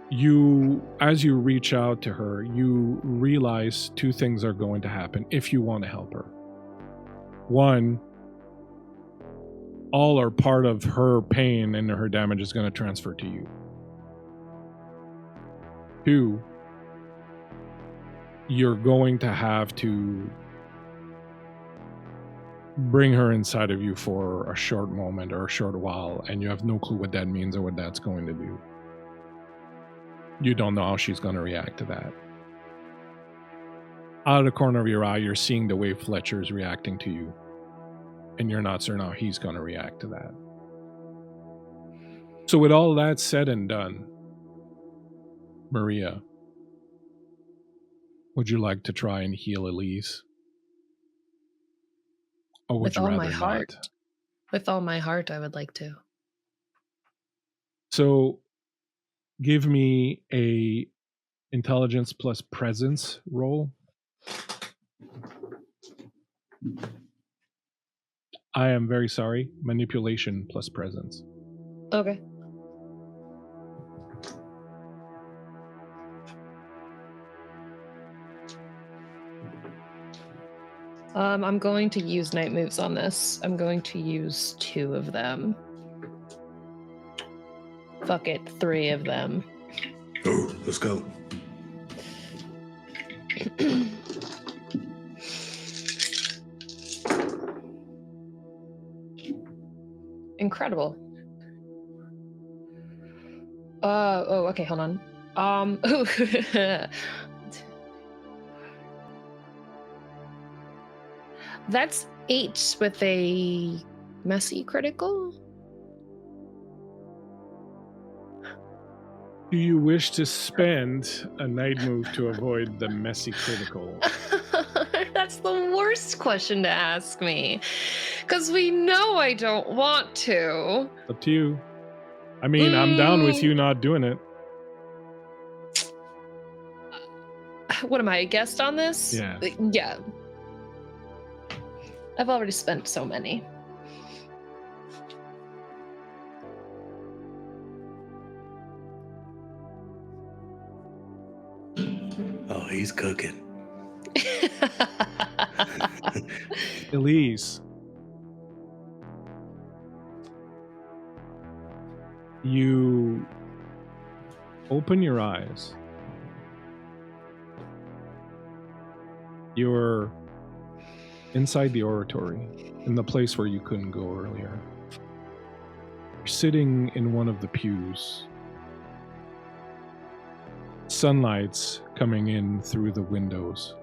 you, as you reach out to her, you realize two things are going to happen if you want to help her. One, all or part of her pain and her damage is going to transfer to you. Two, you're going to have to bring her inside of you for a short moment or a short while, and you have no clue what that means or what that's going to do. You don't know how she's going to react to that. Out of the corner of your eye, you're seeing the way Fletcher's reacting to you, and you're not certain how he's going to react to that. So with all that said and done, Maria, would you like to try and heal Elise? Or would With you all rather my heart. not? With all my heart, I would like to. So give me a intelligence plus presence roll. I am very sorry. Manipulation plus presence. Okay. I'm going to use night moves on this. I'm going to use 2 of them. Fuck it, 3 of them. Oh, let's go. Incredible. Oh, okay, hold on. That's 8 with a messy critical. Do you wish to spend a night move to avoid the messy critical? That's the worst question to ask me. Because we know I don't want to. Up to you. I mean, I'm down with you not doing it. What am I, a guest on this? Yeah. Yeah. I've already spent so many. Oh, he's cooking. Elise, you open your eyes. You're inside the oratory, in the place where you couldn't go earlier. You're sitting in one of the pews. Sunlight's coming in through the windows.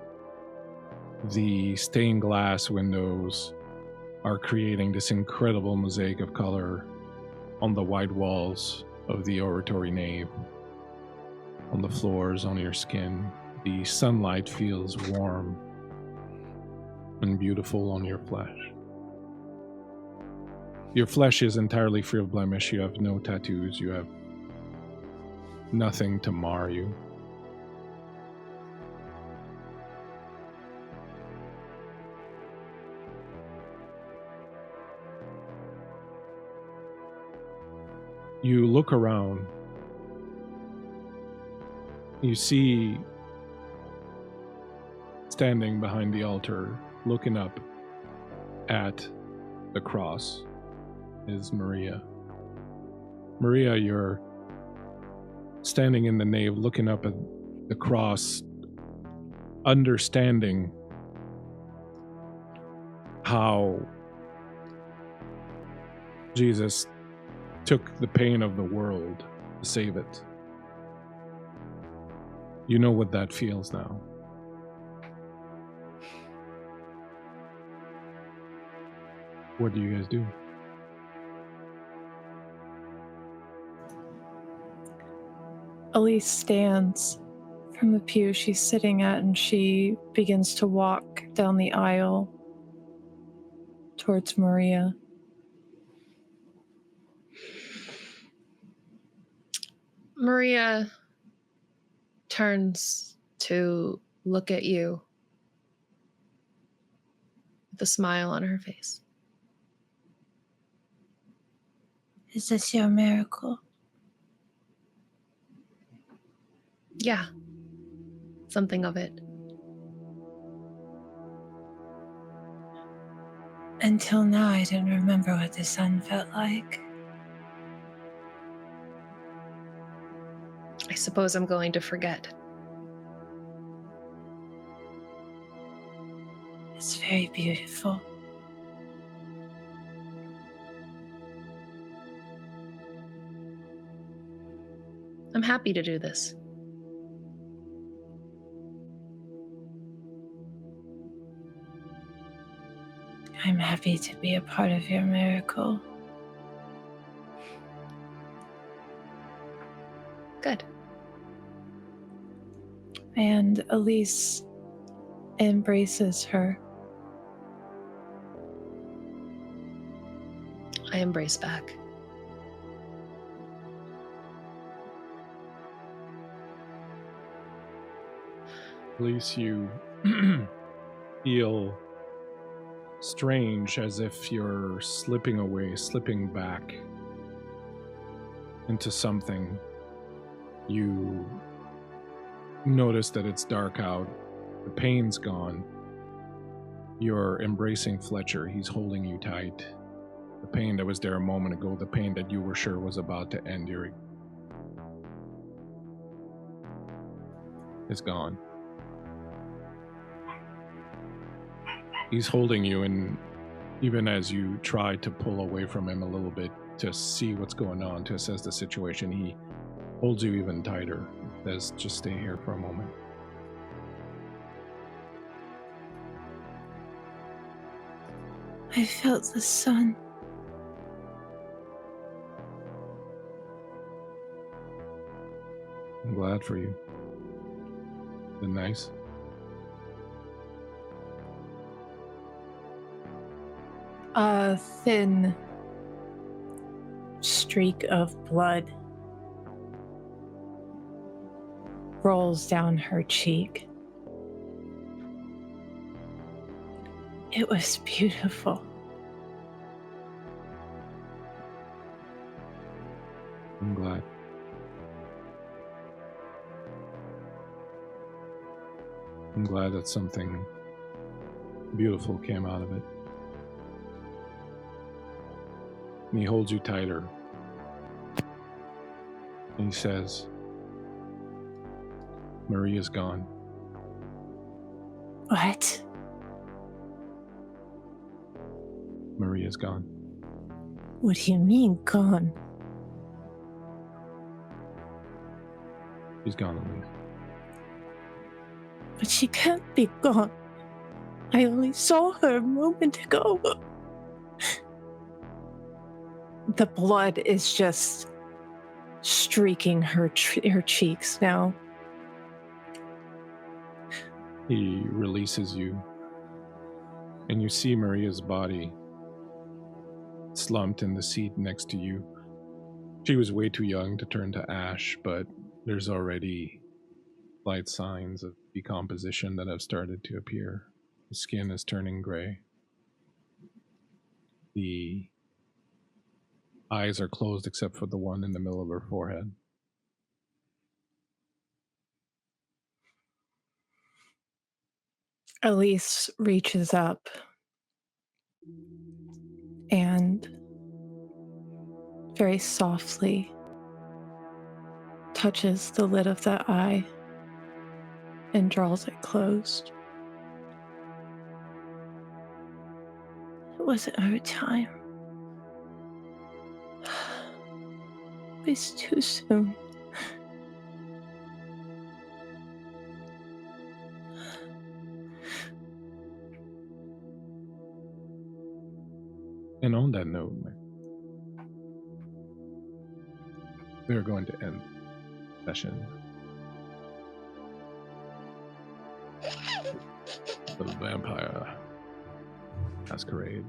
The stained glass windows are creating this incredible mosaic of color on the white walls of the oratory nave, on the floors, on your skin. The sunlight feels warm and beautiful on your flesh. Your flesh is entirely free of blemish. You have no tattoos. You have nothing to mar you. You look around. You see, standing behind the altar, looking up at the cross, is Maria. Maria, you're standing in the nave, looking up at the cross, understanding how Jesus took the pain of the world to save it. You know what that feels now. What do you guys do? Elise stands from the pew she's sitting at, and she begins to walk down the aisle towards Maria. Maria turns to look at you with a smile on her face. Is this your miracle? Yeah, something of it. Until now, I didn't remember what the sun felt like. I suppose I'm going to forget. It's very beautiful. I'm happy to do this. I'm happy to be a part of your miracle. Good. And Elise embraces her. I embrace back. At least you feel strange, as if you're slipping away, slipping back into something. You notice that it's dark out. The pain's gone. You're embracing Fletcher. He's holding you tight. The pain that was there a moment ago, the pain that you were sure was about to end, is gone. He's holding you, and even as you try to pull away from him a little bit to see what's going on, to assess the situation, he holds you even tighter. Says, just stay here for a moment. I felt the sun. I'm glad for you. Been nice. A thin streak of blood rolls down her cheek. It was beautiful. I'm glad. I'm glad that something beautiful came out of it. And he holds you tighter. And he says, Maria's gone. What? Maria's gone. What do you mean, gone? She's gone, Elise. But she can't be gone. I only saw her a moment ago. The blood is just streaking her cheeks now. He releases you, and you see Maria's body slumped in the seat next to you. She was way too young to turn to ash, but there's already slight signs of decomposition that have started to appear. The skin is turning gray. The eyes are closed except for the one in the middle of her forehead. Elise reaches up and very softly touches the lid of that eye and draws it closed. It wasn't her time. It was too soon. And on that note, we are going to end session. The Vampire Masquerade.